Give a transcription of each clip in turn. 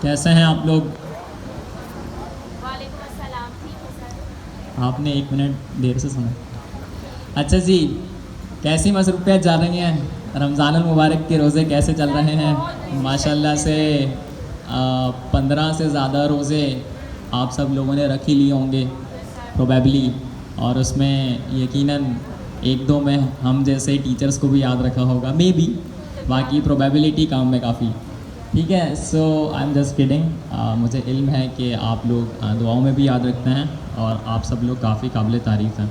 कैसे हैं आप लोग? वालेकुम अस्सलाम। ठीक है सर। आपने 1 मिनट देर से सुना। अच्छा जी, कैसी मसरूफियत जा रही हैं? रमज़ानुल मुबारक के रोज़े कैसे चल रहे हैं? माशाल्लाह से 15 से ज़्यादा रोज़े आप सब लोगों ने रख ही लिए होंगे प्रोबेबली, और उसमें यकीनन 1-2 में हम जैसे टीचर्स को भी याद रखा होगा मे बी, बाकी प्रोबेबिलिटी कम है काफ़ी। ठीक है, सो आई एम जस्ट किडिंग। मुझे इल्म है कि आप लोग दुआओं में भी याद रखते हैं और आप सब लोग काफ़ी काबिल तारीफ़ हैं।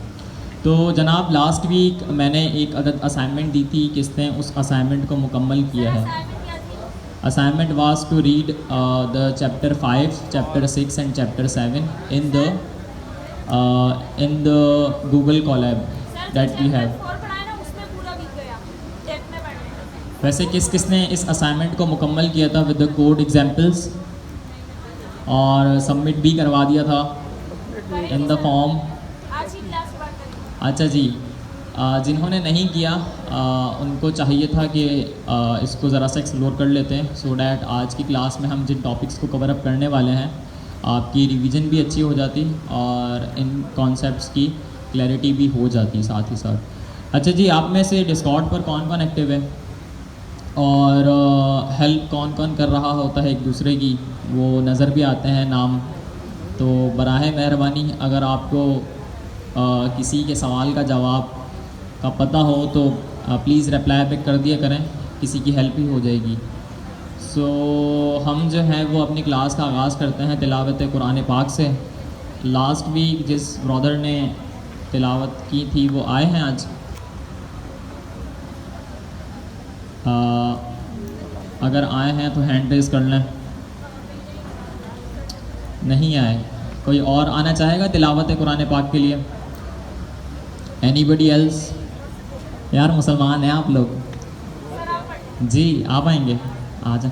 तो जनाब, लास्ट वीक मैंने एक अदद असाइनमेंट दी थी, किसने उस असाइनमेंट को मुकम्मल किया है? Assignment was to read the chapter 5, chapter 6 and chapter 7 in the Google Colab that we have. वैसे किस किस ने इस असाइनमेंट को मुकम्मल किया था विद द कोड एग्जाम्पल्स और सबमिट भी करवा दिया था इन द फॉर्म? अच्छा जी, जिन्होंने नहीं किया उनको चाहिए था कि इसको ज़रा सा एक्सप्लोर कर लेते हैं, सो डैट आज की क्लास में हम जिन टॉपिक्स को कवर अप करने वाले हैं आपकी रिवीजन भी अच्छी हो जाती और इन कॉन्सेप्ट्स की क्लैरिटी भी हो जाती साथ ही साथ। अच्छा जी, आप में से डिस्कॉर्ड पर कौन कौन एक्टिव है और हेल्प कौन कौन कर रहा होता है एक दूसरे की, वो नज़र भी आते हैं नाम? तो बराह मेहरबानी अगर आपको किसी के सवाल का जवाब का पता हो तो प्लीज़ रिप्लाई बैक कर दिया करें, किसी की हेल्प ही हो जाएगी। सो हम जो है वो अपनी क्लास का आगाज़ करते हैं तिलावत कुरान पाक से। लास्ट वीक जिस ब्रदर ने तिलावत की थी वो आए हैं आज? अगर आए हैं तो हैंड रेज़ कर लें। नहीं आए? कोई और आना चाहेगा तिलावत कुरान पाक के लिए? Anybody else? यार मुसलमान हैं आप लोग जी, आप आएंगे? आ जाए।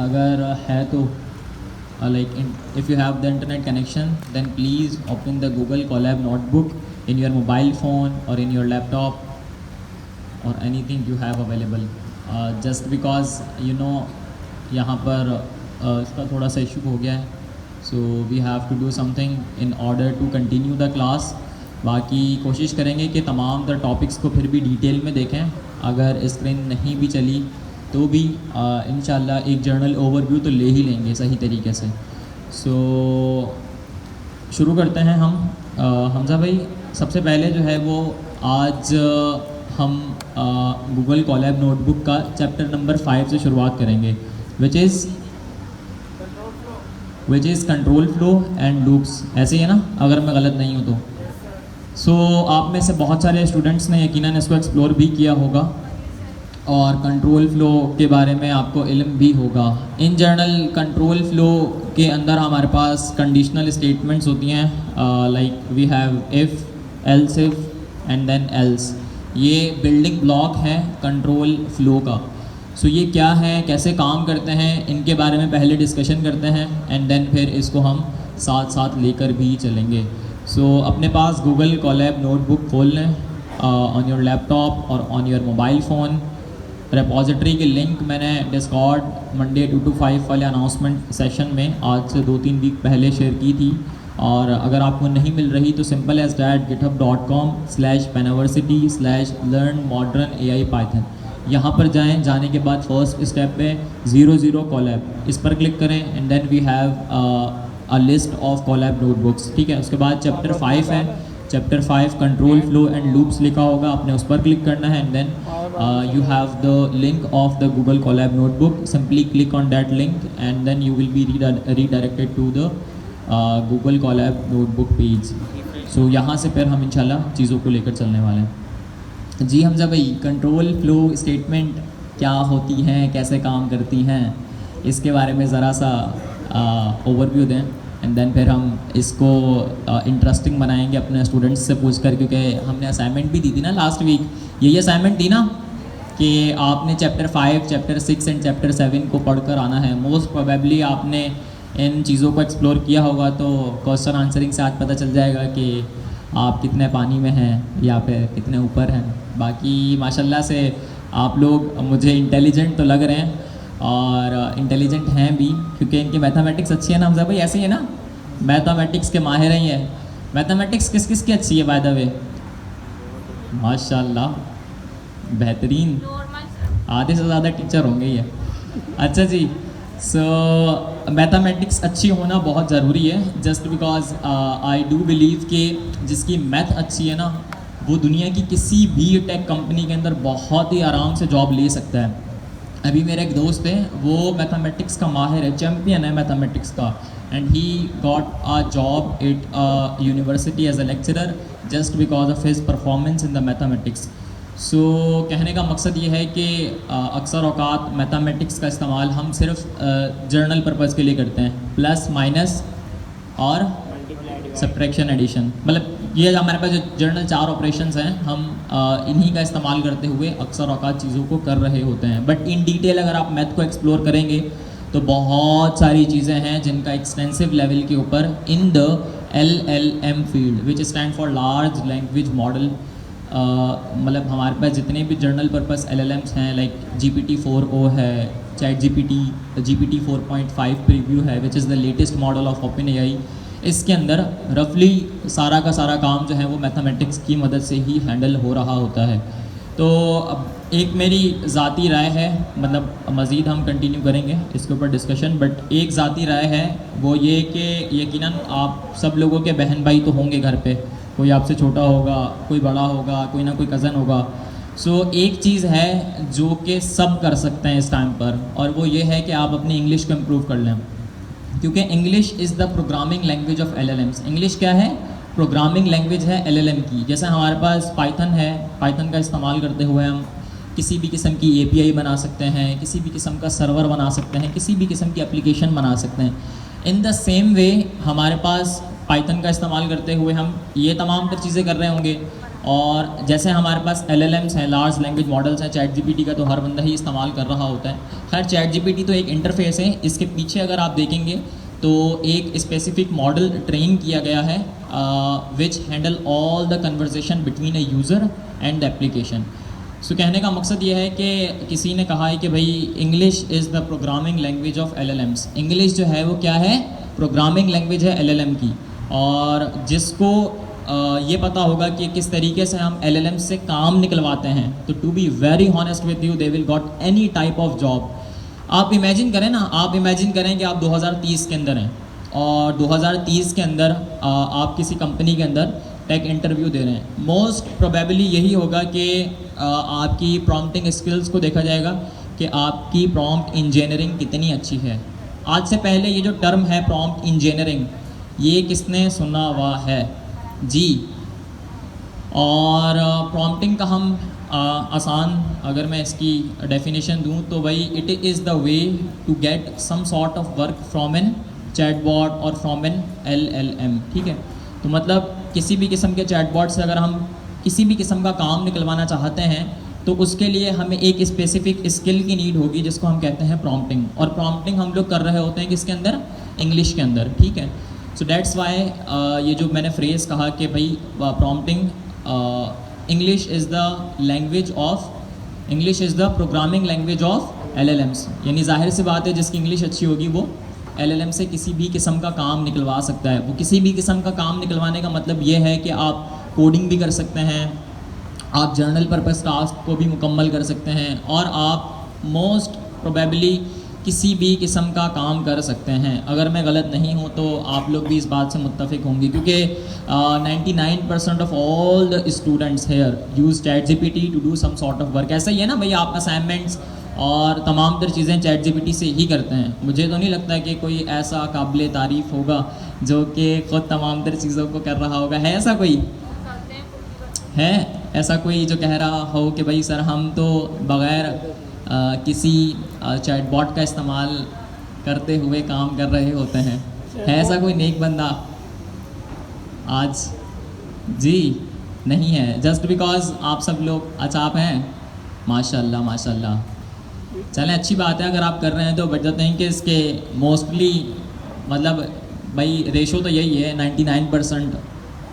अगर है तो like if you have the internet connection then please open the Google Colab notebook in your mobile phone or in your laptop or anything you have available, just because you know यहाँ पर इसका थोड़ा सा issue हो गया है, so we have to do something in order to continue the class. बाकी कोशिश करेंगे कि तमाम द टॉपिक्स को फिर भी डिटेल में देखें, अगर स्क्रीन नहीं भी चली तो भी इंशाल्लाह एक जर्नल ओवरव्यू तो ले ही लेंगे सही तरीके से. सो शुरू करते हैं हम. हमज़ा भाई, सबसे पहले जो है वो आज हम गूगल कॉलैब नोटबुक का चैप्टर नंबर 5 से शुरुआत करेंगे, which is control flow and loops. ऐसे ही है ना, अगर मैं गलत नहीं हूँ तो. सो आप में से बहुत सारे स्टूडेंट्स ने यकीनन इसको एक्सप्लोर भी किया होगा और कंट्रोल फ्लो के बारे में आपको इल्म भी होगा. इन जनरल कंट्रोल फ्लो के अंदर हमारे पास कंडीशनल स्टेटमेंट्स होती हैं, like we have if, else if and then else. ये बिल्डिंग ब्लॉक है कंट्रोल फ्लो का. सो ये क्या है, कैसे काम करते हैं, इनके बारे में पहले डिस्कशन करते हैं एंड देन फिर इसको हम साथ साथ लेकर भी चलेंगे. सो अपने पास गूगल कॉलैब नोटबुक खोल लें ऑन योर लैपटॉप और on your mobile phone. Repository की लिंक मैंने डिस्कॉर्ड मंडे 2 to 5 वाले अनाउंसमेंट सेशन में आज से 2-3 वीक पहले शेयर की थी, और अगर आपको नहीं मिल रही तो सिंपल एज डैट github.com/panaversity/learn-modern-AI-Python यहाँ पर जाएं. जाने के बाद फर्स्ट स्टेप पे 00 कॉलैब, इस पर क्लिक करें and then we have a list of Colab notebooks. ठीक है, उसके बाद चैप्टर 5 है, chapter 5 control flow and loops लिखा होगा, आपने उस पर क्लिक करना है and then you have the link of the Google Colab notebook. Simply click on that link and then you will be redirected to the Google Colab notebook page. So यहाँ से फिर हम इंशाल्लाह चीज़ों को लेकर चलने वाले हैं. जी हमज़ा भाई, कंट्रोल फ्लो स्टेटमेंट क्या होती हैं, कैसे काम करती हैं, इसके बारे में ज़रा सा ओवरव्यू दें एंड देन फिर हम इसको इंटरेस्टिंग बनाएंगे अपने स्टूडेंट्स से पूछ कर, क्योंकि हमने असाइनमेंट भी दी थी ना लास्ट वीक. यही असाइनमेंट दी ना कि आपने चैप्टर 5, चैप्टर 6 एंड चैप्टर 7 को पढ़कर आना है. मोस्ट प्रोबेबली आपने इन चीज़ों को एक्सप्लोर किया होगा, तो क्वेश्चन आंसरिंग से आज पता चल जाएगा कि आप कितने पानी में हैं या फिर कितने ऊपर हैं. बाकी माशाल्लाह से आप लोग मुझे इंटेलिजेंट तो लग रहे हैं और इंटेलिजेंट हैं भी, क्योंकि इनकी मैथमेटिक्स अच्छी है ना हमज़ा भाई. ऐसे ही है ना, मैथमेटिक्स के माहिर ही हैं. मैथमेटिक्स किस किस की अच्छी है बाय द वे? माशाल्लाह, बेहतरीन, आधे से ज़्यादा टीचर होंगे ये. अच्छा जी, सो मैथमेटिक्स अच्छी होना बहुत ज़रूरी है, just because I do believe कि जिसकी मैथ अच्छी है ना वो दुनिया की किसी भी टेक कंपनी के अंदर बहुत ही आराम से जॉब ले सकता है. अभी मेरे एक दोस्त है, वो मैथमेटिक्स का माहिर है, चैम्पियन है मैथमेटिक्स का, and he got a job at a university as a lecturer just because of his performance in the mathematics. So कहने का मकसद ये है कि अक्सर औकात मैथमेटिक्स का इस्तेमाल हम सिर्फ जर्नल पर्पज़ के लिए करते हैं, प्लस माइनस और सब्ट्रैक्शन एडिशन. मतलब ये हमारे पास जो जर्नल 4 ऑपरेशंस हैं, हम इन्हीं का इस्तेमाल करते हुए अक्सर औकात चीज़ों को कर रहे होते हैं. बट इन डिटेल अगर आप मैथ को एक्सप्लोर करेंगे तो बहुत सारी चीज़ें हैं जिनका एक्सटेंसिव लेवल के ऊपर in the LLM field, which stand for large language model. मतलब हमारे पास जितने भी जर्नल पर्पस LLMs हैं, लाइक GPT-4o है, GPT 4.5 प्रीव्यू है, which is the latest model of OpenAI. इसके अंदर रफली सारा का सारा काम जो है वो मैथमेटिक्स की मदद से ही हैंडल हो रहा होता है. तो अब एक मेरी ज़ाती राय है, मतलब मज़ीद हम कंटिन्यू करेंगे इसके ऊपर डिस्कशन, बट एक ज़ाती राय है वो ये कि यकीनन आप सब लोगों के बहन भाई तो होंगे घर पे, कोई आपसे छोटा होगा, कोई बड़ा होगा, कोई ना कोई कज़न होगा। सो एक चीज़ है जो कि सब कर सकते हैं इस टाइम पर, और वो ये है कि आप अपनी इंग्लिश को इम्प्रूव कर लें, क्योंकि English is the programming language of LLMs। English क्या है? प्रोग्रामिंग लैंग्वेज है LLM की। जैसे हमारे पास पाइथन है, पाइथन का इस्तेमाल करते हुए हम किसी भी किस्म की API बना सकते हैं, किसी भी किस्म का सर्वर बना सकते हैं, किसी भी किस्म की एप्लीकेशन बना सकते हैं। इन द सेम वे हमारे पास पाइथन का इस्तेमाल करते हुए हम ये तमाम तर चीज़ें कर रहे होंगे। और जैसे हमारे पास LLMs हैं, लार्ज लैंग्वेज मॉडल्स हैं, ChatGPT का तो हर बंदा ही इस्तेमाल कर रहा होता है। खैर ChatGPT तो एक इंटरफेस है, इसके पीछे अगर आप देखेंगे तो एक स्पेसिफिक मॉडल ट्रेन किया गया है which handle all the conversation between a user and the application. So कहने का मकसद ये है कि किसी ने कहा है कि भाई English is the programming language of LLMs। English जो है वो क्या है? प्रोग्रामिंग लैंग्वेज है LLM की। और जिसको ये पता होगा कि किस तरीके से हम LLM से काम निकलवाते हैं, तो to be very honest with you, they will got any type of job. आप इमेजिन करें ना, आप इमेजिन करें कि आप 2030 के अंदर हैं और 2030 के अंदर आप किसी कंपनी के अंदर टेक इंटरव्यू दे रहे हैं। मोस्ट प्रोबेबली यही होगा कि आपकी प्रॉम्प्टिंग स्किल्स को देखा जाएगा कि आपकी प्रॉम्प्ट इंजीनियरिंग कितनी अच्छी है। आज से पहले ये जो टर्म है प्रॉम्प्ट इंजीनियरिंग, ये किसने सुना हुआ है जी? और प्रॉम्प्टिंग का हम आसान अगर मैं इसकी डेफिनेशन दूं तो भाई it is the way to get some sort of work from an chatbot और फ्रॉम एन LLM। ठीक है, तो मतलब किसी भी किस्म के चैटबॉट से अगर हम किसी भी किस्म का काम निकलवाना चाहते हैं तो उसके लिए हमें एक स्पेसिफिक स्किल की नीड होगी जिसको हम कहते हैं प्रॉम्प्टिंग। और प्रॉम्प्टिंग हम लोग कर रहे होते हैं किसके अंदर? इंग्लिश के अंदर। ठीक है, सो दैट्स वाई ये जो मैंने फ्रेज़ कहा कि भाई prompting English is the language of English is the programming language of LLMs। यानी जाहिर सी बात है जिसकी इंग्लिश अच्छी होगी वो LLM से किसी भी किस्म का काम निकलवा सकता है। वो किसी भी किस्म का काम निकलवाने का मतलब ये है कि आप कोडिंग भी कर सकते हैं, आप जर्नल पर्पस टास्क को भी मुकम्मल कर सकते हैं, और आप मोस्ट प्रोबेबली किसी भी किस्म का काम कर सकते हैं। अगर मैं गलत नहीं हूँ तो आप लोग भी इस बात से मुत्तफिक होंगे, क्योंकि 99% of all the students here use ChatGPT to do some sort of work. ऐसा ही है ना भैया, आप असाइनमेंट्स और तमाम तर चीज़ें ChatGPT से ही करते हैं। मुझे तो नहीं लगता कि कोई ऐसा काबिल तारीफ़ होगा जो कि ख़ुद तमाम तर चीज़ों को कर रहा होगा। है ऐसा कोई? है ऐसा कोई जो कह रहा हो कि भाई सर हम तो बग़ैर किसी चैटबॉट का इस्तेमाल करते हुए काम कर रहे होते हैं? है ऐसा कोई नेक बंदा आज? जी नहीं है, जस्ट बिकॉज आप सब लोग अच्छा आप हैं, माशाल्लाह माशाल्लाह। चलें अच्छी बात है, अगर आप कर रहे हैं तो बट द थिंग इज़ के मोस्टली मतलब भाई रेशो तो यही है, 99%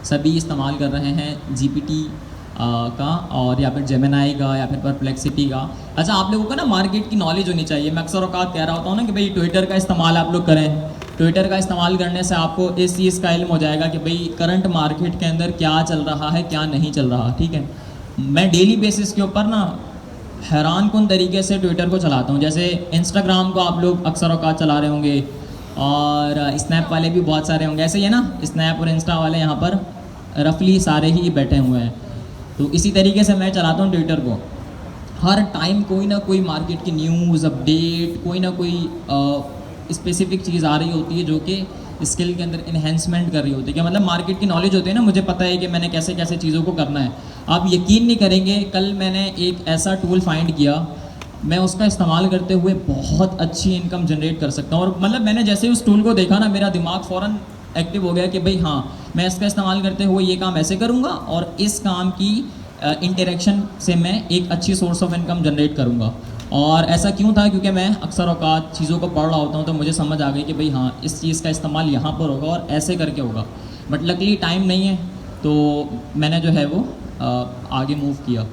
सभी इस्तेमाल कर रहे हैं GPT का, और या फिर जेमिनाई का, या फिर परप्लेक्सिटी का। अच्छा, आप लोगों को ना मार्केट की नॉलेज होनी चाहिए। मैं अक्सर औकात कह रहा होता हूँ ना कि भाई ट्विटर का इस्तेमाल आप लोग करें। ट्विटर का इस्तेमाल करने से आपको इस चीज़ का इल्म हो जाएगा कि भाई करंट मार्केट के अंदर क्या चल रहा है, क्या नहीं चल रहा। ठीक है, मैं डेली बेसिस के ऊपर ना हैरान कुन तरीके से ट्विटर को चलाता हूँ। जैसे इंस्टाग्राम को आप लोग अक्सर औकात चला रहे होंगे, और स्नैप वाले भी बहुत सारे होंगे। ऐसे ही है ना, स्नैप और इंस्टा वाले यहाँ पर रफली सारे ही बैठे हुए हैं। तो इसी तरीके से मैं चलाता हूँ ट्विटर को। हर टाइम कोई ना कोई मार्केट की न्यूज़ अपडेट, कोई ना कोई स्पेसिफिक चीज़ आ रही होती है जो कि स्किल के अंदर इन्हेंसमेंट कर रही होती है। क्या मतलब मार्केट की नॉलेज होती है ना, मुझे पता है कि मैंने कैसे कैसे चीज़ों को करना है। आप यकीन नहीं करेंगे, कल मैंने एक ऐसा टूल फाइंड किया, मैं उसका इस्तेमाल करते हुए बहुत अच्छी इनकम जनरेट कर सकता हूँ। और मतलब मैंने जैसे उस टूल को देखा ना, मेरा दिमाग फ़ौरन एक्टिव हो गया कि भाई हाँ, मैं इसका इस्तेमाल करते हुए ये काम ऐसे करूँगा, और इस काम की इंटरेक्शन से मैं एक अच्छी सोर्स ऑफ इनकम जनरेट करूँगा। और ऐसा क्यों था? क्योंकि मैं अक्सर औकात चीज़ों को पढ़ रहा होता हूँ, तो मुझे समझ आ गई कि भाई हाँ, इस चीज़ का इस्तेमाल यहाँ पर होगा और ऐसे करके होगा। बट लकीली टाइम नहीं है, तो मैंने जो है वो आगे मूव किया।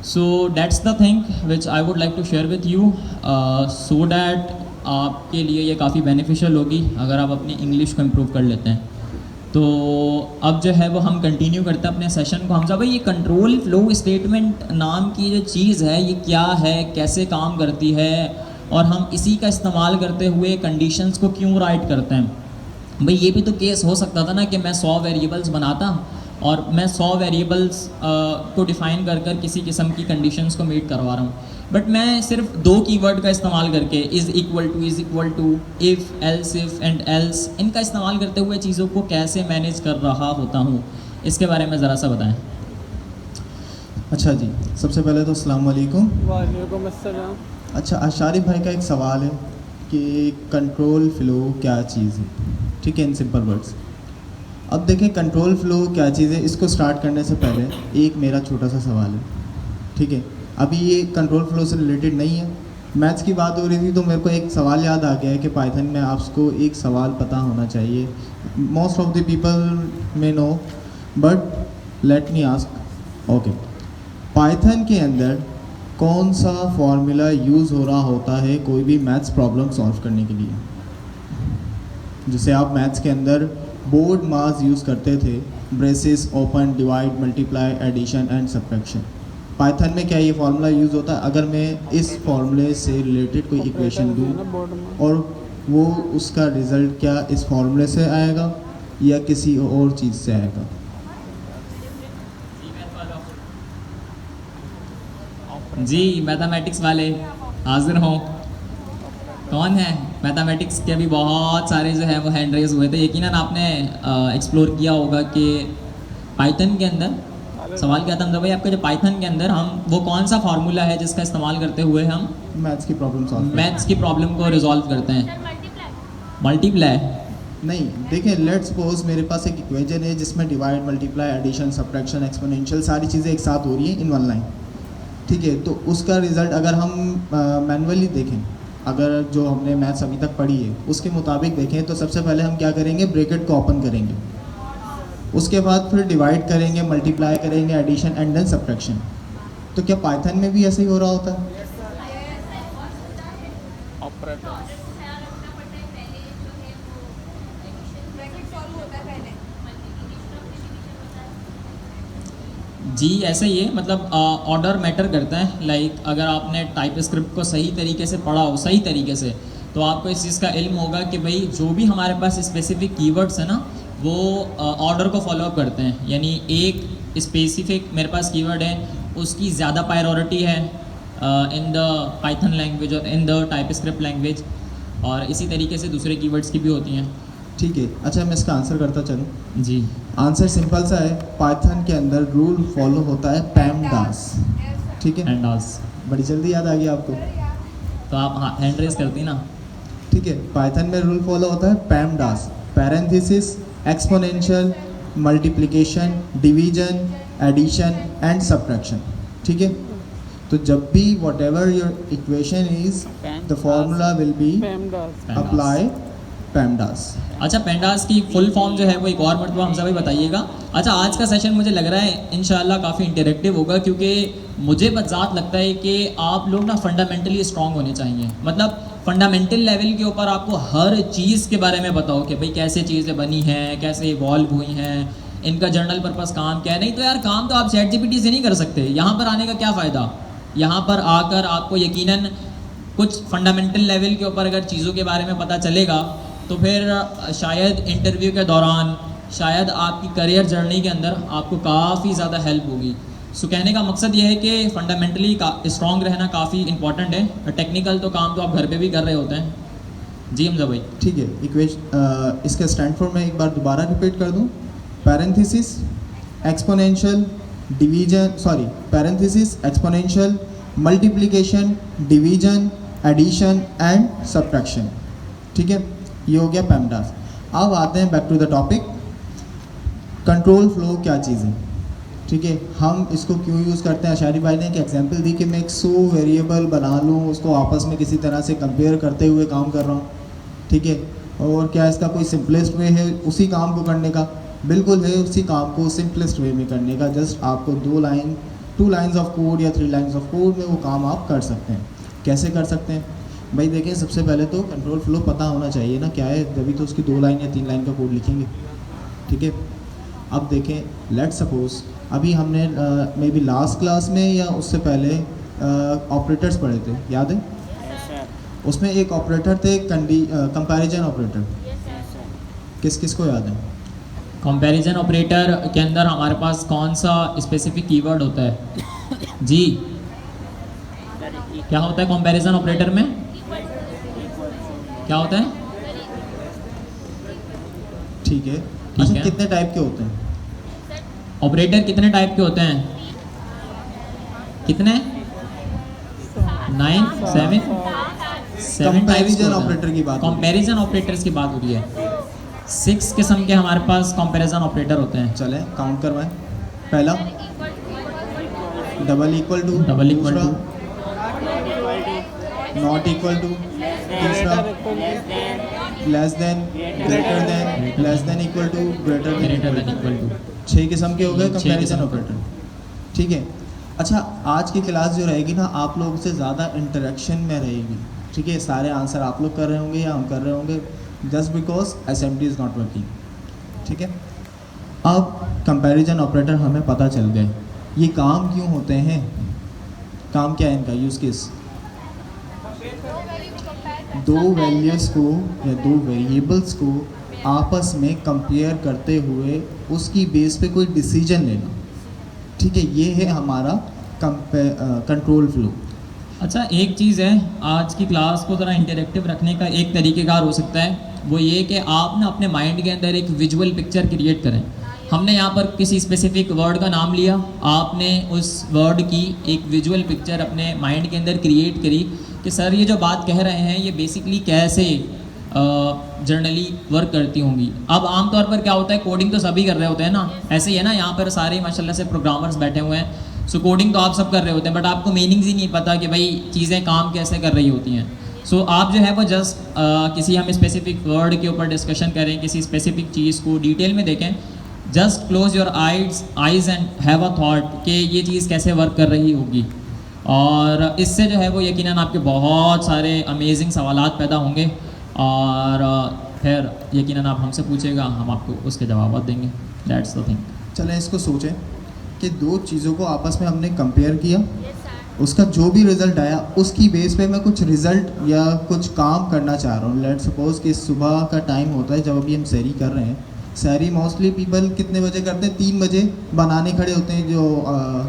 So that's the thing which I would like to share with you, so that आपके लिए ये काफ़ी बेनिफिशियल होगी अगर आप अपनी इंग्लिश को इम्प्रूव कर लेते हैं। तो अब जो है वो हम कंटिन्यू करते हैं अपने सेशन को। हमजा भाई, ये कंट्रोल फ्लो स्टेटमेंट नाम की जो चीज़ है ये क्या है, कैसे काम करती है, और हम इसी का इस्तेमाल करते हुए कंडीशंस को क्यों राइट करते हैं? भाई ये भी तो केस हो सकता था ना कि मैं 100 वेरिएबल्स बनाता और मैं 100 वेरिएबल्स को डिफ़ाइन कर कर किसी किस्म की कंडीशंस को मीट करवा रहा हूँ, बट मैं सिर्फ 2 कीवर्ड का इस्तेमाल करके is equal to, if, else if and else, इनका इस्तेमाल करते हुए चीज़ों को कैसे मैनेज कर रहा होता हूँ, इसके बारे में ज़रा सा बताएं। अच्छा जी, सबसे पहले तो अस्सलाम वालेकुम। वालेकुम अस्सलाम। अच्छा, आशारिफ भाई का एक सवाल है कि कंट्रोल फ्लो क्या चीज़ है, ठीक है, इन सिंपल वर्ड्स। अब देखें कंट्रोल फ्लो क्या चीज़ है, इसको स्टार्ट करने से पहले एक मेरा छोटा सा सवाल है, ठीक है। अभी ये कंट्रोल फ्लो से रिलेटेड नहीं है, मैथ्स की बात हो रही थी तो मेरे को एक सवाल याद आ गया है कि पाइथन में आपको एक सवाल पता होना चाहिए। Most of the people may know, but let me ask. Okay, Python के अंदर कौन सा फॉर्मूला यूज़ हो रहा होता है कोई भी मैथ्स प्रॉब्लम सॉल्व करने के लिए? जैसे आप मैथ्स के अंदर बोर्ड मास यूज़ करते थे, braces, open, divide, multiply, addition and subtraction. Python में क्या ये फार्मूला यूज़ होता है? अगर मैं इस फार्मूले से रिलेटेड कोई इक्वेशन दूँ और वो उसका रिज़ल्ट क्या इस फार्मूले से आएगा या किसी और चीज़ से आएगा? जी, मैथमेटिक्स वाले हाजिर हों। कौन है? मैथमेटिक्स के अभी बहुत सारे जो है वो हैंड रेज हुए थे। यकीनन आपने एक्सप्लोर किया होगा कि पाइथन के अंदर सवाल क्या था हमजा भाई आपका, जो पाइथन के अंदर हम वो कौन सा फार्मूला है जिसका इस्तेमाल करते हुए हम मैथ्स की प्रॉब्लम सॉल्व मैथ्स की प्रॉब्लम को रिजॉल्व करते हैं? मल्टीप्लाई। मल्टीप्लाई नहीं, देखिए लेट्स सपोज मेरे पास एक इक्वेशन है जिसमें divide, multiply, addition, subtraction, exponential सारी चीज़ें एक साथ हो रही हैं इन वन लाइन, ठीक है। तो उसका रिज़ल्ट अगर हम मैनुअली देखें, अगर जो हमने मैथ्स अभी तक पढ़ी है उसके मुताबिक देखें, तो सबसे पहले हम क्या करेंगे, ब्रैकेट को ओपन करेंगे, उसके बाद फिर डिवाइड करेंगे, मल्टीप्लाई करेंगे, एडिशन एंड देन सब्ट्रैक्शन। तो क्या पाइथन में भी ऐसे ही हो रहा होता है? जी ऐसे ही है, मतलब ऑर्डर मैटर करता है। लाइक अगर आपने टाइप स्क्रिप्ट को सही तरीके से पढ़ा हो, सही तरीके से, तो आपको इस चीज़ का इल्म होगा कि भाई जो भी हमारे पास स्पेसिफिक कीवर्ड्स है ना वो ऑर्डर को फॉलो अप करते हैं। यानी एक स्पेसिफिक मेरे पास कीवर्ड है उसकी ज़्यादा प्रायोरिटी है इन द पाइथन लैंग्वेज और in the type script language, और इसी तरीके से दूसरे कीवर्ड्स की भी होती हैं। ठीक है, अच्छा मैं इसका आंसर करता चलूँ। जी, आंसर सिंपल सा है, पाइथन के अंदर रूल फॉलो होता है पैमडास, ठीक है। एंडास, बड़ी जल्दी याद आ गया आपको, तो आप हैंड रेस करती ना। ठीक है। पाइथन में रूल फॉलो होता है PEMDAS, parenthesis, exponential, multiplication, division, addition and subtraction, ठीक है। तो जब भी whatever your equation is the formula will be apply PEMDAS. अच्छा, पेंडास की फुल फॉर्म जो है वो एक और मरतबा हमसे भाई बताइएगा। अच्छा, आज का सेशन मुझे लग रहा है इंशाल्लाह काफ़ी इंटरेक्टिव होगा, क्योंकि मुझे बज़ात लगता है कि आप लोग ना फंडामेंटली स्ट्रॉन्ग होने चाहिए। मतलब फंडामेंटल लेवल के ऊपर आपको हर चीज़ के बारे में बताओ कि भाई कैसे चीज़ें बनी हैं, कैसे इवॉल्व हुई हैं, इनका जर्नल पर्पस काम क्या है। नहीं तो यार काम तो आप ChatGPT से नहीं कर सकते। यहाँ पर आने का क्या फ़ायदा? यहाँ पर आकर आपको यकीनन कुछ फंडामेंटल लेवल के ऊपर अगर चीज़ों के बारे में पता चलेगा तो फिर शायद इंटरव्यू के दौरान, शायद आपकी करियर जर्नी के अंदर आपको काफ़ी ज़्यादा हेल्प होगी। सो कहने का मकसद ये है कि फंडामेंटली स्ट्रॉन्ग रहना काफ़ी इंपॉर्टेंट है। टेक्निकल तो काम तो आप घर पे भी कर रहे होते हैं। जी हमजा भाई। ठीक है, इक्वेशन इसका स्टैंड फॉर मैं एक बार दोबारा रिपीट कर दूं। Parenthesis, exponential, division, sorry, parenthesis, exponential, multiplication, division, addition and subtraction, ठीक है। ये हो गया पैमडास। अब आते हैं back to the topic, control flow क्या चीज़ है, ठीक है। हम इसको क्यों यूज़ करते हैं? आशारी भाई ने एक एग्जांपल दी कि मैं एक 100 वेरिएबल बना लूँ, उसको आपस में किसी तरह से कंपेयर करते हुए काम कर रहा हूँ, ठीक है। और क्या इसका कोई सिंपलेस्ट वे है उसी काम को करने का? बिल्कुल है, उसी काम को सिंपलेस्ट वे में करने का। जस्ट आपको 2 लाइन्स ऑफ कोड या 3 लाइन्स ऑफ कोड में वो काम आप कर सकते हैं। कैसे कर सकते हैं भाई? देखें, सबसे पहले तो कंट्रोल फ्लो पता होना चाहिए ना क्या है, तभी तो उसकी 2 लाइन या 3 लाइन का कोड लिखेंगे। ठीक है। अब देखें, लेट सपोज अभी हमने मे बी लास्ट क्लास में या उससे पहले ऑपरेटर्स पढ़े थे, याद है? उसमें एक ऑपरेटर थे कंपैरिजन ऑपरेटर, किस किस को याद है? कंपैरिजन ऑपरेटर के अंदर हमारे पास कौन सा स्पेसिफिक कीवर्ड होता है जी? क्या होता है कंपैरिजन ऑपरेटर में? क्या होता है? ठीक है। ठीक अच्छा, है। कितने टाइप के होते हैं? ऑपरेटर कितने टाइप के होते हैं? कितने? 9 7 कंपैरिजन ऑपरेटर की बात हो रही है। कंपैरिजन ऑपरेटर्स की बात हो रही है। 6 किस्म के हमारे पास कंपैरिजन ऑपरेटर होते हैं। चले काउंट करवाएं। पहला double equal to, double equal दूसरा टू, नॉट इक्वल टू, तीसरा less than, greater than, less than equal to, greater greater than than equal equal to. To. 6 किस्म के हो गए छह कंपैरिजन किस्म के। ऑपरेटर, ठीक है। अच्छा, आज की क्लास जो रहेगी ना, आप लोगों से ज़्यादा इंटरेक्शन में रहेगी, ठीक है। सारे आंसर आप लोग कर रहे होंगे या हम कर रहे होंगे, just because SMT is not working, ठीक है। अब कंपैरिजन ऑपरेटर हमें पता चल गए, ये काम क्यों होते हैं, काम क्या है इनका यूज़ केस? दो वैल्यूज़ को या दो वेरिएबल्स को आपस में कंपेयर करते हुए उसकी बेस पे कोई डिसीजन लेना, ठीक है। ये है हमारा कंट्रोल फ्लो। अच्छा, एक चीज़ है, आज की क्लास को ज़रा इंटरेक्टिव रखने का एक तरीक़ेकार हो सकता है, वो ये कि आप ना अपने माइंड के अंदर एक विजुअल पिक्चर क्रिएट करें। हमने यहाँ पर किसी स्पेसिफिक वर्ड का नाम लिया, आपने उस वर्ड की एक विजुअल पिक्चर अपने माइंड के अंदर क्रिएट करी कि सर ये जो बात कह रहे हैं ये बेसिकली कैसे जनरली वर्क करती होंगी। अब आमतौर पर क्या होता है, कोडिंग तो सभी कर रहे होते हैं ना, ऐसे ही है ना, यहाँ पर सारे माशाल्लाह से प्रोग्रामर्स बैठे हुए हैं, सो कोडिंग तो आप सब कर रहे होते हैं, बट आपको मीनिंग्स ही नहीं पता कि भाई चीज़ें काम कैसे कर रही होती हैं। सो आप जो है वो जस्ट किसी हम स्पेसिफिक वर्ड के ऊपर डिस्कशन करें, किसी स्पेसिफिक चीज़ को डिटेल में देखें, just close your eyes and have a thought कि ये चीज़ कैसे वर्क कर रही होगी, और इससे जो है वो यकीनन आपके बहुत सारे अमेजिंग सवालात पैदा होंगे, और फिर यकीनन आप हमसे पूछेगा, हम आपको उसके जवाब देंगे। That's the thing. चलें इसको सोचें कि दो चीज़ों को आपस में हमने कंपेयर किया, उसका जो भी रिज़ल्ट आया उसकी बेस पे मैं कुछ रिज़ल्ट या कुछ काम करना चाह रहा हूँ। लेट्स सपोज कि सुबह का टाइम होता है जब अभी हम सहरी कर रहे हैं। सहरी मोस्टली पीपल कितने बजे करते हैं? 3 बजे बनाने खड़े होते हैं, जो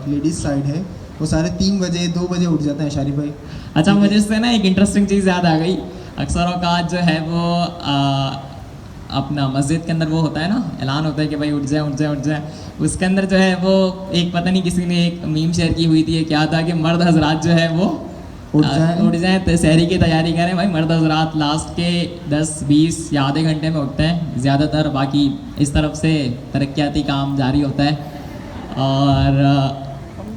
लेडीज़ साइड है वो सारे 3 बजे 2 बजे उठ जाते हैं शारिफ भाई। अच्छा, मुझे इससे ना एक इंटरेस्टिंग चीज़ याद आ गई। अक्सर औकात जो है वो अपना मस्जिद के अंदर वो होता है ना, ऐलान होता है कि भाई उठ जाए उठ जाए उठ जाए, उसके अंदर जो है वो एक पता नहीं किसी ने एक मीम शेयर की हुई थी, क्या था कि मर्द हजरात जो है वो उठ जाए तो सहरी की तैयारी करें। भाई मर्द हजरात लास्ट के 10-20 या आधे घंटे में उठते हैं ज़्यादातर, बाकी इस तरफ से तरक्याती काम जारी होता है। और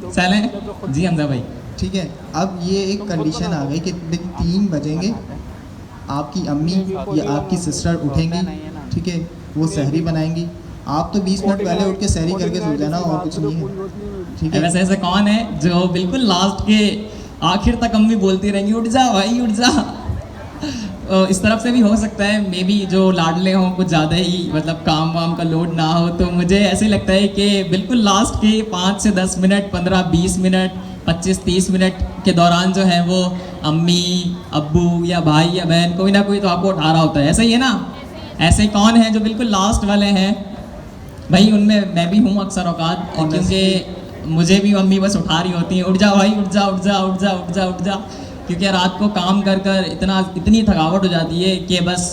चलें जी हमजा भाई, ठीक है। अब ये एक कंडीशन आ गई कि 3 बजेंगे, आपकी अम्मी या आपकी सिस्टर उठेंगी, ठीक है, वो सहरी बनाएंगी, आप तो 20 मिनट पहले उठ के सहरी करके सो जाना, और कुछ नहीं है, ठीक है। वैसे ऐसे कौन है जो बिल्कुल लास्ट के आखिर तक अम्मी बोलती रहेंगी उठ जा भाई उठ जा। इस तरफ से भी हो सकता है, मे बी जो लाडले हों, कुछ ज़्यादा ही मतलब काम वाम का लोड ना हो, तो मुझे ऐसे लगता है कि बिल्कुल लास्ट के 5 से 10 मिनट, 15-20 मिनट, 25-30 मिनट के दौरान जो है वो अम्मी, अब्बू या भाई या बहन कोई ना कोई तो आपको उठा रहा होता है। ऐसा ही है ना? ऐसे कौन है जो बिल्कुल लास्ट वाले हैं? भाई उनमें मैं भी हूँ अक्सर औकात, क्योंकि मुझे भी मम्मी बस उठा रही होती हैं, उठ जा भाई उठ जा उठ जा उठ जा उठ जा उठ जा, क्योंकि रात को काम कर कर इतनी थकावट हो जाती है कि बस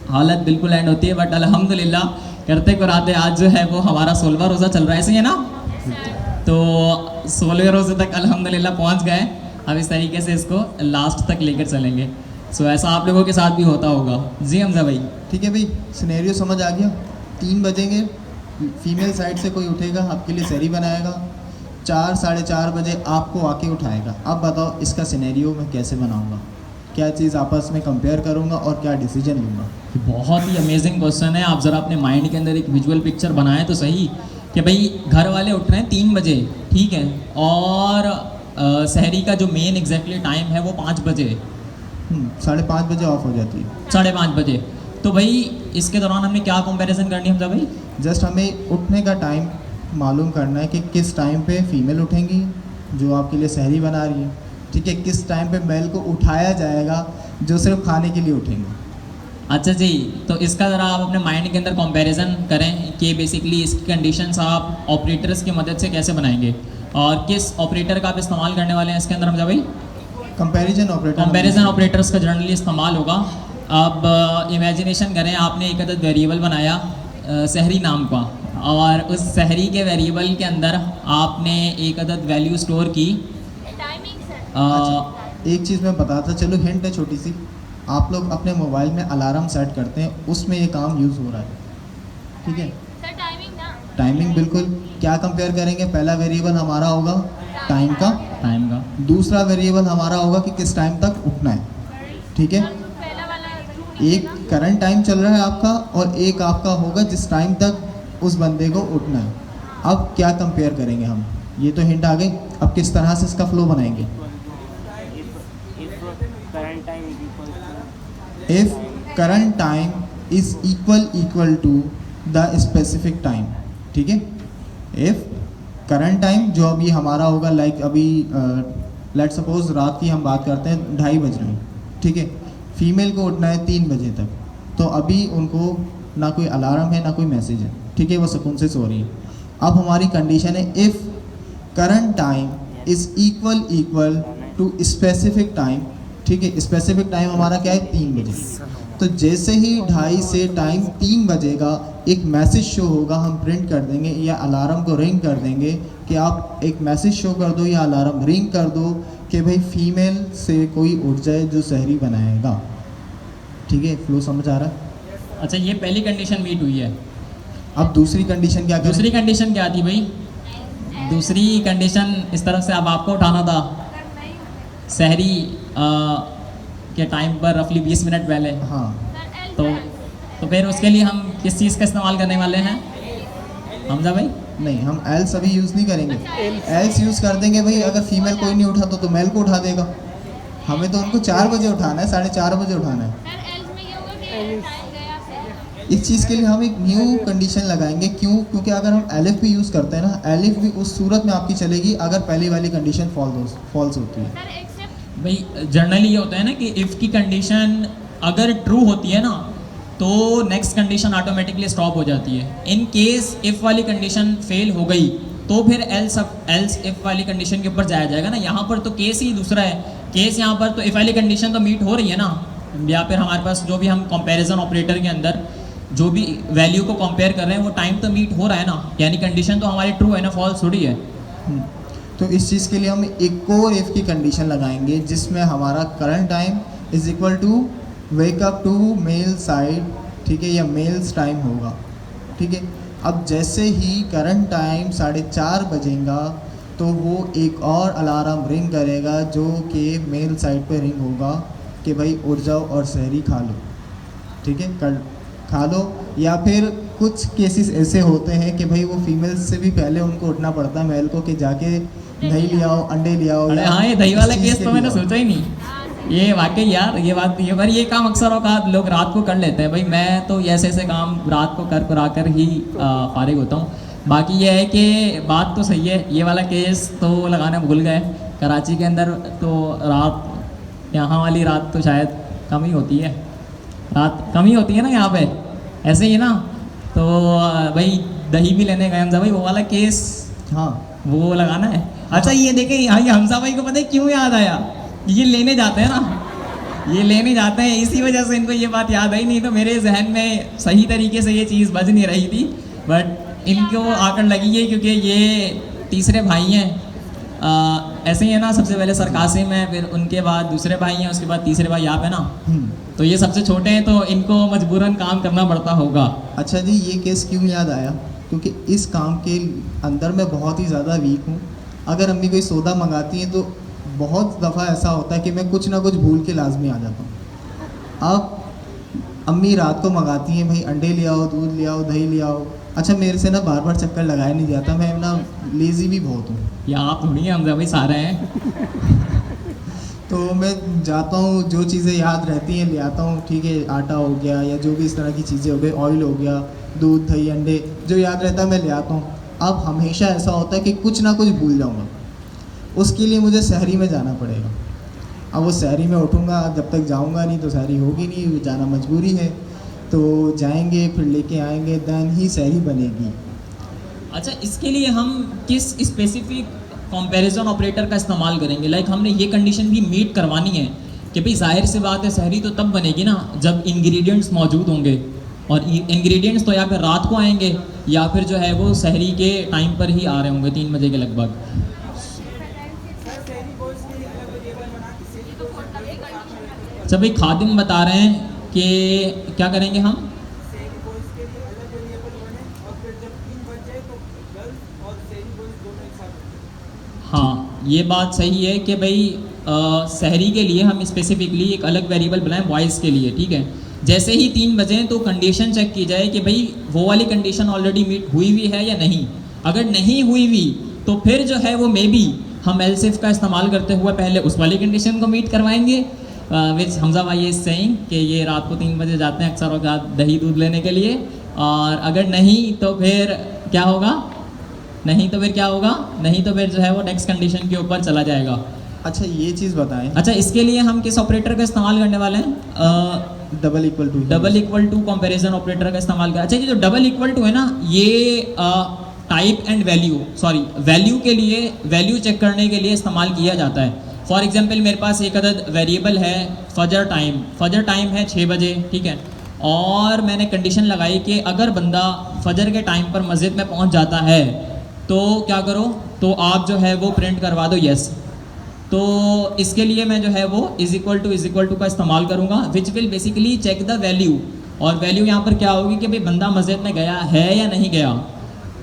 हालत बिल्कुल एंड होती है। बट अल्हम्दुलिल्लाह करते कराते आज जो है वो हमारा 16वां रोज़ा चल रहा है, ऐसे ही है ना? तो 16वें रोज़े तक अल्हम्दुलिल्लाह पहुंच गए। अब इस तरीके से इसको लास्ट तक लेकर चलेंगे। सो ऐसा आप लोगों के साथ भी होता होगा। जी हमजा भाई, ठीक है भाई, सिनेरियो समझ आ गया। 3 बजेंगे, फीमेल साइड से कोई उठेगा, आपके लिए सहरी बनाएगा, 4-4:30 बजे आपको आके उठाएगा। अब बताओ इसका सिनेरियो मैं कैसे बनाऊंगा, क्या चीज़ आपस में कंपेयर करूंगा और क्या डिसीजन लूँगा? बहुत ही अमेजिंग क्वेश्चन है। आप ज़रा अपने माइंड के अंदर एक विजुअल पिक्चर बनाएं तो सही कि भाई घर वाले उठ रहे हैं 3 बजे, ठीक है, और सहरी का जो मेन एग्जैक्टली टाइम है वो 5 बजे, 5:30 बजे ऑफ हो जाती है। 5:30 बजे। तो भाई इसके दौरान हमने क्या कंपैरिजन करनी है हमजा भाई? जस्ट हमें उठने का टाइम मालूम करना है कि किस टाइम पे फीमेल उठेंगी जो आपके लिए सहरी बना रही है, ठीक है, किस टाइम पे मेल को उठाया जाएगा जो सिर्फ खाने के लिए उठेंगे। अच्छा जी, तो इसका ज़रा आप अपने माइंड के अंदर कंपैरिजन करें कि बेसिकली इसकी कंडीशंस आप ऑपरेटर्स की मदद से कैसे बनाएंगे और किस ऑपरेटर का आप इस्तेमाल करने वाले हैं इसके अंदर हमजा भाई? कंपैरिजन ऑपरेटर्स का जनरली इस्तेमाल होगा। अब इमेजिनेशन करें आपने एक अदद वेरिएबल बनाया सहरी नाम का, और उस सहरी के वेरिएबल के अंदर आपने एक अदद वैल्यू स्टोर की। Timing sir. अच्छा, एक चीज़ मैं बताता चलो, हिंट है छोटी सी। आप लोग अपने मोबाइल में अलार्म सेट करते हैं, उसमें ये काम यूज़ हो रहा है, ठीक है। सर टाइमिंग ना। टाइमिंग बिल्कुल। क्या कंपेयर करेंगे? पहला वेरिएबल हमारा होगा टाइम का, दूसरा वेरिएबल हमारा होगा कि किस टाइम तक उठना है, ठीक है। सर तो पहला वाला true नहीं है एक ना? करंट टाइम चल रहा है आपका और एक आपका होगा जिस टाइम तक उस बंदे को उठना है। अब क्या कंपेयर करेंगे हम? ये तो हिंट आ गई। अब किस तरह से इसका फ्लो बनाएंगे? If current time is equal to the specific time, ठीक है। इफ करंट टाइम जो अभी हमारा होगा, लाइक अभी लेट सपोज रात की हम बात करते हैं 2:30 बज रहे हैं, ठीक है। फीमेल को उठना है 3 बजे तक, तो अभी उनको ना कोई अलार्म है ना कोई मैसेज है, ठीक है, वो सुकून से सो रही है। अब हमारी कंडीशन है if current time is equal to specific time, ठीक है। स्पेसिफिक टाइम हमारा क्या है? 3 बजे। तो जैसे ही 2:30 से टाइम 3 बजेगा एक मैसेज शो होगा, हम प्रिंट कर देंगे या अलार्म को रिंग कर देंगे कि आप एक मैसेज शो कर दो या अलार्म रिंग कर दो कि भाई फीमेल से कोई उठ जाए जो सहरी बनाएगा, ठीक है। फ्लो समझ आ रहा है? अच्छा, ये पहली कंडीशन मीट हुई है। अब दूसरी कंडीशन क्या करें? दूसरी कंडीशन क्या थी भाई? दूसरी कंडीशन इस तरफ से अब आपको उठाना था सहरी के टाइम पर रफली 20 मिनट पहले। हाँ, सर एल तो फिर उसके लिए हम किस चीज़ का इस्तेमाल करने वाले हैं हमजा भाई? नहीं, हम एल्स अभी यूज़ नहीं करेंगे। एल्स यूज़ कर देंगे भाई, अगर फीमेल कोई नहीं उठा तो मेल को उठा देगा। हमें तो उनको 4 बजे उठाना है, 4:30 बजे उठाना है। सर एल्स में ये होगा कि टाइम गया फिर इस चीज़ के लिए हम एक न्यू कंडीशन लगाएंगे। क्यों? क्योंकि अगर हम एलिफ भी यूज़ करते हैं ना, एलिफ भी उस सूरत में आपकी चलेगी अगर पहली वाली कंडीशन फॉल्स होती है। सर एक्सेप्ट भाई जनरली ये होता है ना कि इफ़ की कंडीशन अगर ट्रू होती है ना तो नेक्स्ट कंडीशन ऑटोमेटिकली स्टॉप हो जाती है। इन केस इफ़ वाली कंडीशन फेल हो गई तो फिर एल्स इफ़ वाली कंडीशन के ऊपर जाया जाएगा ना। यहाँ पर तो केस ही दूसरा है। केस यहाँ पर तो इफ़ वाली कंडीशन तो मीट हो रही है ना, या फिर हमारे पास जो भी हम कंपैरिजन ऑपरेटर के अंदर जो भी वैल्यू को कंपेयर कर रहे हैं वो टाइम तो मीट हो रहा है ना, यानी कंडीशन तो हमारी ट्रू है ना, फॉल्स थोड़ी है। तो इस चीज़ के लिए हम एक और इफ़ की कंडीशन लगाएंगे जिसमें हमारा current time is equal to wake up to mail side, ठीक है, या मेल्स टाइम होगा, ठीक है। अब जैसे ही करंट टाइम 4:30 बजेगा तो वो एक और अलार्म रिंग करेगा जो कि मेल साइड पे रिंग होगा कि भाई उठ जाओ और सहरी खा लो, ठीक है, खा लो। या फिर कुछ केसेस ऐसे होते हैं कि भाई वो फीमेल से भी पहले उनको उठना पड़ता है मेल को कि जाके दही ले आओ, अंडे ले आओ। अरे हाँ, ये दही वाला केस तो मैंने सोचा ही नहीं। ये वाकई यार ये बात ये पर ये काम अक्सर औकात लोग रात को कर लेते हैं। भाई मैं तो ऐसे ऐसे काम रात को कर ही फारिग होता हूँ। बाकी ये है कि बात तो सही है, ये वाला केस तो लगाने भूल गए। कराची के अंदर तो रात, यहाँ वाली रात तो शायद कम ही होती है, रात कम ही होती है ना यहाँ पे, ऐसे ही ना। तो भाई दही भी लेने गए हमजा भाई, वो वाला केस हाँ वो लगाना है। अच्छा ये देखें यहाँ ये हमजा भाई को पता है क्यों याद आया? ये लेने जाते हैं ना, ये लेने जाते हैं, इसी वजह से इनको ये बात याद आई। नहीं तो मेरे जहन में सही तरीके से ये चीज़ बज नहीं रही थी, बट इनको आकर लगी है क्योंकि ये तीसरे भाई हैं। ऐसे ही है ना, सबसे पहले सरकासिम है, फिर उनके बाद दूसरे भाई हैं, उसके बाद तीसरे भाई आप है ना। तो ये सबसे छोटे हैं तो इनको मजबूरन काम करना पड़ता होगा। अच्छा जी, ये केस क्यों याद आया? क्योंकि इस काम के अंदर मैं बहुत ही ज़्यादा वीक हूँ। अगर अम्मी कोई सौदा मंगाती हैं तो बहुत दफ़ा ऐसा होता है कि मैं कुछ ना कुछ भूल के लाजमी आ जाता हूँ। अब अम्मी रात को मंगाती हैं भाई अंडे ले आओ, दूध ले आओ, दही ले आओ। अच्छा मेरे से ना बार बार चक्कर लगाया नहीं जाता, मैं ना लेज़ी भी बहुत हूँ। या आप थोड़ी हैं हमजा भाई, सारे हैं। तो मैं जाता हूँ, जो चीज़ें याद रहती हैं ले आता हूँ, ठीक है, आटा हो गया या जो भी इस तरह की चीज़ें हो गई, ऑयल हो गया, दूध दही अंडे, जो याद रहता है मैं ले आता हूँ। अब हमेशा ऐसा होता है कि कुछ ना कुछ भूल जाऊँगा, उसके लिए मुझे सहरी में जाना पड़ेगा। अब वो सहरी में उठूँगा, जब तक जाऊँगा नहीं तो सहरी होगी नहीं, जाना मजबूरी है, तो जाएंगे फिर लेके आएंगे, दैन ही सहरी बनेगी। अच्छा, इसके लिए हम किस स्पेसिफिक कंपैरिजन ऑपरेटर का इस्तेमाल करेंगे? लाइक हमने ये कंडीशन भी मीट करवानी है कि भाई जाहिर सी बात है सहरी तो तब बनेगी ना जब इंग्रेडिएंट्स मौजूद होंगे, और इंग्रेडिएंट्स तो या फिर रात को आएंगे या फिर जो है वो सहरी के टाइम पर ही आ रहे होंगे 3 बजे के लगभग। अच्छा भाई, खादिम बता रहे हैं कि क्या करेंगे हम? हाँ, ये बात सही है कि भाई सहरी के लिए हम स्पेसिफिकली एक अलग वेरिएबल बनाएं वॉइस के लिए, ठीक है। जैसे ही 3 बजे तो कंडीशन चेक की जाए कि भाई वो वाली कंडीशन ऑलरेडी मीट हुई हुई है या नहीं। अगर नहीं हुई हुई तो फिर जो है वो मे बी हम एलसिफ का इस्तेमाल करते हुए पहले उस वाली कंडीशन को मीट करवाएंगे, विच हमजा भाई इज सेइंग कि ये रात को 3 बजे जाते हैं अक्सर औकात दही दूध लेने के लिए, और अगर नहीं तो फिर क्या होगा? नहीं तो फिर क्या होगा? नहीं तो फिर जो है वो नेक्स्ट कंडीशन के ऊपर चला जाएगा। अच्छा, ये चीज़ बताएं। अच्छा, इसके लिए हम किस ऑपरेटर का इस्तेमाल करने वाले हैं? Double equal to comparison operator का इस्तेमाल किया। अच्छा, ये जो डबल इक्वल टू है ना, ये टाइप एंड वैल्यू के लिए, वैल्यू चेक करने के लिए इस्तेमाल किया जाता है। फॉर एग्जांपल मेरे पास एक अदद वेरिएबल है फजर टाइम है 6 बजे, ठीक है, और मैंने कंडीशन लगाई कि अगर बंदा फजर के टाइम पर मस्जिद में पहुंच जाता है तो क्या करो, तो आप जो है वो प्रिंट करवा दो यस। तो इसके लिए मैं जो है वो इज इक्वल टू का इस्तेमाल करूँगा, which will basically check the value. और वैल्यू यहाँ पर क्या होगी कि भाई बंदा मस्जिद में गया है या नहीं गया।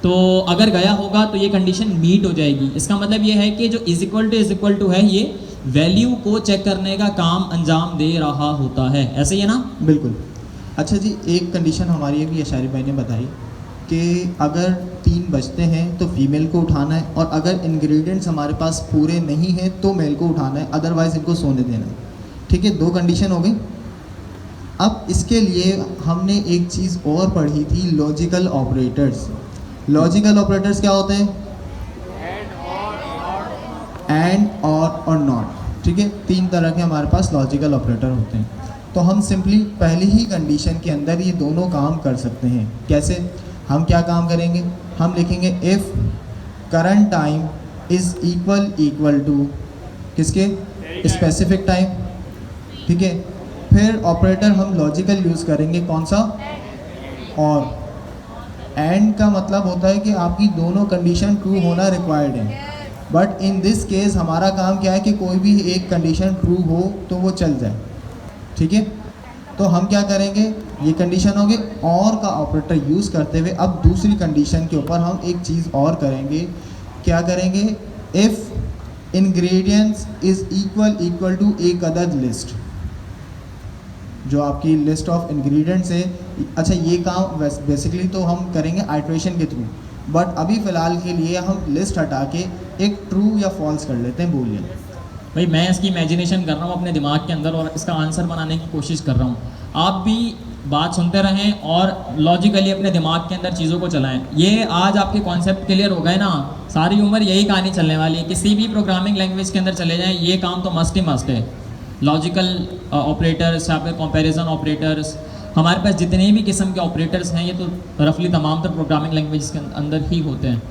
तो अगर गया होगा तो ये कंडीशन मीट हो जाएगी। इसका मतलब ये है कि जो इज इक्वल टू है ये वैल्यू को चेक करने का काम अंजाम दे रहा होता है, ऐसे ही है ना? बिल्कुल। अच्छा जी, एक कंडीशन हमारी अभी अशारी भाई ने बताई कि अगर 3 बजते हैं तो फीमेल को उठाना है, और अगर इंग्रेडिएंट्स हमारे पास पूरे नहीं हैं तो मेल को उठाना है, अदरवाइज़ इनको सोने देना है, ठीक है। 2 कंडीशन हो गई। अब इसके लिए हमने एक चीज़ और पढ़ी थी, लॉजिकल ऑपरेटर्स। लॉजिकल ऑपरेटर्स क्या होते हैं? एंड, और नॉट, ठीक है। 3 तरह के हमारे पास लॉजिकल ऑपरेटर होते हैं। तो हम सिंपली पहली ही कंडीशन के अंदर ये दोनों काम कर सकते हैं। कैसे? हम क्या काम करेंगे? हम लिखेंगे if current time is equal to किसके? स्पेसिफिक टाइम, ठीक है। फिर ऑपरेटर हम लॉजिकल यूज़ करेंगे, कौन सा? और। एंड का मतलब होता है कि आपकी दोनों कंडीशन ट्रू होना रिक्वायर्ड है, बट इन दिस केस हमारा काम क्या है कि कोई भी एक कंडीशन ट्रू हो तो वो चल जाए, ठीक है। तो हम क्या करेंगे, ये कंडीशन होगी, और का ऑपरेटर यूज़ करते हुए अब दूसरी कंडीशन के ऊपर हम एक चीज़ और करेंगे। क्या करेंगे? If ingredients is equal to एक अदद लिस्ट, जो आपकी लिस्ट ऑफ इंग्रेडिएंट्स है। अच्छा, ये काम बेसिकली तो हम करेंगे आइट्रेशन के थ्रू, बट अभी फ़िलहाल के लिए हम लिस्ट हटा के एक ट्रू या फॉल्स कर लेते हैं बूलियन। भाई मैं इसकी इमेजिनेशन कर रहा हूँ अपने दिमाग के अंदर और इसका आंसर बनाने की कोशिश कर रहा हूँ। आप भी बात सुनते रहें और लॉजिकली अपने दिमाग के अंदर चीज़ों को चलाएं। ये आज आपके कॉन्सेप्ट क्लियर हो गए ना, सारी उम्र यही कहानी चलने वाली है। किसी भी प्रोग्रामिंग लैंग्वेज के अंदर चले जाएं, ये काम तो मस्ट ही मस्ट है। लॉजिकल ऑपरेटर्स या फिर कंपैरिजन ऑपरेटर्स, हमारे पास जितने भी किस्म के ऑपरेटर्स हैं ये तो रफली तमाम तर प्रोग्रामिंग लैंग्वेज के अंदर ही होते हैं।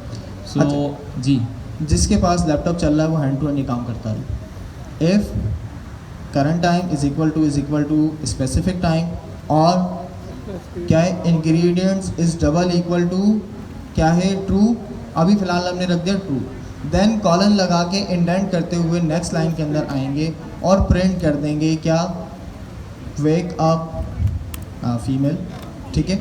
सो अच्छा, जी, जिसके पास लैपटॉप चल रहा है वो हैंड टू हैंड ही काम करता है। If current time is equal to specific time, और क्या है? Ingredients is double equal to क्या है? ट्रू। अभी फ़िलहाल हमने रख दिया ट्रू। देन कॉलन लगा के इंडेंट करते हुए नेक्स्ट लाइन के अंदर आएंगे और प्रिंट कर देंगे क्या? वेक अप फीमेल, ठीक है।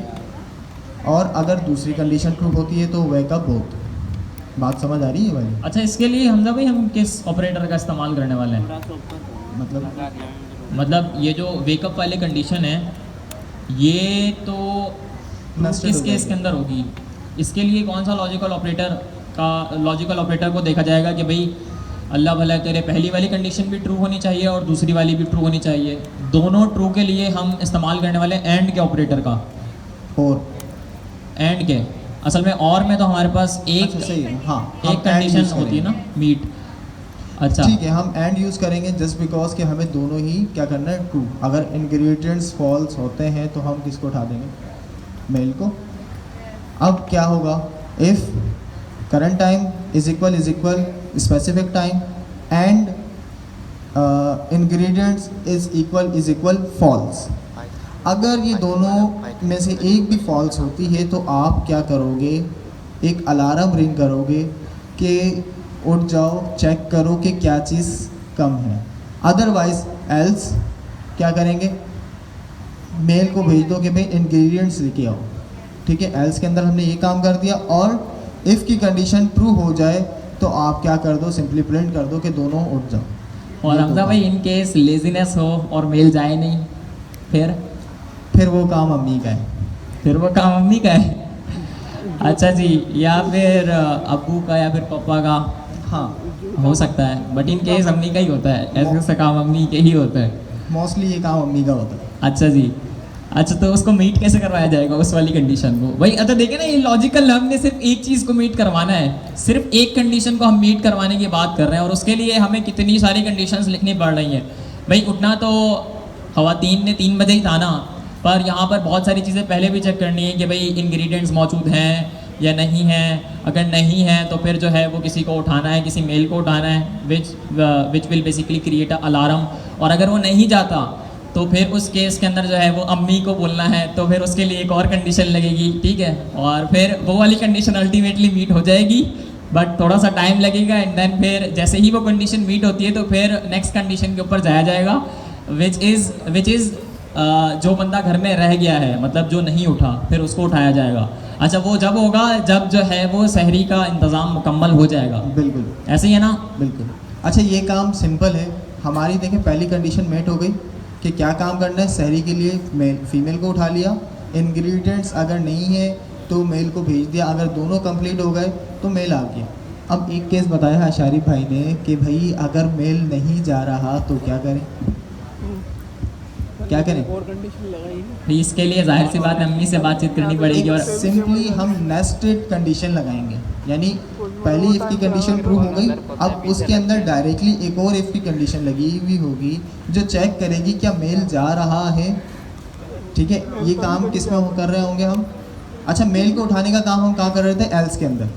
और अगर दूसरी कंडीशन ट्रू होती है तो वेक अप बोथ। बात समझ आ रही है भाई? अच्छा, इसके लिए हमजा भाई हम किस ऑपरेटर का इस्तेमाल करने वाले हैं? मतलब ये जो वेकअप वाली कंडीशन है ये तो किस केस के अंदर होगी? इसके लिए कौन सा लॉजिकल ऑपरेटर को देखा जाएगा कि भाई अल्लाह भला करे पहली वाली कंडीशन भी ट्रू होनी चाहिए और दूसरी वाली भी ट्रू होनी चाहिए। दोनों ट्रू के लिए हम इस्तेमाल करने वाले एंड के ऑपरेटर का। और एंड के असल में और में तो हमारे पास एक अच्छा, सही है, हाँ, एक हम and कंडीशन use होती है ना, करेंगे। मीट। अच्छा ठीक है, हम एंड यूज़ करेंगे जस्ट बिकॉज कि हमें दोनों ही क्या करना है, ट्रू। अगर इंग्रेडिएंट्स फॉल्स होते हैं तो हम किसको उठा देंगे, मेल को। अब क्या होगा, if current time is equal specific time and ingredients is equal false. अगर ये दोनों में से एक भी फॉल्स होती है तो आप क्या करोगे, एक अलार्म रिंग करोगे कि उठ जाओ, चेक करो कि क्या चीज़ कम है। अदरवाइज एल्स क्या करेंगे, मेल को भेज दो कि भाई इंग्रेडिएंट्स लेके आओ। ठीक है, एल्स के अंदर हमने ये काम कर दिया। और इफ़ की कंडीशन ट्रू हो जाए तो आप क्या कर दो, सिंपली प्रिंट कर दो कि दोनों उठ जाओ। और ये हमजा तो भाई इन केस लेजीनेस हो और मेल जाए नहीं, फिर वो काम अम्मी का है। फिर वो काम अम्मी का है। अच्छा जी, या फिर अब्बू का या फिर पापा का हाँ, हो सकता है, बट इन केस अम्मी का ही होता है, ऐसे ऐसा काम अम्मी के ही होता है। मोस्टली ये काम अम्मी का होता है। अच्छा जी, अच्छा तो उसको मीट कैसे करवाया जाएगा उस वाली कंडीशन को भाई? अच्छा देखिए ना, ये लॉजिकल, हमने सिर्फ एक चीज़ को मीट करवाना है, सिर्फ एक कंडीशन को हम मीट करवाने की बात कर रहे हैं और उसके लिए हमें कितनी सारी कंडीशंस लिखनी पड़ रही हैं भाई। उठना तो ख़वातीन ने 3 बजे ही था ना, पर यहाँ पर बहुत सारी चीज़ें पहले भी चेक करनी है कि भाई इंग्रेडिएंट्स मौजूद हैं या नहीं हैं। अगर नहीं है तो फिर जो है वो किसी को उठाना है, किसी मेल को उठाना है, विच will basically create a alarm. और अगर वो नहीं जाता तो फिर उस केस के अंदर जो है वो अम्मी को बोलना है, तो फिर उसके लिए एक और कंडीशन लगेगी। ठीक है, और फिर वो वाली कंडीशन अल्टीमेटली मीट हो जाएगी, बट थोड़ा सा टाइम लगेगा। एंड देन फिर जैसे ही वो कंडीशन मीट होती है तो फिर नेक्स्ट कंडीशन के ऊपर जाया जाएगा, विच इज़ जो बंदा घर में रह गया है, मतलब जो नहीं उठा, फिर उसको उठाया जाएगा। अच्छा, वो जब होगा जब जो है वो सहरी का इंतज़ाम मुकम्मल हो जाएगा। बिल्कुल ऐसे ही है ना? बिल्कुल। अच्छा, ये काम सिंपल है हमारी। देखें, पहली कंडीशन मेट हो गई कि क्या काम करना है, सहरी के लिए मेल फीमेल को उठा लिया। इंग्रेडिएंट्स अगर नहीं है तो मेल को भेज दिया। अगर दोनों कंप्लीट हो गए तो मेल आ गया। अब एक केस बताया अशारी भाई ने कि भाई अगर मेल नहीं जा रहा तो क्या करें, क्या करें? तो इसके लिए जाहिर सी बात है अम्मी से बातचीत करनी पड़ेगी। और सिंपली हम नेस्टेड कंडीशन लगाएंगे, यानी पहली इफ़ की कंडीशन ट्रू हो गई, अब उसके अंदर डायरेक्टली एक और इफ़ की कंडीशन लगी हुई होगी जो चेक करेगी क्या मेल जा रहा है। ठीक है, ये काम किस में कर रहे होंगे हम? अच्छा, मेल को उठाने का काम हम कहाँ कर रहे थे, एल्स के अंदर।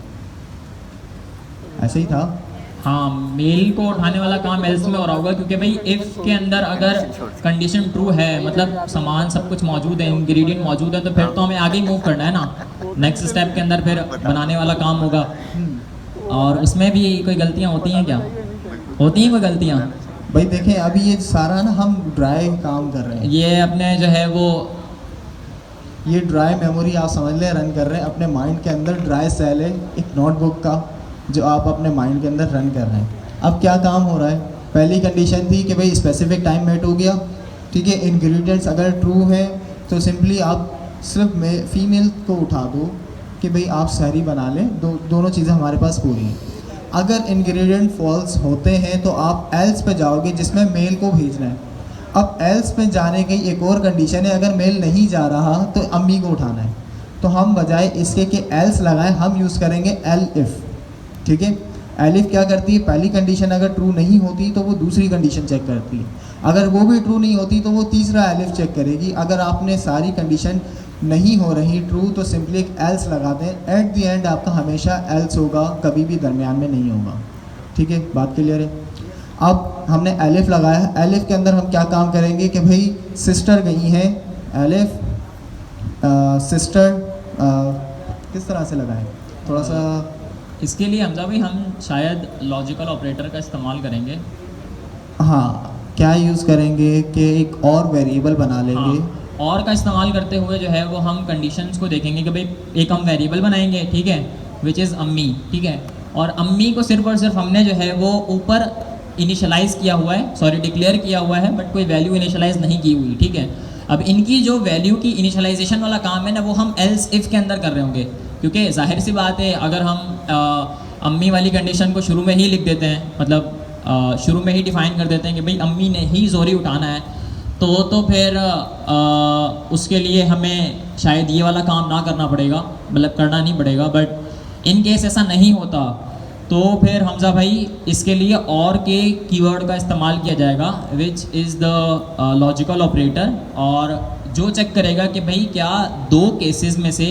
ऐसे ही था। हाँ, मेल को उठाने वाला काम एल्स में हो रहा होगा, क्योंकि भाई इफ़ के अंदर अगर कंडीशन ट्रू है, मतलब सामान सब कुछ मौजूद है, इंग्रेडिएंट मौजूद है, तो फिर तो हमें आगे ही मूव करना है ना। नेक्स्ट स्टेप के अंदर फिर बनाने वाला काम होगा। और उसमें भी कोई गलतियाँ होती हैं क्या? होती हैं कोई गलतियाँ? भाई देखें, अभी ये सारा ना हम ड्राई काम कर रहे हैं। ये अपने जो है वो ये ड्राई मेमोरी आप समझ लें रन कर रहे हैं अपने माइंड के अंदर। ड्राई सेल है एक नोटबुक का जो आप अपने माइंड के अंदर रन कर रहे हैं। अब क्या काम हो रहा है, पहली कंडीशन थी कि भाई स्पेसिफिक टाइम मेट हो गया। ठीक है, इंग्रेडिएंट्स अगर ट्रू है तो सिंपली आप सिर्फ फीमेल को उठा दो कि भाई आप सहरी बना लें। दोनों चीज़ें हमारे पास पूरी हैं। अगर इंग्रेडिएंट फॉल्स होते हैं तो आप एल्स पे जाओगे जिसमें मेल को भेजना है। अब एल्स पे जाने की एक और कंडीशन है, अगर मेल नहीं जा रहा तो अम्मी को उठाना है। तो हम बजाय इसके कि एल्स लगाएं हम यूज़ करेंगे एल इफ़। ठीक है, एल इफ़ क्या करती है, पहली कंडीशन अगर ट्रू नहीं होती तो वो दूसरी कंडीशन चेक करती है। अगर वो भी ट्रू नहीं होती तो वो तीसरा एल इफ़ चेक करेगी। अगर आपने सारी कंडीशन नहीं हो रही ट्रू तो सिंपली एक एल्स लगा दें। एट द एंड आपका हमेशा एल्स होगा, कभी भी दरमियान में नहीं होगा। ठीक है, बात क्लियर है? अब हमने एलिफ लगाया। एलिफ के अंदर हम क्या काम करेंगे कि भाई सिस्टर गई हैं, एलिफ सिस्टर किस तरह से लगाएं, थोड़ा सा इसके लिए हमजा भाई हम शायद लॉजिकल ऑपरेटर का इस्तेमाल करेंगे। हाँ, क्या यूज़ करेंगे कि एक और वेरिएबल बना लेंगे। हाँ, और का इस्तेमाल करते हुए जो है वो हम कंडीशंस को देखेंगे कि भाई एक हम वेरिएबल बनाएंगे, ठीक है, विच इज़ अम्मी। ठीक है, और अम्मी को सिर्फ और सिर्फ हमने जो है वो ऊपर इनिशलाइज़ किया हुआ है, सॉरी डिक्लेयर किया हुआ है, बट कोई वैल्यू इनिशलाइज़ नहीं की हुई। ठीक है, अब इनकी जो वैल्यू की इनिशलाइजेशन वाला काम है ना वो हम एल्स इफ़ के अंदर कर रहे होंगे, क्योंकि जाहिर सी बात है अगर हम अम्मी वाली कंडीशन को शुरू में ही लिख देते हैं, मतलब शुरू में ही डिफाइन कर देते हैं कि भाई अम्मी ने ही ज़ोरी उठाना है, तो फिर उसके लिए हमें शायद ये वाला काम ना करना पड़ेगा, मतलब करना नहीं पड़ेगा। बट इन केस ऐसा नहीं होता तो फिर हमज़ा भाई इसके लिए और के कीवर्ड का इस्तेमाल किया जाएगा, which is the logical operator, और जो चेक करेगा कि भाई क्या दो केसेस में से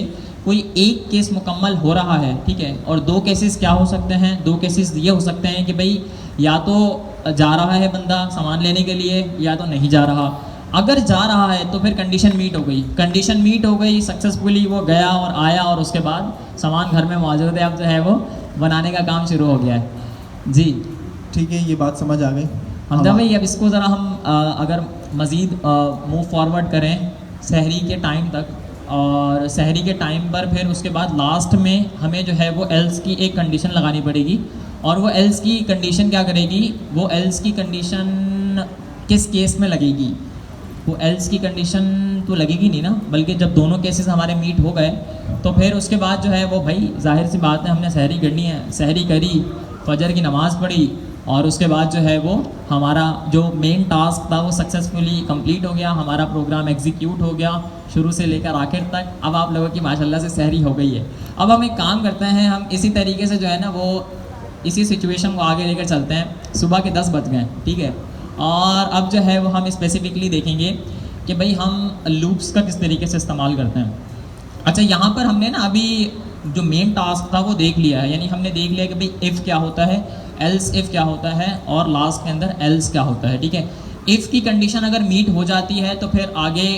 कोई एक केस मुकम्मल हो रहा है, ठीक है। और दो केसेस क्या हो सकते हैं, दो केसेस ये हो सकते हैं कि भाई या तो जा रहा है बंदा सामान लेने के लिए या तो नहीं जा रहा। अगर जा रहा है तो फिर कंडीशन मीट हो गई, कंडीशन मीट हो गई सक्सेसफुली, वो गया और आया और उसके बाद सामान घर में मौजूद है, अब जो है वो बनाने का काम शुरू हो गया है जी। ठीक है, ये बात समझ आ गई हमजा भाई। अब इसको ज़रा हम अगर मज़ीद मूव फॉरवर्ड करें सहरी के टाइम तक, और सहरी के टाइम पर फिर उसके बाद लास्ट में हमें जो है वो एल्स की एक कंडीशन लगानी पड़ेगी। और वो एल्स की कंडीशन क्या करेगी, वो एल्स की कंडीशन किस केस में लगेगी, वो एल्स की कंडीशन तो लगेगी नहीं ना, बल्कि जब दोनों केसेस हमारे मीट हो गए तो फिर उसके बाद जो है वो भाई जाहिर सी बात है हमने सहरी करनी है, सहरी करी, फजर की नमाज़ पढ़ी, और उसके बाद जो है वो हमारा जो मेन टास्क था वो सक्सेसफुली कंप्लीट हो गया, हमारा प्रोग्राम एग्जीक्यूट हो गया शुरू से लेकर आखिर तक। अब आप लोगों की माशाल्लाह से सहरी हो गई है। अब हम एक काम करते हैं, हम इसी तरीके से जो है ना वो इसी सिचुएशन को आगे लेकर चलते हैं। सुबह के 10 बज गए, ठीक है, और अब जो है वो हम स्पेसिफिकली देखेंगे कि भाई हम लूप्स का किस तरीके से इस्तेमाल करते हैं। अच्छा, यहाँ पर हमने ना अभी जो मेन टास्क था वो देख लिया है, यानी हमने देख लिया कि भाई इफ़ क्या होता है, एल्स इफ़ क्या होता है, और लास्ट के अंदर एल्स क्या होता है, ठीक है। इफ़ की कंडीशन अगर मीट हो जाती है तो फिर आगे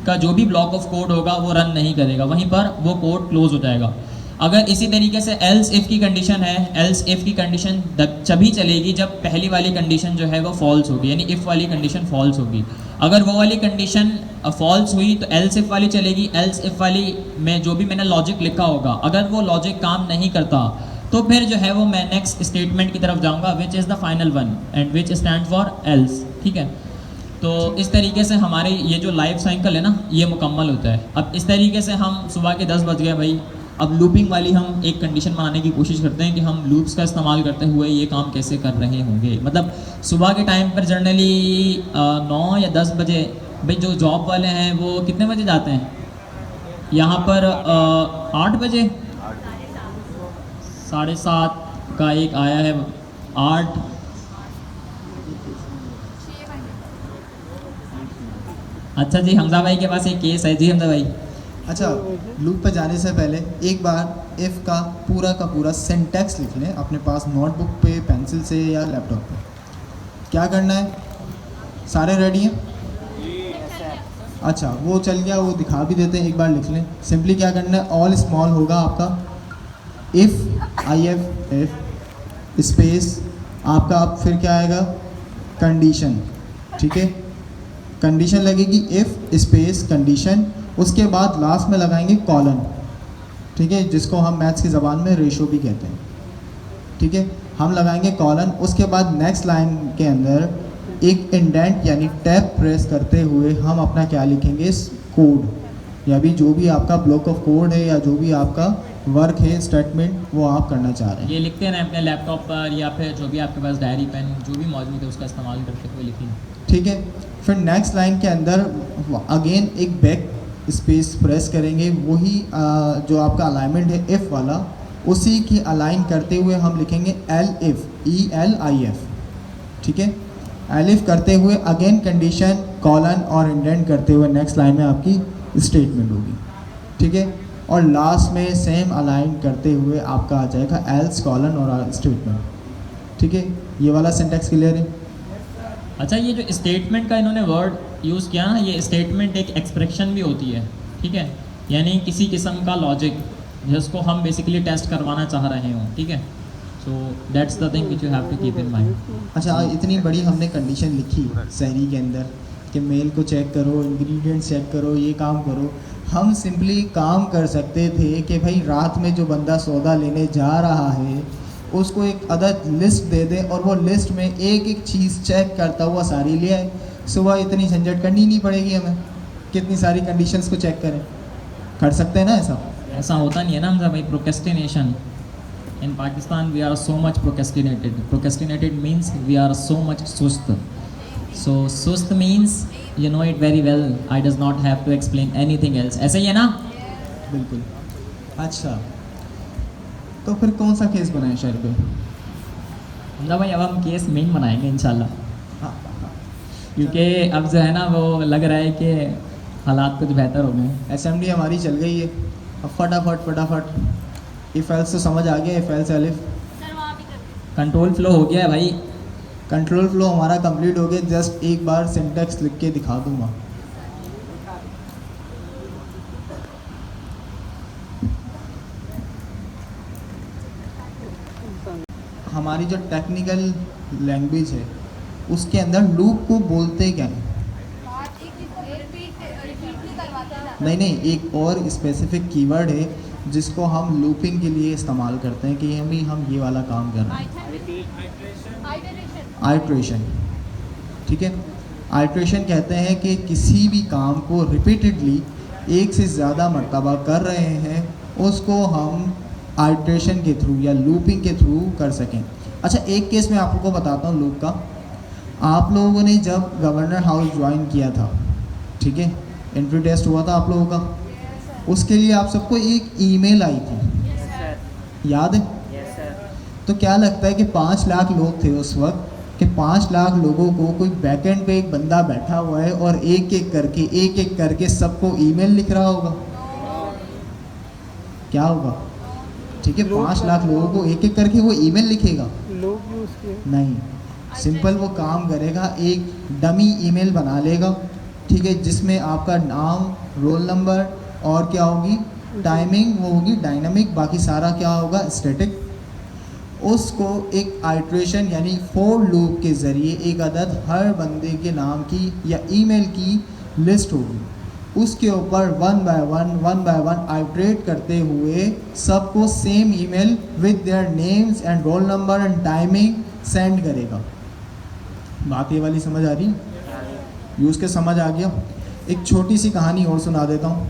का जो भी ब्लॉक ऑफ कोड होगा वो रन नहीं करेगा, वहीं पर वो कोड क्लोज हो जाएगा। अगर इसी तरीके से एल्स इफ़ की कंडीशन है, एल्स इफ़ की कंडीशन तभी चलेगी जब पहली वाली कंडीशन जो है वो फॉल्स होगी, यानी इफ़ वाली कंडीशन फॉल्स होगी। अगर वो वाली कंडीशन फॉल्स हुई तो एल्स इफ़ वाली चलेगी। एल्स इफ़ वाली में जो भी मैंने लॉजिक लिखा होगा, अगर वो लॉजिक काम नहीं करता तो फिर जो है वो मैं नेक्स्ट स्टेटमेंट की तरफ जाऊंगा, which is the final one and which stand for else, ठीक है। तो इस तरीके से हमारे ये जो लाइफ साइकिल है ना ये मुकम्मल होता है। अब इस तरीके से हम सुबह के 10 बज गए भाई, अब लूपिंग वाली हम एक कंडीशन बनाने की कोशिश करते हैं कि हम लूप्स का इस्तेमाल करते हुए ये काम कैसे कर रहे होंगे। मतलब सुबह के टाइम पर जनरली 9 या 10 बजे भाई जो जॉब वाले हैं वो कितने बजे जाते हैं, यहाँ पर 8 बजे, 7:30 का एक आया है, 8 अच्छा जी, हमजा भाई के पास एक केस है जी। हमजा भाई, अच्छा, लूप पे जाने से पहले एक बार इफ़ का पूरा सिंटैक्स लिख लें अपने पास नोटबुक पे, पेंसिल से या लैपटॉप पे। क्या करना है, सारे रेडी हैं? अच्छा, वो चल गया, वो दिखा भी देते हैं, एक बार लिख लें। सिंपली क्या करना है, ऑल स्मॉल होगा आपका, इफ़ स्पेस आपका, अब फिर क्या आएगा, कंडीशन, ठीक है। कंडीशन लगेगी इफ़ स्पेस कंडीशन, उसके बाद लास्ट में लगाएंगे कॉलन, ठीक है, जिसको हम मैथ्स की ज़बान में रेशो भी कहते हैं, ठीक है। हम लगाएंगे कॉलन, उसके बाद नेक्स्ट लाइन के अंदर एक इंडेंट यानी टैब प्रेस करते हुए हम अपना क्या लिखेंगे, कोड, या भी जो भी आपका ब्लॉक ऑफ कोड है या जो भी आपका वर्क है, स्टेटमेंट, वो आप करना चाह रहे हैं। ये लिखते हैं अपने लैपटॉप पर या फिर जो भी आपके पास डायरी पेन जो भी मौजूद है उसका इस्तेमाल करते हुए लिखें, ठीक है। फिर नेक्स्ट लाइन के अंदर अगेन एक बैक स्पेस प्रेस करेंगे, वही जो आपका अलाइनमेंट है इफ़ वाला, उसी की अलाइन करते हुए हम लिखेंगे ELIF, ELIF, ठीक है। एलिफ करते हुए अगेन कंडीशन, कॉलन और इंडेंट करते हुए नेक्स्ट लाइन में आपकी स्टेटमेंट होगी, ठीक है। और लास्ट में सेम अलाइन करते हुए आपका आ जाएगा एल्स, कॉलन और स्टेटमेंट, ठीक है। ये वाला सिंटैक्स क्लियर है? अच्छा, ये जो स्टेटमेंट का इन्होंने वर्ड यूज़ किया ना, ये स्टेटमेंट एक एक्सप्रेशन भी होती है, ठीक है, यानी किसी किस्म का लॉजिक जिसको हम बेसिकली टेस्ट करवाना चाह रहे हों, ठीक है। So that's the thing which you have to keep in mind. अच्छा, इतनी बड़ी हमने कंडीशन लिखी सहरी के अंदर कि मेल को चेक करो, इंग्रेडिएंट्स चेक करो, ये काम करो। हम सिंपली काम कर सकते थे कि भाई रात में जो बंदा सौदा लेने जा रहा है उसको एक अदद लिस्ट दे दें और वो लिस्ट में एक एक चीज़ चेक करता हुआ सारी ले आए। सुबह इतनी झंझट करनी नहीं पड़ेगी हमें, कितनी सारी कंडीशंस को चेक करें, कर सकते हैं ना ऐसा? ऐसा होता नहीं है ना हमजा भाई, procrastination in Pakistan we are so much procrastinated. Procrastinated means we are so much sust. So sust means you know it very well. I does not have to explain anything else. ऐसे ही है ना? बिल्कुल। अच्छा, तो फिर कौन सा case बनाए शायर पे? हमजा भाई अब हम केस मेन बनाएंगे इंशाल्लाह, हाँ, क्योंकि अब जो है ना वो लग रहा है कि हालात कुछ बेहतर हो गए। SMD हमारी चल गई है। अब फटाफट इफ एल्स तो समझ आ गया, इफ एल्स अलिफ। सर वहाँ भी कर दो। कंट्रोल फ्लो हो गया है भाई। कंट्रोल फ्लो हमारा कंप्लीट हो गया, जस्ट एक बार सिंटेक्स लिख के दिखा दूंगा। हमारी जो टेक्निकल लैंग्वेज है उसके अंदर लूप को बोलते क्या है? नहीं, एक और स्पेसिफिक कीवर्ड है जिसको हम लूपिंग के लिए इस्तेमाल करते हैं कि हम ये वाला काम कर रहे हैं। आइट्रेशन, ठीक है। आइट्रेशन कहते हैं कि किसी भी काम को रिपीटेडली एक से ज़्यादा मर्तबा कर रहे हैं उसको हम आइट्रेशन के थ्रू या लूपिंग के थ्रू कर सकें। अच्छा, एक केस मैं आपको बताता हूँ लूप का। आप लोगों ने जब गवर्नर हाउस ज्वाइन किया था, ठीक है, एंट्री टेस्ट हुआ था आप लोगों का, उसके लिए आप सबको एक ईमेल आई थी, याद है? तो क्या लगता है कि 5 लाख लोग थे उस वक्त, कि 5 लाख लोगों को कोई बैकएंड पे एक बंदा बैठा हुआ है और एक एक करके सबको ईमेल लिख रहा होगा? क्या होगा? ठीक है, 5 लाख लोगों को एक एक करके वो ईमेल लिखेगा? नहीं, सिंपल वो काम करेगा, एक डमी ईमेल बना लेगा, ठीक है, जिसमें आपका नाम, रोल नंबर और क्या होगी, टाइमिंग वो होगी डायनामिक, बाकी सारा क्या होगा, स्टैटिक। उसको एक आइट्रेशन यानी फॉर लूप के ज़रिए एक अदद हर बंदे के नाम की या ईमेल की लिस्ट होगी, उसके ऊपर वन बाय वन आइट्रेट करते हुए सबको same email with their names and roll number and timing send करेगा। बात ये वाली समझ आ रही? यूज़ के समझ आ गया। एक छोटी सी कहानी और सुना देता हूँ।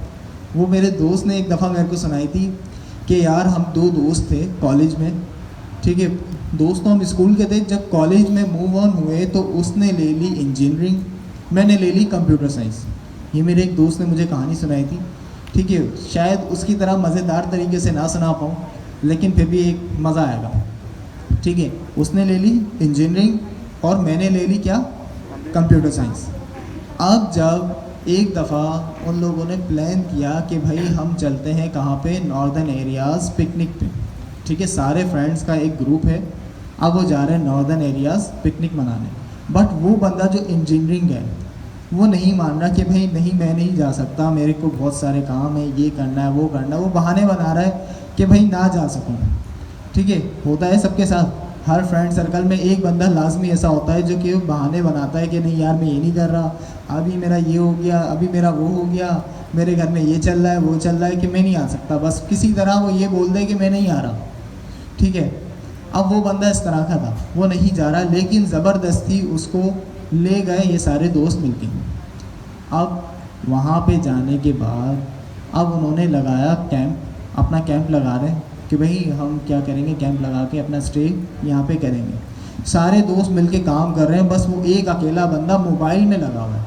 वो मेरे दोस्त ने एक दफ़ा मेरे को सुनाई थी कि यार हम 2 दोस्त थे कॉलेज में, ठीक है, दोस्तों हम स्कूल के थे, जब कॉलेज में मूव ऑन हुए तो उसने ले ली इंजीनियरिंग, मैंने ले ली कंप्यूटर साइंस। ये मेरे एक दोस्त ने मुझे कहानी सुनाई थी, ठीक है, शायद उसकी तरह मज़ेदार तरीके से ना सुना पाऊँ लेकिन फिर भी एक मज़ा आएगा, ठीक है। उसने ले ली इंजीनियरिंग और मैंने ले ली क्या, कंप्यूटर साइंस। अब जब एक दफ़ा उन लोगों ने प्लान किया कि भाई हम चलते हैं कहाँ पे, नॉर्दर्न एरियाज़ पिकनिक पे, ठीक है, सारे फ्रेंड्स का एक ग्रुप है, अब वो जा रहे हैं नॉर्दर्न एरियाज़ पिकनिक मनाने। बट वो बंदा जो इंजीनियरिंग है वो नहीं मान रहा कि भाई नहीं मैं नहीं जा सकता, मेरे को बहुत सारे काम है, ये करना है वो करना है, वो बहाने बना रहा है कि भाई ना जा सकूँ, ठीक है। होता है सबके साथ, हर फ्रेंड सर्कल में एक बंदा लाजमी ऐसा होता है जो कि बहाने बनाता है कि नहीं यार मैं ये नहीं कर रहा, अभी मेरा ये हो गया, अभी मेरा वो हो गया, मेरे घर में ये चल रहा है वो चल रहा है कि मैं नहीं आ सकता, बस किसी तरह वो ये बोल दे कि मैं नहीं आ रहा, ठीक है। अब वो बंदा इस तरह का था, वो नहीं जा रहा, लेकिन ज़बरदस्ती उसको ले गए ये सारे दोस्त मिलके। अब वहाँ पे जाने के बाद अब उन्होंने लगाया कैंप, अपना कैंप लगा रहे हैं कि भाई हम क्या करेंगे, कैंप लगा के अपना स्टे यहाँ पे करेंगे। सारे दोस्त मिलके काम कर रहे हैं, बस वो एक अकेला बंदा मोबाइल में लगा हुआ है,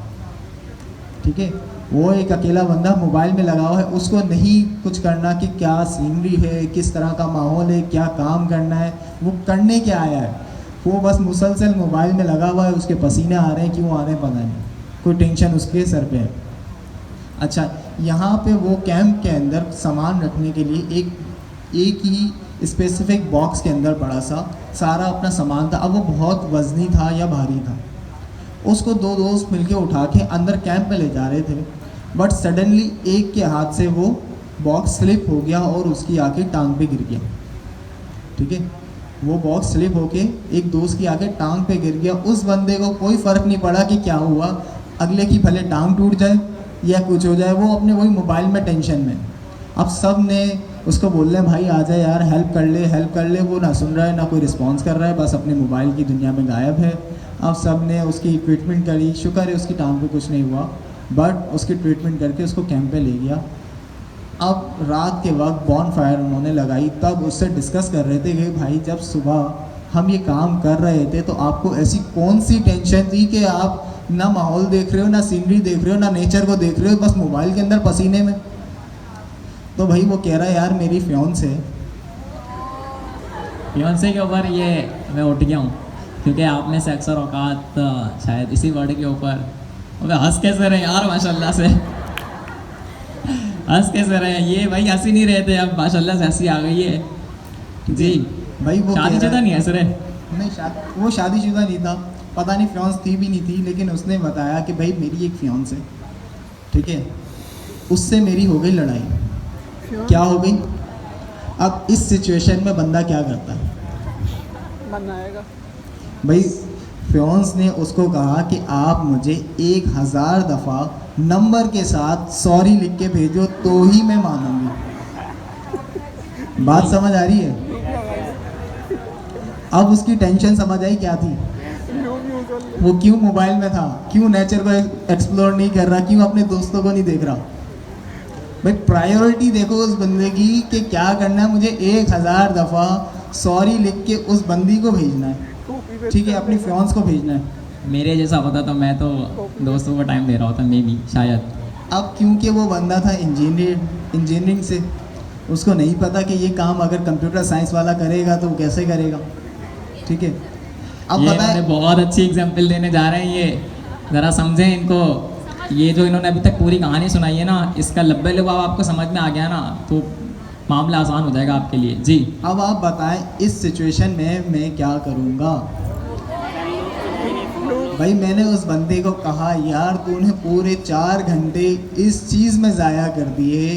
ठीक है, वो एक अकेला बंदा मोबाइल में लगा हुआ है, उसको नहीं कुछ करना कि क्या सीनरी है, किस तरह का माहौल है, क्या काम करना है, वो करने क्या आया है, वो बस मुसलसल मोबाइल में लगा हुआ है, उसके पसीने आ रहे हैं, क्यों आ रहे हैं पता नहीं, कोई टेंशन उसके सर पे है। अच्छा, यहाँ पे वो कैंप के अंदर सामान रखने के लिए एक ही स्पेसिफिक बॉक्स के अंदर बड़ा सा सारा अपना सामान था। अब वो बहुत वज़नी था या भारी था, उसको 2 दोस्त मिलके उठा के अंदर कैंप में ले जा रहे थे, बट सडनली एक के हाथ से वो बॉक्स स्लिप हो गया और उसकी आके टांग पे गिर गया, ठीक है, वो बॉक्स स्लिप होके एक दोस्त की आके टांग पे गिर गया। उस बंदे को कोई फ़र्क नहीं पड़ा कि क्या हुआ, अगले की भले टांग टूट जाए या कुछ हो जाए, वो अपने वही मोबाइल में टेंशन में। अब सब ने उसको बोल रहे भाई आ जाए यार, हेल्प कर ले, वो ना सुन रहा है ना कोई रिस्पॉन्स कर रहा है, बस अपने मोबाइल की दुनिया में गायब है। अब सब ने उसकी ट्रीटमेंट करी, शुक्र है उसकी टांग पे कुछ नहीं हुआ, बट उसकी ट्रीटमेंट करके उसको कैंप पे ले गया। अब रात के वक्त बॉन फायर उन्होंने लगाई, तब उससे डिस्कस कर रहे थे कि भाई जब सुबह हम ये काम कर रहे थे तो आपको ऐसी कौन सी टेंशन थी कि आप ना माहौल देख रहे हो, ना सीनरी देख रहे हो, ना नेचर को देख रहे हो, बस मोबाइल के अंदर पसीने में। तो भाई वो कह रहा है यार मेरी फियांसे है। फियांसे के ऊपर ये मैं उठ गया हूँ, क्योंकि आपने सेक्स और औकात शायद इसी वर्ड के ऊपर, हंस कैसे रहे यार माशाल्लाह से, हंस कैसे रहे ये भाई, हंसी नहीं रहे थे, अब माशाल्लाह से हंसी आ गई है जी। भाई वो शादीशुदा नहीं हंस रहे? नहीं, वो शादीशुदा नहीं था, पता नहीं फियांस थी भी नहीं थी, लेकिन उसने बताया कि भाई मेरी एक फियांस है, ठीक है, उससे मेरी हो गई लड़ाई। क्या हो गई? अब इस सिचुएशन में बंदा क्या करता है? बनाएगा भाई फियांस ने उसको कहा कि आप मुझे 1000 दफ़ा नंबर के साथ सॉरी लिख के भेजो तो ही मैं मानूंगी। बात समझ आ रही है? अब उसकी टेंशन समझ आई क्या थी? वो क्यों मोबाइल में था, क्यों नेचर को एक्सप्लोर नहीं कर रहा, क्यों अपने दोस्तों को नहीं देख रहा। भाई प्रायोरिटी देखो उस बंदे की कि क्या करना है, मुझे 1000 दफ़ा सॉरी लिख के उस बंदी को भेजना है, ठीक है, अपनी फियांस को भेजना है। मेरे जैसा होता तो मैं तो दोस्तों को टाइम दे रहा होता, मे बी शायद। अब क्योंकि वो बंदा था इंजीनियरिंग से, उसको नहीं पता कि ये काम अगर कंप्यूटर साइंस वाला करेगा तो वो कैसे करेगा, ठीक है। अब ये पता है बहुत अच्छी एग्जाम्पल देने जा रहे हैं, ये ज़रा समझें इनको। ये जो इन्होंने अभी तक पूरी कहानी सुनाई है ना, इसका लब्बे लुबाव आपको समझ में आ गया ना, तो मामला आसान हो जाएगा आपके लिए जी। अब आप बताएं इस सिचुएशन में मैं क्या करूँगा। भाई मैंने उस बंदे को कहा यार तूने पूरे 4 घंटे इस चीज़ में ज़ाया कर दिए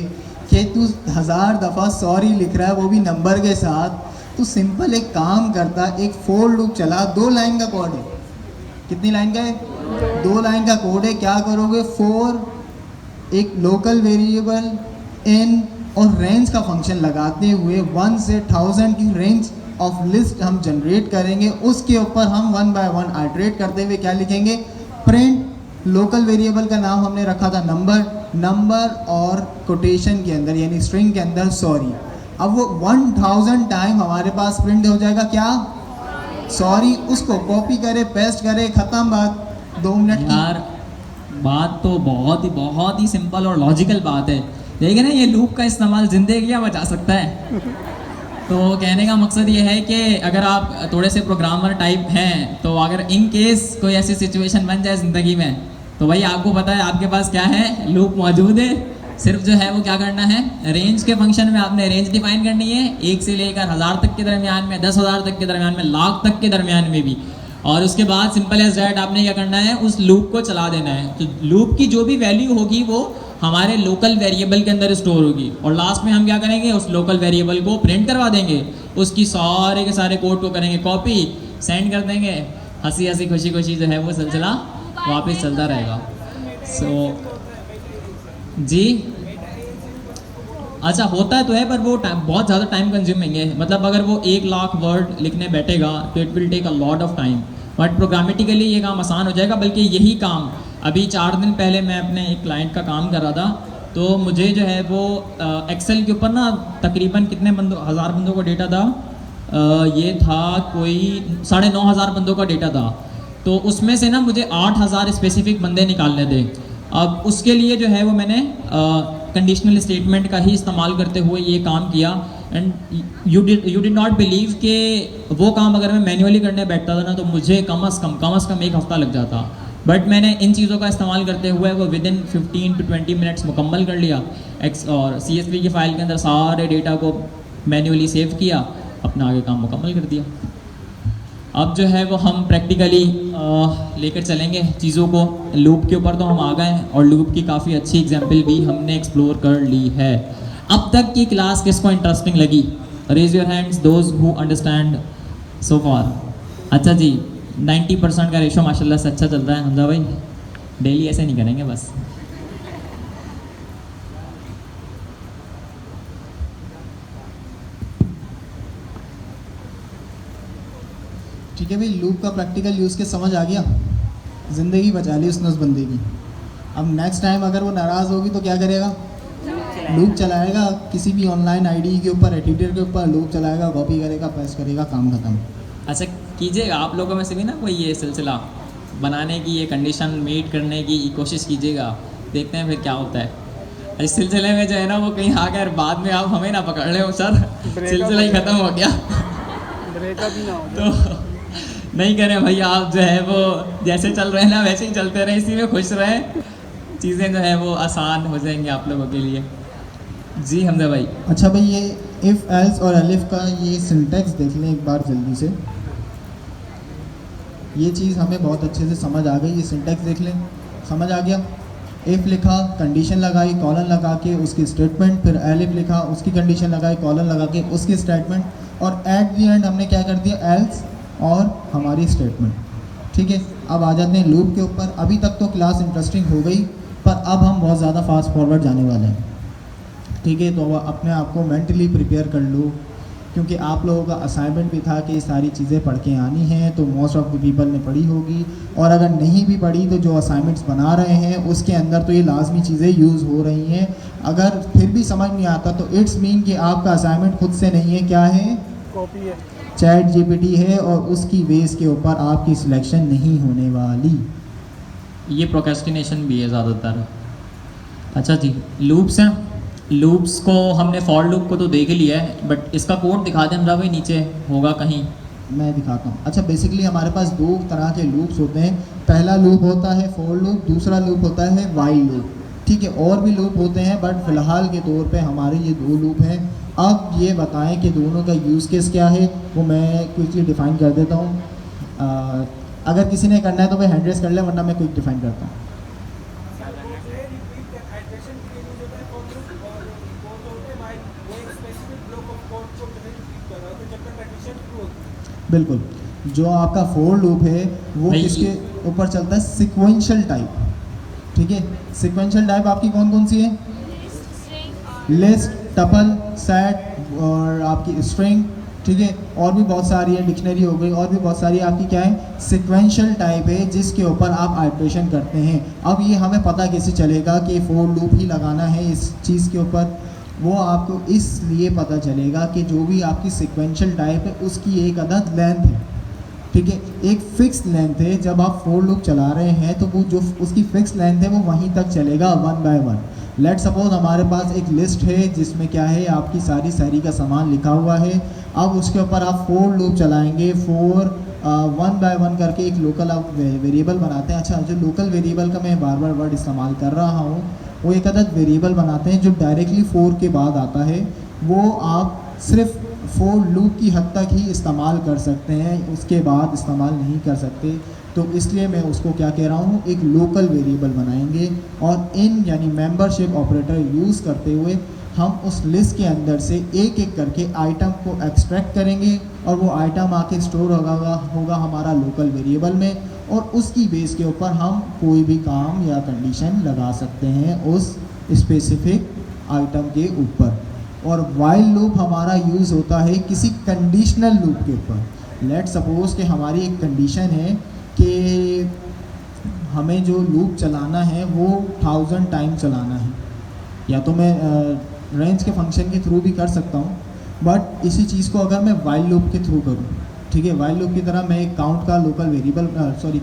कि तू 1000 दफ़ा सॉरी लिख रहा है, वो भी नंबर के साथ। तू सिंपल एक काम करता, एक फोर लूप चला, 2 लाइन का कोड है। कितनी लाइन का है? 2 लाइन का कोड है। क्या करोगे? फॉर एक लोकल वेरिएबल इन और रेंज का फंक्शन लगाते हुए 1 से 1000 की रेंज ऑफ लिस्ट हम जनरेट करेंगे। उसके ऊपर हम 1 बाय 1 आइटरेट करते हुए क्या लिखेंगे? प्रिंट लोकल वेरिएबल का नाम हमने रखा था नंबर और कोटेशन के अंदर यानी स्ट्रिंग के अंदर सॉरी। अब वो 1000 टाइम हमारे पास प्रिंट हो जाएगा क्या? सॉरी। उसको कॉपी करे, पेस्ट करे, ख़त्म बात। 2 मिनट की। यार बात तो बहुत ही सिंपल और लॉजिकल बात है, लेकिन ये लूप का इस्तेमाल ज़िंदगी क्या बचा सकता है। तो कहने का मकसद ये है कि अगर आप थोड़े से प्रोग्रामर टाइप हैं तो अगर इन केस कोई ऐसी सिचुएशन बन जाए ज़िंदगी में, तो भाई आपको पता है आपके पास क्या है, लूप मौजूद है। सिर्फ जो है वो क्या करना है, रेंज के फंक्शन में आपने रेंज डिफाइन करनी है, 1 से लेकर 1000 तक के दरमियान में, 10,000 तक के दरमियान में, लाख तक के दरमियान में भी। और उसके बाद सिंपल एज दैट आपने क्या करना है, उस लूप को चला देना है। तो लूप की जो भी वैल्यू होगी वो हमारे लोकल वेरिएबल के अंदर स्टोर होगी, और लास्ट में हम क्या करेंगे, उस लोकल वेरिएबल को प्रिंट करवा देंगे, उसकी सारे के सारे कोड को करेंगे कॉपी, सेंड कर देंगे। हंसी हंसी खुशी खुशी जो है वो सिलसिला वापस चलता रहेगा। जी अच्छा होता है तो है, पर वो बहुत ज़्यादा टाइम कंज्यूमिंग है। मतलब अगर वो 1 लाख वर्ड लिखने बैठेगा तो it will take a lot of time, but programmatically ये काम आसान हो जाएगा। बल्कि यही काम अभी 4 दिन पहले मैं अपने एक क्लाइंट का काम कर रहा था, तो मुझे जो है वो एक्सेल के ऊपर ना तकरीबन कितने 1000 बंदों का डेटा था, ये था कोई 9,500 बंदों का डेटा था। तो उसमें से ना मुझे 8000 स्पेसिफिक बंदे निकालने थे। अब उसके लिए जो है वो मैंने कंडीशनल स्टेटमेंट का ही इस्तेमाल करते हुए ये काम किया। And you did not believe कि वो काम अगर मैं मैन्युअली करने बैठता था ना तो मुझे कम अज़ कम 1 हफ्ता लग जाता। बट मैंने इन चीज़ों का इस्तेमाल करते हुए वो विदिन 15 to 20 मिनट्स मुकम्मल कर लिया। और CSV की फ़ाइल के अंदर सारे डेटा को मैन्युअली सेव किया, अपना आगे काम मुकम्मल कर दिया। अब जो है वो हम प्रैक्टिकली लेकर चलेंगे चीज़ों को। लूप के ऊपर तो हम आ गए हैं और लूप की काफ़ी अच्छी एग्जाम्पल भी हमने एक्सप्लोर कर ली है। अब तक की क्लास किसको इंटरेस्टिंग लगी? Raise your hands those who understand so far. अच्छा जी, 90% का रेशो माशाल्लाह से अच्छा चल रहा है हमजा भाई। डेली ऐसे नहीं करेंगे बस। ठीक है भाई, लूप का प्रैक्टिकल यूज़ के समझ आ गया, ज़िंदगी बचा ली उसने उस बंदे की। अब नेक्स्ट टाइम अगर वो नाराज़ होगी तो क्या करेगा? लूप चलाएगा किसी भी ऑनलाइन आईडी के ऊपर, एडिटर के ऊपर लूप चलाएगा, कॉपी करेगा, पेस्ट करेगा, काम खत्म। अच्छा कीजिएगा, आप लोगों में से भी ना कोई ये सिलसिला बनाने की, ये कंडीशन मीट करने की कोशिश कीजिएगा, देखते हैं फिर क्या होता है। इस सिलसिले में जो है ना वो कहीं आकर बाद में आप हमें ना पकड़ ले सर, सिलसिला ही ख़त्म हो गया ब्रेकअप ही ना हो। तो नहीं करें भैया, आप जो है वो जैसे चल रहे हैं ना वैसे ही चलते रहें, इसी में खुश रहें, चीज़ें जो है वो आसान हो जाएंगी आप लोगों के लिए। जी हमजा भाई। अच्छा भाई, ये इफ़ एल्स और एलिफ का ये सिंटेक्स देख लें एक बार जल्दी से। ये चीज़ हमें बहुत अच्छे से समझ आ गई, ये सिंटेक्स देख लें, समझ आ गया। इफ़ लिखा, कंडीशन लगाई, कॉलन लगा के उसकी स्टेटमेंट, फिर एलिफ लिखा, उसकी कंडीशन लगाई, कॉलन लगा के उसकी स्टेटमेंट, और एट द एंड हमने क्या कर दिया, एल्स और हमारी स्टेटमेंट। ठीक है, अब आ जाते हैं लूप के ऊपर। अभी तक तो क्लास इंटरेस्टिंग हो गई, पर अब हम बहुत ज़्यादा फास्ट फॉरवर्ड जाने वाले हैं। ठीक है, तो अपने आप को मेंटली प्रिपेयर कर लो, क्योंकि आप लोगों का असाइनमेंट भी था कि ये सारी चीज़ें पढ़ के आनी हैं, तो मोस्ट ऑफ द पीपल ने पढ़ी होगी, और अगर नहीं भी पढ़ी तो जो असाइनमेंट्स बना रहे हैं उसके अंदर तो ये लाजमी चीज़ें यूज़ हो रही हैं। अगर फिर भी समझ नहीं आता तो इट्स मीन कि आपका असाइनमेंट खुद से नहीं है, क्या है, कॉपी है, चैट जीपीटी है, और उसकी बेस के ऊपर आपकी सिलेक्शन नहीं होने वाली। ये प्रोक्रेस्टिनेशन भी है ज़्यादातर। अच्छा जी, लूप्स हैं, लूप्स को हमने फॉर लूप को तो देख ही लिया है, बट इसका कोड दिखा दें हमरा भाई, नीचे होगा कहीं। मैं दिखाता हूँ। अच्छा, बेसिकली हमारे पास दो तरह के लूप्स होते हैं। पहला लूप होता है फॉर लूप, दूसरा लूप होता है व्हाइल लूप। ठीक है, और भी लूप होते हैं, बट फ़िलहाल के तौर पे हमारे ये दो लूप हैं। अब ये बताएं कि दोनों का यूज़ केस क्या है, वो मैं क्विकली डिफ़ाइन कर देता हूँ। अगर किसी ने करना है तो मैं हैंड रेस कर ले, वरना मैं क्विक डिफ़ाइन करता हूँ। बिल्कुल, जो आपका फोर लूप है वो किसके ऊपर चलता है, सिक्वेंशियल टाइप। ठीक है, सिक्वेंशियल टाइप आपकी कौन कौन सी है, लिस्ट, टपल, सेट और आपकी स्ट्रिंग। ठीक है, और भी बहुत सारी है, डिक्शनरी हो गई, और भी बहुत सारी आपकी क्या है, सिक्वेंशियल टाइप है, जिसके ऊपर आप आइट्रेशन करते हैं। अब ये हमें पता कैसे चलेगा कि फोर लूप ही लगाना है इस चीज़ के ऊपर, वो आपको इसलिए पता चलेगा कि जो भी आपकी सिक्वेंशियल टाइप है उसकी एक अदद लेंथ है। ठीक है, एक फिक्स लेंथ है। जब आप फोर लूप चला रहे हैं तो वो जो उसकी फिक्स लेंथ है वो वहीं तक चलेगा, 1 बाय 1। लेट सपोज हमारे पास एक लिस्ट है जिसमें क्या है, आपकी सारी शहरी का सामान लिखा हुआ है। अब उसके ऊपर आप फोर लूप चलाएंगे, 1 बाय 1 करके एक लोकल आप वेरिएबल बनाते हैं। अच्छा, जो लोकल वेरिएबल का मैं बार बार वर्ड इस्तेमाल कर रहा हूँ, वो एक अदद वेरिएबल बनाते हैं जो डायरेक्टली 4 के बाद आता है। वो आप सिर्फ फोर लूप की हद तक ही इस्तेमाल कर सकते हैं, उसके बाद इस्तेमाल नहीं कर सकते। तो इसलिए मैं उसको क्या कह रहा हूँ, एक लोकल वेरिएबल बनाएंगे, और इन यानी मेंबरशिप ऑपरेटर यूज़ करते हुए हम उस लिस्ट के अंदर से एक एक करके आइटम को एक्सट्रैक्ट करेंगे, और वो आइटम आके स्टोर होगा हमारा लोकल वेरिएबल में, और उसकी बेस के ऊपर हम कोई भी काम या कंडीशन लगा सकते हैं उस स्पेसिफिक आइटम के ऊपर। और वाइल लूप हमारा यूज़ होता है किसी कंडीशनल लूप के ऊपर। लेट सपोज कि हमारी एक कंडीशन है कि हमें जो लूप चलाना है वो 1000 टाइम चलाना है, या तो मैं रेंज के फंक्शन के थ्रू भी कर सकता हूँ, बट इसी चीज़ को अगर मैं वाइल लूप के थ्रू करूँ, ठीक है, वाइल लूप की तरह मैं एक काउंट का लोकल वेरिएबल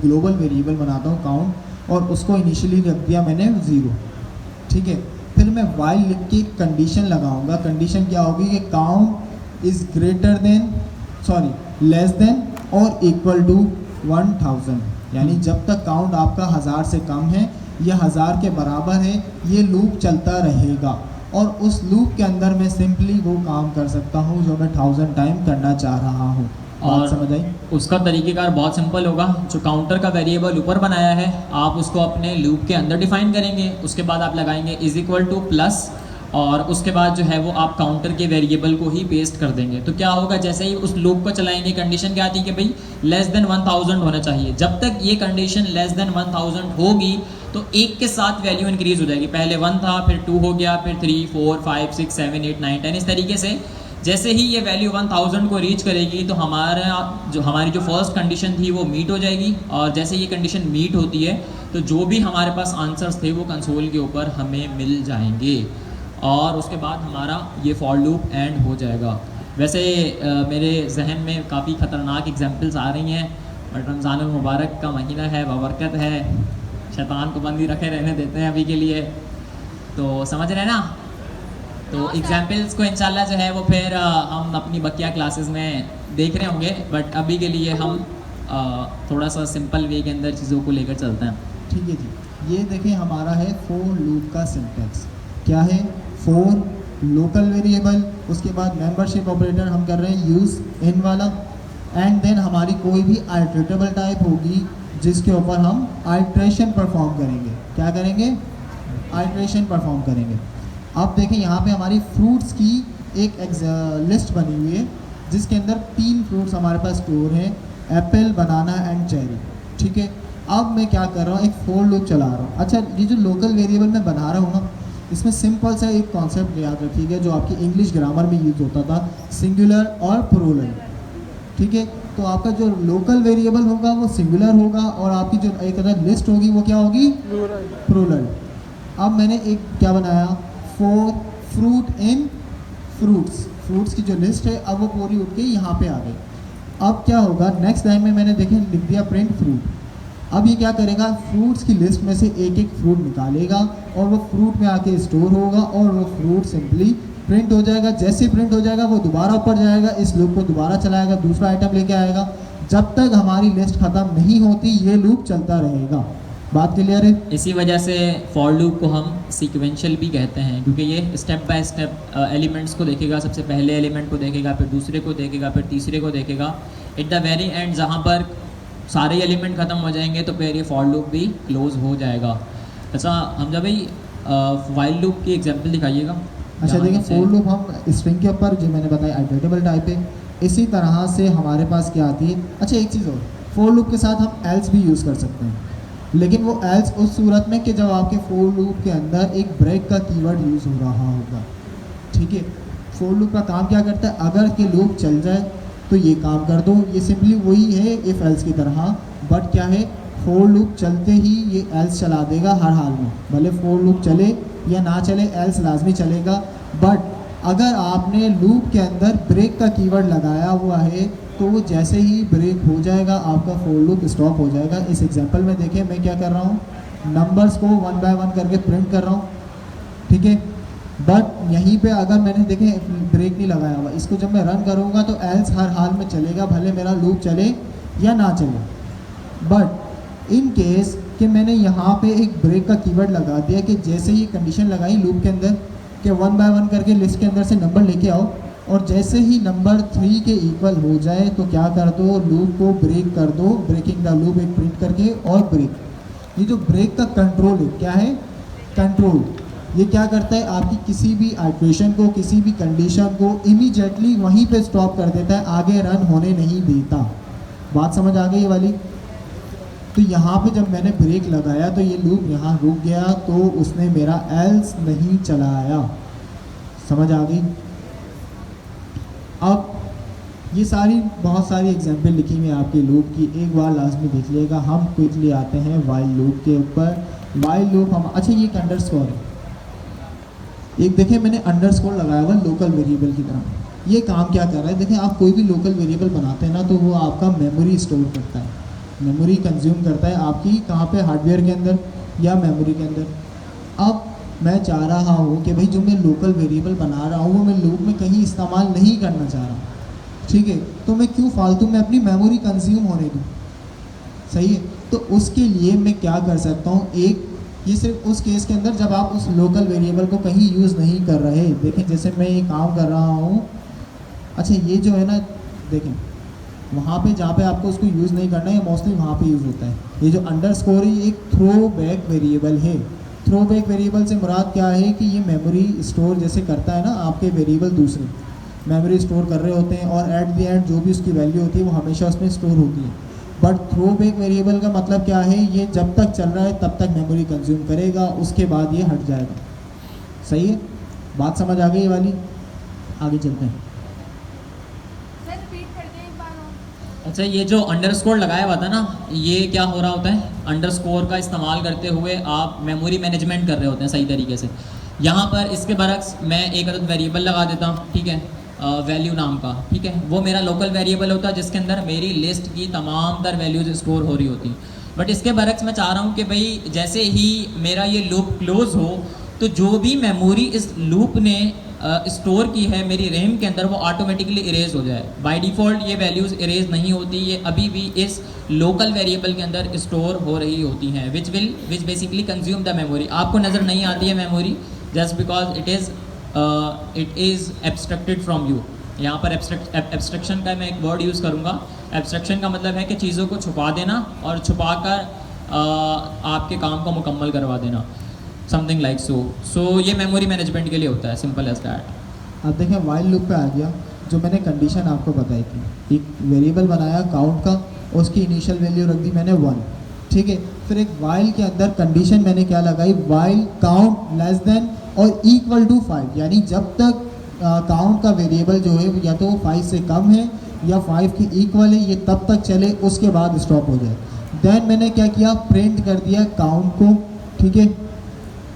ग्लोबल वेरिएबल बनाता हूँ काउंट, और उसको इनिशियली रख दिया मैंने 0। ठीक है, फिर मैं वाइल लिख के कंडीशन लगाऊंगा। कंडीशन क्या होगी कि काउंट इज़ लेस देन और इक्वल टू 1000, यानी जब तक काउंट आपका 1000 से कम है या 1000 के बराबर है, ये लूप चलता रहेगा, और उस लूप के अंदर मैं सिंपली वो काम कर सकता हूँ जो मैं 1000 टाइम करना चाह रहा हूँ। और समझ आई? उसका तरीक़ेकार बहुत सिंपल होगा। जो काउंटर का वेरिएबल ऊपर बनाया है, आप उसको अपने लूप के अंदर डिफाइन करेंगे, उसके बाद आप लगाएंगे = प्लस, और उसके बाद जो है वो आप काउंटर के वेरिएबल को ही पेस्ट कर देंगे। तो क्या होगा, जैसे ही उस लूप को चलाएंगे, कंडीशन क्या आती है कि भाई लेस देन 1000 होना चाहिए। जब तक ये कंडीशन लेस देन 1000 होगी तो एक के साथ वैल्यू इंक्रीज़ हो जाएगी। पहले 1 था, फिर 2 हो गया, फिर 3, 4, 5, 6, 7, 8, 9, 10, इस तरीके से जैसे ही ये वैल्यू 1000 को रीच करेगी तो हमारी जो फर्स्ट कंडीशन थी वो मीट हो जाएगी, और जैसे ये कंडीशन मीट होती है तो जो भी हमारे पास आंसर्स थे वो कंसोल के ऊपर हमें मिल जाएंगे। और उसके बाद हमारा ये फॉर लूप एंड हो जाएगा। वैसे मेरे जहन में काफ़ी ख़तरनाक एग्जांपल्स आ रही हैं, बट रमज़ान मुबारक का महीना है, बाबरकत है, शैतान को बंदी रखे रहने देते हैं अभी के लिए, तो समझ रहे हैं ना। तो एग्जांपल्स को इंशाल्लाह जो है वो फिर हम अपनी बकिया क्लासेस में देख रहे होंगे, बट अभी के लिए हम थोड़ा सा सिंपल वे के अंदर चीज़ों को लेकर चलते हैं। ठीक है जी, ये देखें हमारा है फॉर लूप का सिंटैक्स। क्या है? फॉर लोकल वेरिएबल, उसके बाद मेंबरशिप ऑपरेटर हम कर रहे हैं यूज़ इन वाला, एंड देन हमारी कोई भी आइटरेटेबल टाइप होगी जिसके ऊपर हम आइट्रेशन परफॉर्म करेंगे। क्या करेंगे? आइट्रेशन परफॉर्म करेंगे। अब देखें यहाँ पे हमारी फ्रूट्स की एक लिस्ट बनी हुई है जिसके अंदर 3 फ्रूट्स हमारे पास स्टोर हैं, एप्पल, बनाना एंड चेरी। ठीक है, अब मैं क्या कर रहा हूँ, एक फॉर लूप चला रहा हूँ। अच्छा, ये जो लोकल वेरिएबल मैं बना रहा हूँ ना, इसमें सिंपल सा एक कॉन्सेप्ट याद रखिएगा जो आपकी इंग्लिश ग्रामर में यूज़ होता था, सिंगुलर और प्लूरल। ठीक है, तो आपका जो लोकल वेरिएबल होगा वो सिंगुलर होगा और आपकी जो एक अदर लिस्ट होगी वो क्या होगी? प्लूरल। अब मैंने एक क्या बनाया, for fruit in fruits, fruits की जो लिस्ट है अब वो पूरी उठ के यहाँ पे आ गई। अब क्या होगा, नेक्स्ट टाइम में मैंने देखें लिख दिया प्रिंट फ्रूट। अब ये क्या करेगा, फ्रूट्स की लिस्ट में से एक एक फ्रूट निकालेगा और वो फ्रूट में आके स्टोर होगा और वो फ्रूट सिंपली प्रिंट हो जाएगा। जैसे प्रिंट हो जाएगा वो दोबारा ऊपर जाएगा, इस लूप को दोबारा चलाएगा, दूसरा आइटम लेके आएगा, जब तक हमारी लिस्ट ख़त्म नहीं होती ये लूप चलता रहेगा। बात क्लियर है? इसी वजह से फॉर लूप को हम सीक्वेंशियल भी कहते हैं, क्योंकि ये स्टेप बाय स्टेप एलिमेंट्स को देखेगा, सबसे पहले एलिमेंट को देखेगा, फिर दूसरे को देखेगा, फिर तीसरे को देखेगा, एट द वेरी एंड जहाँ पर सारे एलिमेंट ख़त्म हो जाएंगे तो फिर ये फॉर लूप भी क्लोज हो जाएगा। अच्छा हमजा भाई, वाइल लूप की एग्जांपल दिखाइएगा। अच्छा देखिए, फॉर लूप हम स्ट्रिंग के ऊपर जो मैंने बताया आइटरेटेबल टाइप है, इसी तरह से हमारे पास क्या आती है। अच्छा एक चीज़ और, फॉर लूप के साथ हम एल्स भी यूज़ कर सकते हैं, लेकिन वो एल्स उस सूरत में कि जब आपके फॉर लूप के अंदर एक ब्रेक का कीवर्ड यूज़ हो रहा होगा। ठीक है, फॉर लूप का काम क्या करता है, अगर के लूप चल जाए तो ये काम कर दो, ये सिंपली वही है इफ़ एल्स की तरह, बट क्या है, फॉर लूप चलते ही ये एल्स चला देगा हर हाल में, भले फॉर लूप चले या ना चले एल्स लाजमी चलेगा। बट अगर आपने लूप के अंदर ब्रेक का कीवर्ड लगाया हुआ है तो वो जैसे ही ब्रेक हो जाएगा आपका फॉर लूप स्टॉप हो जाएगा। इस एग्जांपल में देखें मैं क्या कर रहा हूँ, नंबर्स को 1 बाय 1 करके प्रिंट कर रहा हूँ। ठीक है, बट यहीं पे अगर मैंने देखें ब्रेक नहीं लगाया हुआ, इसको जब मैं रन करूँगा तो एल्स हर हाल में चलेगा, भले मेरा लूप चले या ना चले। बट इन केस कि मैंने यहाँ पे एक ब्रेक का कीवर्ड लगा दिया कि जैसे ही कंडीशन लगाई लूप के अंदर कि 1 बाय 1 करके लिस्ट के अंदर से नंबर लेके आओ, और जैसे ही नंबर 3 के इक्वल हो जाए तो क्या कर दो, लूप को ब्रेक कर दो, ब्रेकिंग द लूप एक प्रिंट करके और ब्रेक। ये जो ब्रेक का कंट्रोल है, क्या है, कंट्रोल, ये क्या करता है, आपकी किसी भी आइट्रेशन को, किसी भी कंडीशन को इमीडिएटली वहीं पे स्टॉप कर देता है, आगे रन होने नहीं देता। बात समझ आ गई ये वाली? तो यहाँ पे जब मैंने ब्रेक लगाया तो ये लूप यहाँ रुक गया, तो उसने मेरा एल्स नहीं चलाया। समझ आ गई? अब ये बहुत सारी एग्जांपल लिखी हुई है आपके लूप की, एक बार लाजमी देख लीजिएगा। हम क्विकली आते हैं वाइल लूप के ऊपर। वाइल लूप हम, अच्छा ये एक अंडरस्कोर है, एक देखें मैंने अंडरस्कोर लगाया हुआ लोकल वेरिएबल की तरह। ये काम क्या कर रहा है, देखें आप कोई भी लोकल वेरिएबल बनाते हैं ना तो वो आपका मेमोरी स्टोर करता है, मेमोरी कंज्यूम करता है आपकी, कहाँ पे, हार्डवेयर के अंदर या मेमोरी के अंदर। अब मैं चाह रहा हूँ कि भाई जो मैं लोकल वेरिएबल बना रहा हूँ वो मैं लूप में कहीं इस्तेमाल नहीं करना चाह रहा हूँ। ठीक है, तो मैं क्यों फालतू में अपनी मेमोरी कंज्यूम होने दूँ? सही है, तो उसके लिए मैं क्या कर सकता हूँ, एक ये सिर्फ उस केस के अंदर जब आप उस लोकल वेरिएबल को कहीं यूज़ नहीं कर रहे। देखें जैसे मैं ये काम कर रहा हूँ, अच्छा ये जो है ना, देखें वहाँ पे जहाँ पे आपको उसको यूज़ नहीं करना है मोस्टली वहाँ पे यूज़ होता है। ये जो अंडरस्कोर है एक थ्रो बैक वेरिएबल है। थ्रो बैक वेरिएबल से मुराद क्या है कि ये मेमोरी स्टोर जैसे करता है ना, आपके वेरिएबल दूसरे मेमोरी स्टोर कर रहे होते हैं और एट द एंड जो भी उसकी वैल्यू होती है वो हमेशा उसमें स्टोर होती है। बट थ्रो बैक वेरिएबल का मतलब क्या है, ये जब तक चल रहा है तब तक मेमोरी कंज्यूम करेगा, उसके बाद ये हट जाएगा। सही है, बात समझ आ गई ये वाली? आगे चलते हैं। सर रिपीट कर दें एक बार और। अच्छा ये जो अंडरस्कोर लगाया हुआ था ना, ये क्या हो रहा होता है, अंडरस्कोर का इस्तेमाल करते हुए आप मेमोरी मैनेजमेंट कर रहे होते हैं सही तरीके से। यहाँ पर इसके बरक्स मैं एक अदद वेरिएबल लगा देता हूँ, ठीक है, वैल्यू नाम का, ठीक है। वो मेरा लोकल वेरिएबल होता है जिसके अंदर मेरी लिस्ट की तमाम तर वैल्यूज स्टोर हो रही होती। बट इसके बरक्स मैं चाह रहा हूँ कि भाई जैसे ही मेरा ये लूप क्लोज हो तो जो भी मेमोरी इस लूप ने स्टोर की है मेरी रैम के अंदर वो ऑटोमेटिकली इरेज हो जाए। बाय डिफ़ॉल्ट ये वैल्यूज़ इरेज नहीं होती, ये अभी भी इस लोकल वेरिएबल के अंदर स्टोर हो रही होती हैं, which basically consume the memory. आपको नज़र नहीं आती है memory just because it is abstracted from you. यहाँ पर एब्स्ट्रक्शन का मैं एक वर्ड यूज़ करूँगा। एब्स्ट्रक्शन का मतलब है कि चीज़ों को छुपा देना और छुपा कर आपके काम को मुकम्मल करवा देना, समथिंग लाइक सो ये मेमोरी मैनेजमेंट के लिए होता है, सिंपल एज दैट। अब देखें वाइल लूप पे आ गया, जो मैंने कंडीशन आपको बताई थी, एक वेरिएबल बनाया काउंट का, उसकी इनिशियल वैल्यू रख दी मैंने 1, ठीक है। फिर एक वाइल के अंदर कंडीशन मैंने क्या लगाई, वाइल काउंट लेस देन और इक्वल टू 5, यानी जब तक काउंट का वेरिएबल जो है या तो 5 से कम है या 5 के इक्वल है, ये तब तक चले, उसके बाद स्टॉप हो जाए। देन मैंने क्या किया, प्रिंट कर दिया काउंट को, ठीक है,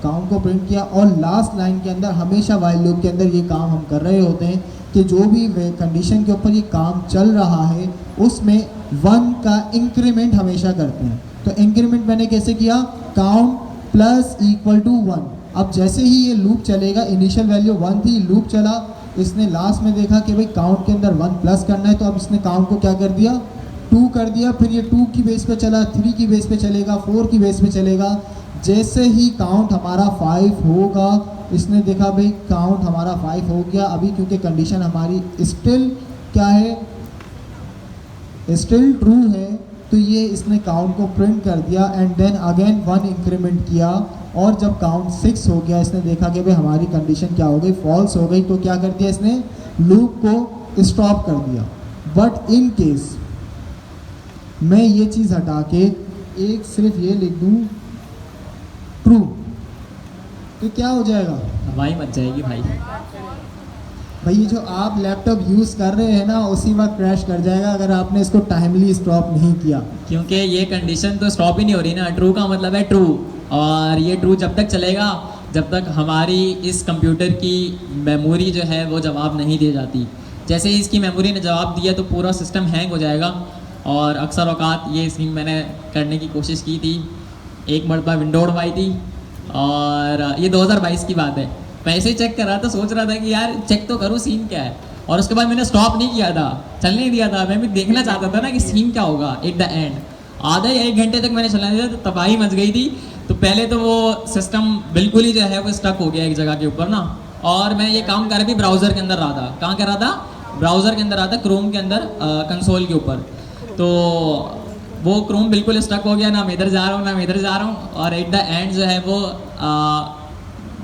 काउंट को प्रिंट किया। और लास्ट लाइन के अंदर हमेशा वाइल लूप के अंदर ये काम हम कर रहे होते हैं कि जो भी कंडीशन के ऊपर ये काम चल रहा है उसमें 1 का इंक्रीमेंट हमेशा करते हैं। तो इंक्रीमेंट मैंने कैसे किया, काउंट प्लस इक्वल टू 1। अब जैसे ही ये लूप चलेगा, इनिशियल वैल्यू 1 थी, लूप चला, इसने लास्ट में देखा कि भाई काउंट के अंदर 1 प्लस करना है, तो अब इसने काउंट को क्या कर दिया, 2 कर दिया। फिर ये 2 की बेस पे चला, 3 की बेस पे चलेगा, 4 की बेस पे चलेगा। जैसे ही काउंट हमारा 5 होगा, इसने देखा भाई काउंट हमारा 5 हो गया, अभी क्योंकि कंडीशन हमारी स्टिल क्या है, स्टिल ट्रू है, तो ये इसने काउंट को प्रिंट कर दिया एंड देन अगेन 1 इंक्रीमेंट किया। और जब काउंट 6 हो गया, इसने देखा कि भाई हमारी कंडीशन क्या हो गई, फॉल्स हो गई, तो क्या कर दिया इसने, लूप को स्टॉप कर दिया। बट इन केस मैं ये चीज़ हटा के एक सिर्फ ये लिख दूँ ट्रू, तो क्या हो जाएगा, हवाई मच जाएगी भाई। भाई ये जो आप लैपटॉप यूज़ कर रहे हैं ना, उसी वक्त क्रैश कर जाएगा अगर आपने इसको टाइमली स्टॉप नहीं किया। क्योंकि ये कंडीशन तो स्टॉप ही नहीं हो रही ना, ट्रू का मतलब है ट्रू, और ये ट्रू जब तक चलेगा जब तक हमारी इस कंप्यूटर की मेमोरी जो है वो जवाब नहीं दे जाती। जैसे ही इसकी मेमोरी ने जवाब दिया तो पूरा सिस्टम हैंग हो जाएगा। और अक्सर औकात ये स्कीम मैंने करने की कोशिश की थी, एक मरतबा विंडो उड़वाई थी, और ये 2022 की बात है। मैं ऐसे ही चेक कर रहा था, सोच रहा था कि यार चेक तो करूँ सीन क्या है, और उसके बाद मैंने स्टॉप नहीं किया था, चलने नहीं दिया था। मैं भी देखना चाहता था ना कि सीन क्या होगा एट द एंड। आधा या 1 घंटे तक मैंने चलाने दिया तो तबाही मच गई थी। तो पहले तो वो सिस्टम बिल्कुल ही जो है वो स्टक हो गया एक जगह के ऊपर ना, और मैं ये काम कर भी ब्राउज़र के अंदर रहा था। कहाँ कर रहा था, ब्राउज़र के अंदर रहा था, क्रोम के अंदर, कंसोल के ऊपर। तो वो क्रोम बिल्कुल स्टक हो गया, ना मैं इधर जा रहा हूँ ना मैं इधर जा रहा हूँ, और एट द एंड जो है वो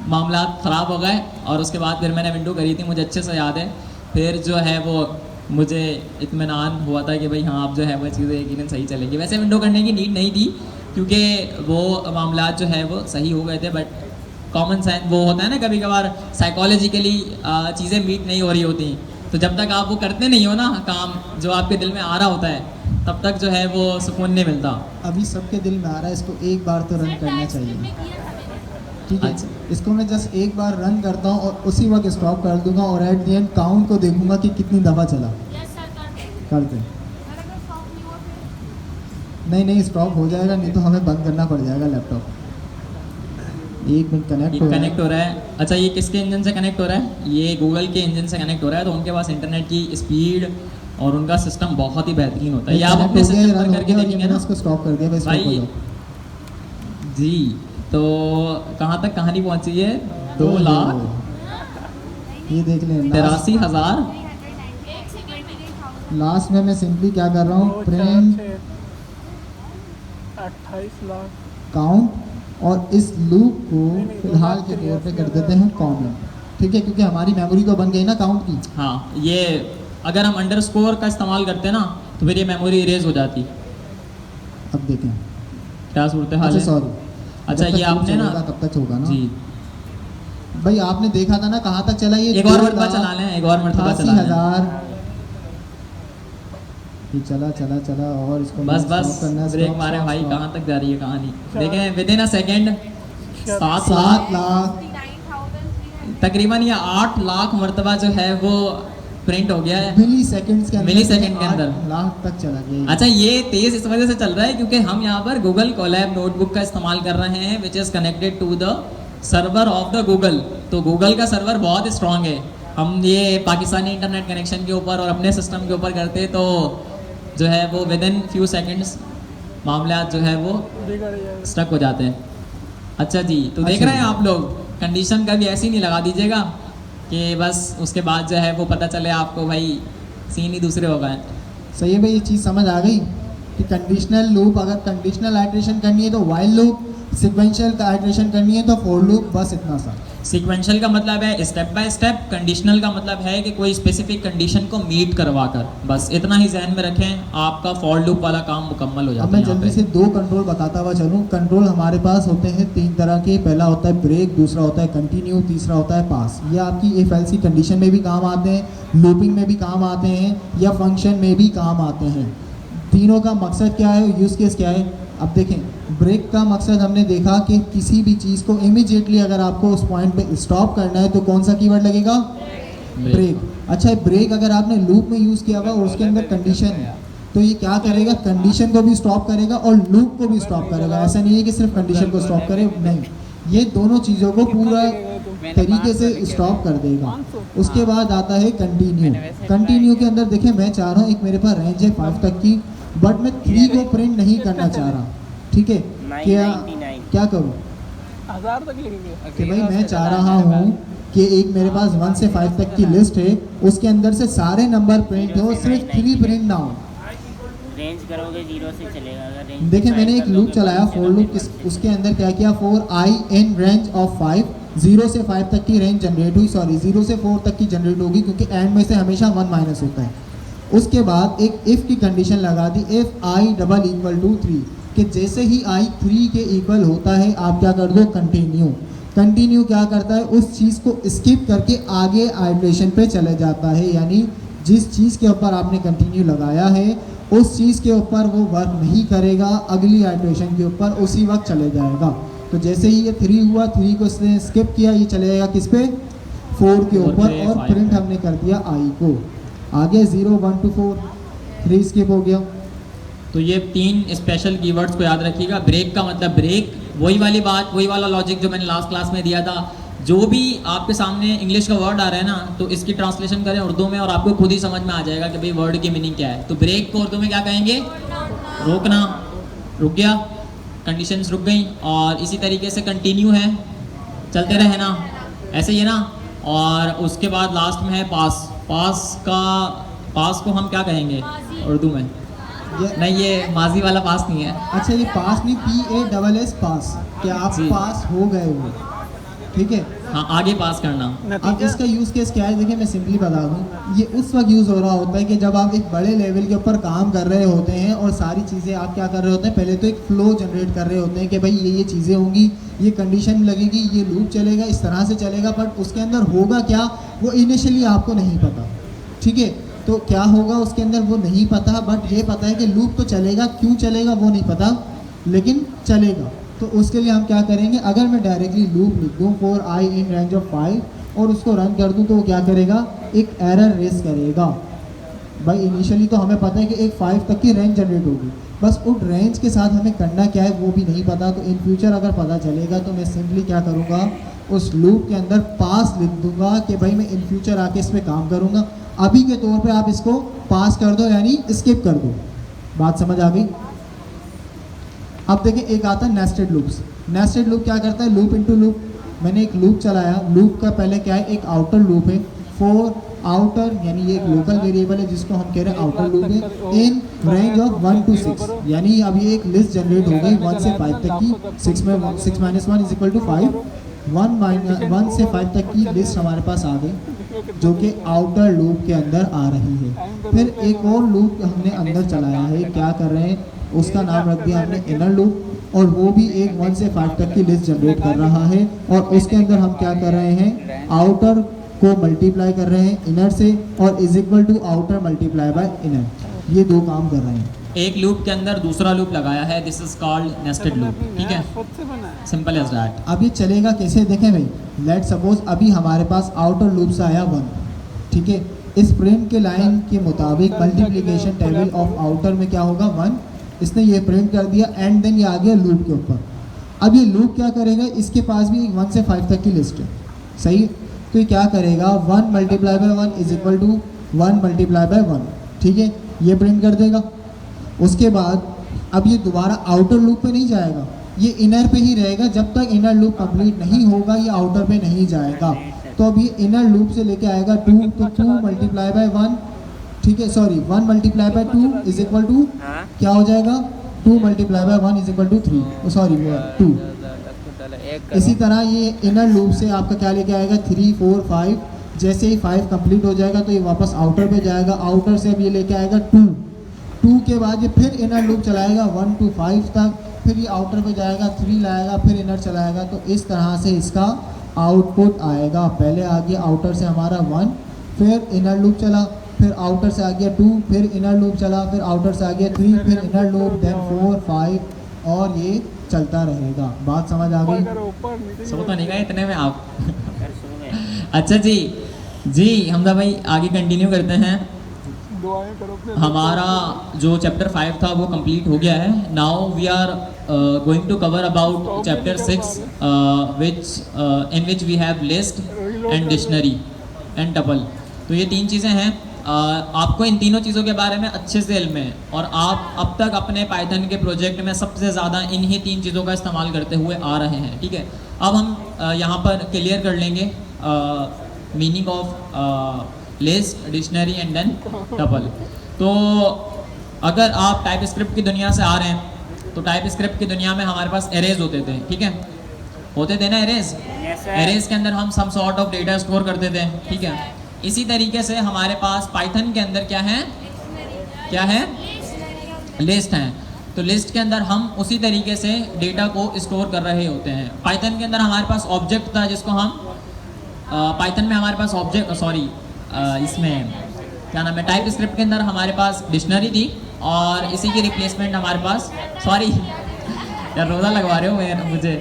मामला ख़राब हो गए। और उसके बाद फिर मैंने विंडो करी थी, मुझे अच्छे से याद है। फिर जो है वो मुझे इत्मीनान हुआ था कि भाई हाँ अब जो है वो चीज़ें यकीनन सही चलेंगी। वैसे विंडो करने की नीड नहीं थी क्योंकि वो मामला जो है वो सही हो गए थे, बट कॉमन सेंस वो होता है ना, कभी कभार साइकोलॉजिकली चीज़ें मीट नहीं हो रही होती। तो जब तक आप वो करते नहीं हो ना काम जो आपके दिल में आ रहा होता है, तब तक जो है वो सुकून नहीं मिलता। अभी सबके दिल में आ रहा है, इसको एक बार तो रन करना चाहिए, ठीक है। अच्छा। इसको मैं जस्ट एक बार रन करता हूँ और उसी वक्त स्टॉप कर दूंगा, और एट द एंड काउंट को देखूंगा कि कितनी दफ़ा चला। करते हैं। नहीं स्टॉप हो जाएगा, नहीं तो हमें बंद करना पड़ जाएगा लैपटॉप। 1 मिनट कनेक्ट हो रहा है। अच्छा, ये किसके इंजन से कनेक्ट हो रहा है, ये गूगल के इंजन से कनेक्ट हो रहा है। तो उनके पास इंटरनेट की स्पीड और उनका सिस्टम बहुत ही बेहतरीन होता है। ये आप अपने सिस्टम पर करके देखेंगे ना। इसको स्टॉप कर दिया भाई जी। तो कहाँ तक कहानी पहुंची है, 2,83,000। ये देख लें, 83,000। लास्ट में मैं सिंपली क्या कर रहा हूँ, प्रिंट 28 लाख काउंट, और इस लूप को फिलहाल के तौर पे कर देते हैं कॉमन, ठीक है, क्योंकि हमारी मेमोरी तो बन गई ना काउंट की। हाँ, ये अगर हम अंडरस्कोर का इस्तेमाल करते ना तो फिर ये मेमोरी इरेज हो जाती। अब देखें क्या सूरत हाल अच्छा है। सॉरी, अच्छा ये आपने ना तब तक होगा ना जी, भाई आपने देखा था ना कहाँ तक चला ये, एक और मरतबा चला लें, एक और मरतबा चला लें। 88,000 ये चला चला चला, और इसको बस stop बस करना है, ब्रेक stop, मारे stop, भाई, stop। कहाँ तक जा रही है कहानी। देखें with in a second 7 lakh 7 lakh तकरीबन ये 8 लाख मरतबा जो है वो प्रिंट हो गया है मिली सेकंड्स के अंदर, मिलीसेकंड के अंदर। 8 लाख तक चला गया ये। अच्छा, ये तेज इस वजह से चल रहा है क्योंकि हम यहाँ पर गूगल कोलैब नोटबुक का इस्तेमाल कर रहे हैं which is connected to the server of the Google. तो गूगल का सर्वर बहुत स्ट्रांग है। हम ये पाकिस्तानी इंटरनेट कनेक्शन के ऊपर और अपने सिस्टम के ऊपर करते तो जो है वो विद इन फ्यू सेकेंड्स मामला जो है वो स्टक हो जाते हैं। अच्छा जी, तो देख रहे हैं आप लोग, कंडीशन का भी ऐसे ही नहीं लगा दीजिएगा कि बस उसके बाद जो है वो पता चले आपको भाई सीन ही दूसरे हो गए। सही है भाई, ये चीज़ समझ आ गई कि कंडीशनल लूप, अगर कंडीशनल आइटरेशन करनी है तो वाइल लूप, सिक्वेंशियल आइटरेशन करनी है तो फॉर लूप, बस इतना सा। सीक्वेंशियल का मतलब है स्टेप बाय स्टेप, कंडीशनल का मतलब है कि कोई स्पेसिफिक कंडीशन को मीट करवा कर, बस इतना ही ध्यान में रखें, आपका फॉर लूप वाला काम मुकम्मल हो अब जाता मैं है यहाँ जल्दी पे। से 2 कंट्रोल बताता हुआ चलूँ। कंट्रोल हमारे पास होते हैं 3 तरह के। पहला होता है ब्रेक, दूसरा होता है कंटिन्यू, तीसरा होता है पास। ये आपकी इफ एल्स की कंडीशन में भी काम आते हैं, लूपिंग में भी काम आते हैं, या फंक्शन में भी काम आते हैं। तीनों का मकसद क्या है, यूज़ केस क्या है। अब देखें, ब्रेक का मकसद हमने देखा कि किसी भी चीज़ को इमीडिएटली अगर आपको उस पॉइंट पे स्टॉप करना है तो कौन सा कीवर्ड लगेगा, ब्रेक। अच्छा, ब्रेक अगर आपने लूप में यूज़ किया हुआ और उसके अंदर कंडीशन है तो ये क्या करेगा, कंडीशन को भी स्टॉप करेगा और लूप को भी स्टॉप करेगा। ऐसा नहीं है कि सिर्फ कंडीशन को स्टॉप करे, नहीं, ये दोनों चीज़ों को पूरा तरीके से स्टॉप कर देगा। उसके बाद आता है कंटिन्यू। कंटिन्यू के अंदर देखें, मैं चाह रहा हूँ, एक मेरे पास रेंज है 5 तक की, बट मैं 3 को प्रिंट नहीं करना चाह रहा, ठीक है। क्या करूँ 1000 तक लिखेंगे कि भाई मैं चाह रहा हूँ कि एक मेरे पास 1 से 5 तक की लिस्ट है, उसके अंदर से सारे नंबर प्रिंट हो, सिर्फ 3 प्रिंट ना हो। रेंज करोगे 0 से चलेगा। अगर रेंज देखिए, मैंने एक लूप चलाया, फॉर लूप, उसके अंदर क्या किया, for I in range of 5, 0 से 5 तक की रेंज जनरेट हुई, सॉरी 0 से 4 तक की जनरेट होगी क्योंकि एंड में से हमेशा 1 माइनस होता है। उसके बाद एक इफ़ की कंडीशन लगा दी, if i double equal to 3, कि जैसे ही आई 3 के इक्वल होता है आप क्या कर दो, कंटिन्यू। कंटिन्यू क्या करता है, उस चीज़ को स्किप करके आगे आइटरेशन पे चले जाता है, यानी जिस चीज़ के ऊपर आपने कंटिन्यू लगाया है उस चीज़ के ऊपर वो वर्क नहीं करेगा, अगली आइटरेशन के ऊपर उसी वक्त चले जाएगा। तो जैसे ही ये 3 हुआ, 3 को इसने स्किप किया, ये चले जाएगा किस पे, 4 के ऊपर, और प्रिंट हमने कर दिया आई को। आगे 0 1 to 4, 3 स्किप हो गया। तो ये 3 स्पेशल कीवर्ड्स को याद रखिएगा। ब्रेक का मतलब ब्रेक, वही वाली बात, वही वाला लॉजिक जो मैंने लास्ट क्लास में दिया था। जो भी आपके सामने इंग्लिश का वर्ड आ रहा है ना, तो इसकी ट्रांसलेशन करें उर्दू में और आपको खुद ही समझ में आ जाएगा कि भाई वर्ड की मीनिंग क्या है। तो ब्रेक को उर्दू में क्या कहेंगे, रोकना, रुक गया, कंडीशंस रुक गई। और इसी तरीके से कंटिन्यू है, चलते रहे ना, ऐसे ही है ना। और उसके बाद लास्ट में है पास। पास को हम क्या कहेंगे उर्दू में, नहीं ये माजी वाला पास नहीं है। अच्छा, ये पास नहीं, PASS पास, कि आप जी। पास हो गए हो, ठीक है। हाँ, आगे पास करना। अब इसका यूज़ केस क्या है, देखिए मैं सिंपली बता दूं, ये उस वक्त यूज़ हो रहा होता है कि जब आप एक बड़े लेवल के ऊपर काम कर रहे होते हैं और सारी चीज़ें आप क्या कर रहे होते हैं, पहले तो एक फ्लो जनरेट कर रहे होते हैं कि भाई ये चीज़ें होंगी, ये कंडीशन लगेगी, ये लूप चलेगा, इस तरह से चलेगा, बट उसके अंदर होगा क्या वो इनिशियली आपको नहीं पता, ठीक है। तो क्या होगा उसके अंदर वो नहीं पता, बट ये पता है कि लूप तो चलेगा, क्यों चलेगा वो नहीं पता, लेकिन चलेगा। तो उसके लिए हम क्या करेंगे, अगर मैं डायरेक्टली लूप लिख दूँ for I in range of 5 और उसको रन कर दूँ तो वो क्या करेगा, एक एरर रेस करेगा। भाई इनिशियली तो हमें पता है कि एक 5 तक की रेंज जनरेट होगी, बस उस रेंज के साथ हमें करना क्या है वो भी नहीं पता। तो इन फ्यूचर अगर पता चलेगा तो मैं सिंपली क्या करूँगा, उस लूप के अंदर पास लिख दूंगा कि भाई मैं इन फ्यूचर आके इस पर काम करूँगा। अभी के तौर पे आप इसको पास कर दो, यानी स्किप कर दो। बात समझ आ गई। अब देखिए, एक आता है नेस्टेड लूप्स। नेस्टेड लूप क्या करता है, लूप इनटू लूप। मैंने एक लूप चलाया, लूप का पहले क्या है, एक आउटर लूप है, फॉर आउटर, यानी ये एक लोकल वेरिएबल है जिसको हम कह रहे हैं आउटर लूप है, इन रेंज ऑफ 1 to 6, यानी अब ये एक लिस्ट जनरेट हो गई 1 से 5 तक की। 6 में 6 - 1 = 5, 1 से 5 तक की लिस्ट हमारे पास आ गई जो कि आउटर लूप के अंदर आ रही है। फिर एक और लूप हमने अंदर चलाया है, क्या कर रहे हैं, उसका नाम रख दिया हमने इनर लूप, और वो भी एक 1 से 5 तक की लिस्ट जनरेट कर रहा है। और उसके अंदर हम क्या कर रहे हैं, आउटर को मल्टीप्लाई कर रहे हैं इनर से, और is equal to outer multiply by inner, ये 2 काम कर रहे हैं। एक लूप के अंदर दूसरा लूप लगाया है, this is called nested loop, ठीक है, खुद से बना है। Simple as that. अब ये चलेगा कैसे देखें भाई, लेट सपोज अभी हमारे पास आउटर लूप से आया 1, ठीक है, इस प्रिंट के लाइन के मुताबिक मल्टीप्लिकेशन टेबल ऑफ आउटर में क्या होगा 1, इसने ये प्रिंट कर दिया एंड देन ये आ गया लूप के ऊपर। अब ये लूप क्या करेगा, इसके पास भी 1 से 5 तक की लिस्ट है, सही, तो ये क्या करेगा 1 multiply by 1 is equal to 1 multiply by 1, ठीक है, ये प्रिंट कर देगा। उसके बाद अब ये दोबारा आउटर लूप पे नहीं जाएगा, ये इनर पे ही रहेगा, जब तक इनर लूप कंप्लीट नहीं होगा ये आउटर पे नहीं जाएगा। तो अब ये इनर लूप से लेके आएगा 2, तो 2 मल्टीप्लाई बाय 1, ठीक है, sorry 1 multiply by 2 is equal to हाँ क्या हो जाएगा 2 multiply by 1 is equal to 3, sorry 2। इसी तरह ये इनर लूप से आपका क्या लेके आएगा 3, 4, 5, जैसे ही 5 कंप्लीट हो जाएगा तो ये वापस आउटर पे जाएगा, आउटर से अब ये लेके आएगा 2 के बाद ये फिर इनर लूप चलाएगा 1 to 5 तक, फिर ये आउटर पे जाएगा 3 लाएगा, फिर इनर चलाएगा, तो इस तरह से इसका आउटपुट आएगा। पहले आ गया आउटर से हमारा 1, फिर इनर लूप चला, फिर आउटर से आ गया 2, फिर इनर लूप चला, फिर आउटर से आ गया 3, फिर इनर लूप, देन 4, 5 और ये चलता रहेगा। बात समझ आ गई? ऊपर नीचे सो तो नहीं गए इतने में आप। कर सो गए। अच्छा जी, जी हमजा भाई आगे कंटिन्यू करते हैं। दुआएं करो अपने हमारा जो चैप्टर 5 था वो कंप्लीट हो गया है। Now we are going to cover about chapter 6 which in which we have list and dictionary and tuple. तो ये 3 चीज़ें हैं। आपको इन तीनों चीज़ों के बारे में अच्छे से इल्म है और आप अब तक अपने पाइथन के प्रोजेक्ट में सबसे ज़्यादा इन्हीं 3 चीज़ों का इस्तेमाल करते हुए आ रहे हैं, ठीक है। अब हम यहाँ पर क्लियर कर लेंगे meaning of list, dictionary and then tuple. तो अगर आप टाइप स्क्रिप्ट की दुनिया से आ रहे हैं तो टाइप स्क्रिप्ट की दुनिया में हमारे पास एरेज होते थे, ठीक है, होते थे ना एरेज। Yes, sir. एरेज के अंदर हम some sort of data store करते थे, ठीक है। इसी तरीके से हमारे पास पाइथन के अंदर क्या है, क्या है, लिस्ट है। तो लिस्ट के अंदर हम उसी तरीके से डेटा को स्टोर कर रहे होते हैं। पाइथन के अंदर हमारे पास ऑब्जेक्ट था जिसको हम पाइथन में हमारे पास ऑब्जेक्ट इसमें क्या नाम है, टाइप स्क्रिप्ट के अंदर हमारे पास डिक्शनरी थी और इसी की रिप्लेसमेंट हमारे पास, सॉरी यार रोज़ा लगवा रहे हो मुझे,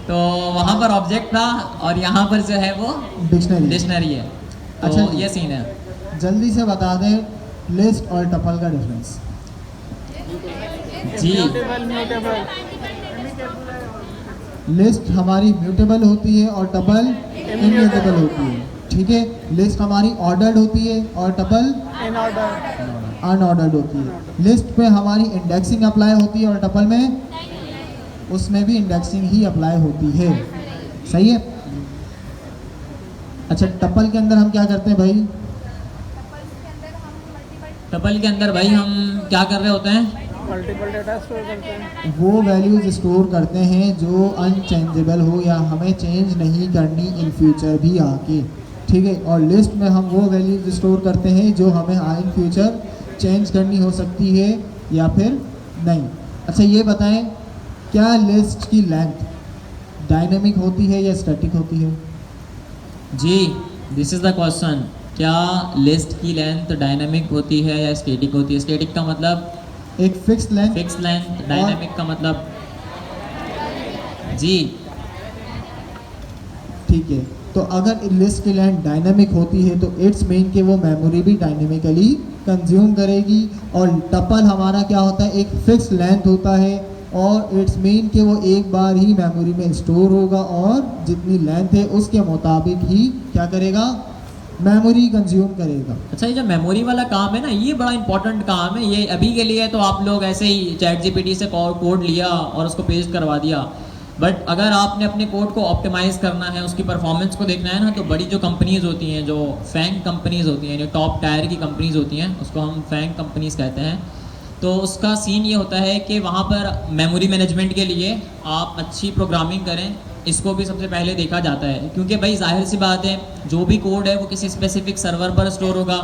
तो वहाँ पर ऑब्जेक्ट था और यहाँ पर जो है वो डिक्शनरी है। तो अच्छा जी। ये सीन है। जल्दी से बता दें लिस्ट और टपल का डिफरेंस। जी म्यूटेबल लिस्ट हमारी म्यूटेबल होती है और टपल इम्यूटेबल होती है, ठीक है। लिस्ट हमारी ऑर्डर्ड होती है और टपल इन ऑर्डर अनऑर्डर्ड होती है। लिस्ट पे हमारी इंडेक्सिंग अप्लाई होती है और टपल में उसमें भी इंडेक्सिंग ही अप्लाई होती है, सही है। अच्छा, टपल के अंदर हम क्या करते हैं भाई? टपल के अंदर भाई हम क्या कर रहे होते हैं, मल्टीपल डेटा स्टोर करते हैं। वो वैल्यूज स्टोर करते हैं जो अनचेंजेबल हो या हमें चेंज नहीं करनी इन फ्यूचर भी आके, ठीक है। और लिस्ट में हम वो वैल्यूज स्टोर करते हैं जो हमें इन फ्यूचर चेंज करनी हो सकती है या फिर नहीं। अच्छा ये बताएं, क्या लिस्ट की लेंथ डायनेमिक होती है या स्टैटिक होती है? जी दिस इज़ द क्वेश्चन। क्या लिस्ट की लेंथ डायनामिक होती है या स्टैटिक होती है? स्टैटिक का मतलब एक fix length, fix length, dynamic का मतलब, जी ठीक है। तो अगर लिस्ट की लेंथ डायनामिक होती है तो इट्स मीन कि वो मेमोरी भी डायनेमिकली कंज्यूम करेगी। और टपल हमारा क्या होता है, एक फिक्स लेंथ होता है और इट्स मीन कि वो एक बार ही मेमोरी में स्टोर होगा और जितनी लेंथ है उसके मुताबिक ही क्या करेगा, मेमोरी कंज्यूम करेगा। अच्छा, ये जो मेमोरी वाला काम है ना, ये बड़ा इंपॉर्टेंट काम है। ये अभी के लिए तो आप लोग ऐसे ही चैट जीपीटी से कोड लिया और उसको पेस्ट करवा दिया, बट अगर आपने अपने कोड को ऑप्टिमाइज़ करना है, उसकी परफॉर्मेंस को देखना है ना, तो बड़ी जो कंपनीज़ होती हैं, जो फैंग कंपनीज़ होती हैं, जो टॉप टायर की कंपनीज़ होती हैं, उसको हम फैंग कंपनीज़ कहते हैं। तो उसका सीन ये होता है कि वहाँ पर मेमोरी मैनेजमेंट के लिए आप अच्छी प्रोग्रामिंग करें, इसको भी सबसे पहले देखा जाता है। क्योंकि भाई जाहिर सी बात है, जो भी कोड है वो किसी स्पेसिफिक सर्वर पर स्टोर होगा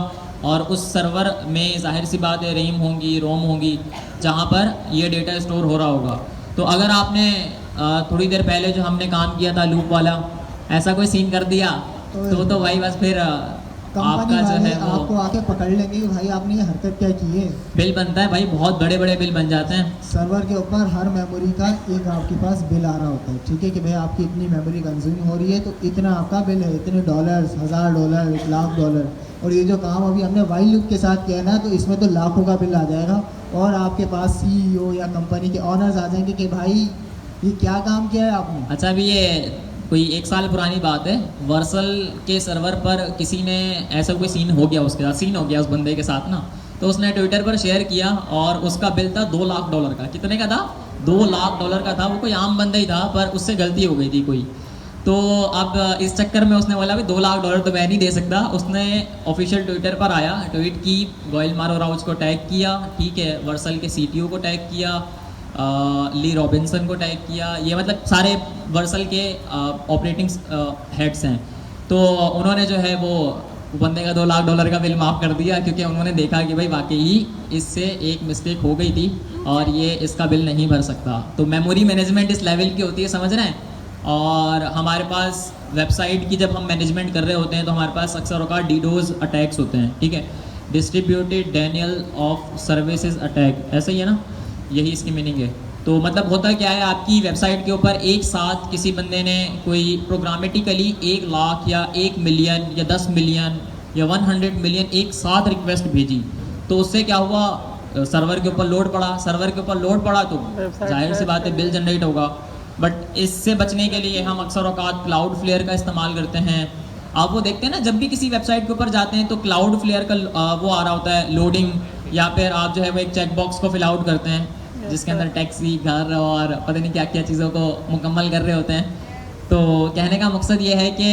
और उस सर्वर में जाहिर सी बात है रैम होंगी, रोम होंगी, जहाँ पर ये डेटा स्टोर हो रहा होगा। तो अगर आपने थोड़ी देर पहले जो हमने काम किया था लूप वाला, ऐसा कोई सीन कर दिया तो भाई बस फिर कंपनी आपका जो वाले है वो आपको आके पकड़ लेंगे कि भाई आपने ये हरकत क्या की है। बिल बनता है भाई, बहुत बड़े बड़े बिल बन जाते हैं। सर्वर के ऊपर हर मेमोरी का एक आपके पास बिल आ रहा होता है, ठीक है, कि भाई आपकी इतनी मेमोरी कंज्यूम हो रही है तो इतना आपका बिल है, इतने डॉलर्स, $1000, $1,00,000। और ये जो काम अभी हमने वाइल लूप के साथ किया ना, तो इसमें तो लाखों का बिल आ जाएगा और आपके पास CEO या कंपनी के ऑनर्स आ जाएंगे कि भाई ये क्या काम किया है आपने। अच्छा, अभी ये कोई 1 साल पुरानी बात है, वर्सल के सर्वर पर किसी ने ऐसा कोई सीन हो गया, उसके साथ सीन हो गया उस बंदे के साथ ना, तो उसने ट्विटर पर शेयर किया और उसका बिल था $2,00,000 का। कितने का था? $2,00,000 का था। वो कोई आम बंदा ही था पर उससे गलती हो गई थी कोई। तो अब इस चक्कर में उसने बोला भी $2,00,000 तो मैं नहीं दे सकता। उसने ऑफिशियल ट्विटर पर आया, ट्वीट की, गोयल मारो राउज को टैग किया, ठीक है, वर्सल के CTO को टैग किया, ली रॉबिन्सन को टैग किया, ये मतलब सारे वर्सल के ऑपरेटिंग हेड्स हैं। तो उन्होंने जो है वो बंदे का $2,00,000 का बिल माफ़ कर दिया, क्योंकि उन्होंने देखा कि भाई वाकई इससे एक मिस्टेक हो गई थी और ये इसका बिल नहीं भर सकता। तो मेमोरी मैनेजमेंट इस लेवल की होती है, समझ रहे हैं। और हमारे पास वेबसाइट की जब हम मैनेजमेंट कर रहे होते हैं तो हमारे पास अक्सर औकात DDoS अटैक्स होते हैं, ठीक है, distributed Daniel of services attack, ऐसा ही है ना, यही इसकी मीनिंग है। तो मतलब होता क्या है, आपकी वेबसाइट के ऊपर एक साथ किसी बंदे ने कोई प्रोग्रामेटिकली 1 लाख या 1 मिलियन या 10 मिलियन या 100 मिलियन एक साथ रिक्वेस्ट भेजी, तो उससे क्या हुआ, सर्वर के ऊपर लोड पड़ा। सर्वर के ऊपर लोड पड़ा तो जाहिर सी बात है बिल जनरेट होगा। बट इससे बचने के लिए हम अक्सर औकात क्लाउड फ्लेयर का इस्तेमाल करते हैं। आप वो देखते हैं ना, जब भी किसी वेबसाइट के ऊपर जाते हैं तो क्लाउड फ्लेयर का वो आ रहा होता है लोडिंग, या फिर आप जो है वो एक चेक बॉक्स को फिल आउट करते हैं जिसके अंदर टैक्सी, घर और पता नहीं क्या क्या चीज़ों को मुकम्मल कर रहे होते हैं। तो कहने का मकसद ये है कि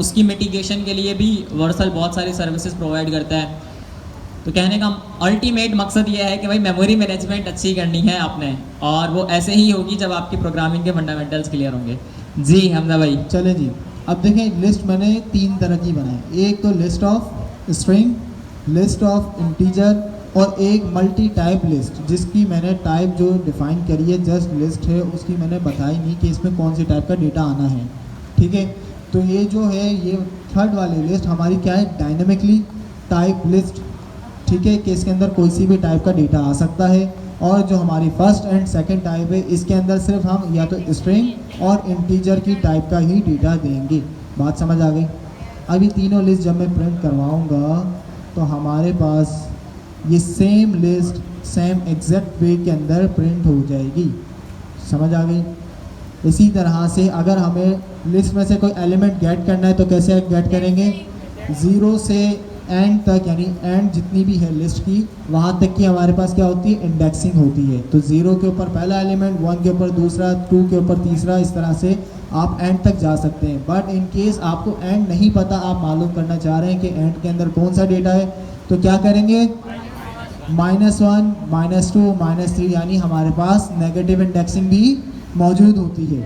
उसकी मिटिगेशन के लिए भी वर्सल बहुत सारी सर्विसेज प्रोवाइड करता है। तो कहने का अल्टीमेट मकसद ये है कि भाई मेमोरी मैनेजमेंट अच्छी करनी है आपने, और वो ऐसे ही होगी जब आपकी प्रोग्रामिंग के फंडामेंटल्स क्लियर होंगे। जी हमजा भाई। चले जी, अब देखें लिस्ट मैंने 3 तरह की बनाई। एक तो list of string, list of integer और एक मल्टी टाइप लिस्ट, जिसकी मैंने टाइप जो डिफाइन करी है जस्ट लिस्ट है, उसकी मैंने बताई नहीं कि इसमें कौन सी टाइप का डेटा आना है, ठीक है। तो ये जो है ये थर्ड वाली लिस्ट हमारी क्या है, डायनेमिकली टाइप लिस्ट, ठीक है, कि इसके अंदर कोई सी भी टाइप का डेटा आ सकता है। और जो हमारी फर्स्ट एंड सेकंड टाइप है, इसके अंदर सिर्फ हम या तो स्ट्रिंग और इंटीजर की टाइप का ही डेटा देंगे। बात समझ आ गई। अभी तीनों लिस्ट जब मैं प्रिंट करवाऊंगा तो हमारे पास ये सेम लिस्ट सेम एग्जैक्ट वे के अंदर प्रिंट हो जाएगी। समझ आ गई। इसी तरह से अगर हमें लिस्ट में से कोई एलिमेंट गेट करना है तो कैसे गेट करेंगे, 0 से एंड तक, यानी एंड जितनी भी है लिस्ट की वहाँ तक की हमारे पास क्या होती है, इंडेक्सिंग होती है। तो 0 के ऊपर पहला एलिमेंट, 1 के ऊपर दूसरा, 2 के ऊपर तीसरा, इस तरह से आप एंड तक जा सकते हैं। बट इन केस आपको एंड नहीं पता, आप मालूम करना चाह रहे हैं कि एंड के अंदर कौन सा डेटा है, तो क्या करेंगे, -1, -2, -3, यानी हमारे पास नेगेटिव इंडेक्सिंग भी मौजूद होती है,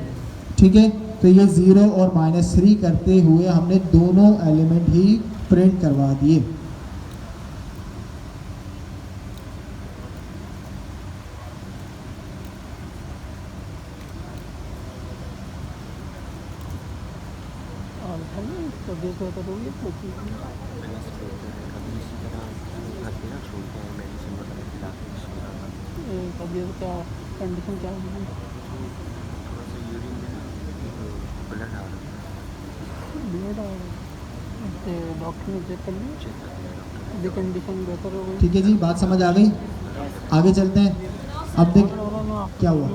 ठीक है। तो ये 0 और -3 करते हुए हमने दोनों एलिमेंट ही प्रिंट करवा दिए। तबीयत क्या कंडीशन क्या है, ब्लड आ डॉक्टर ने चेक कर लिया, अभी कंडीशन बेहतर हो गई। ठीक है जी, बात समझ आ गई। आगे चलते हैं। अब देख क्या हुआ,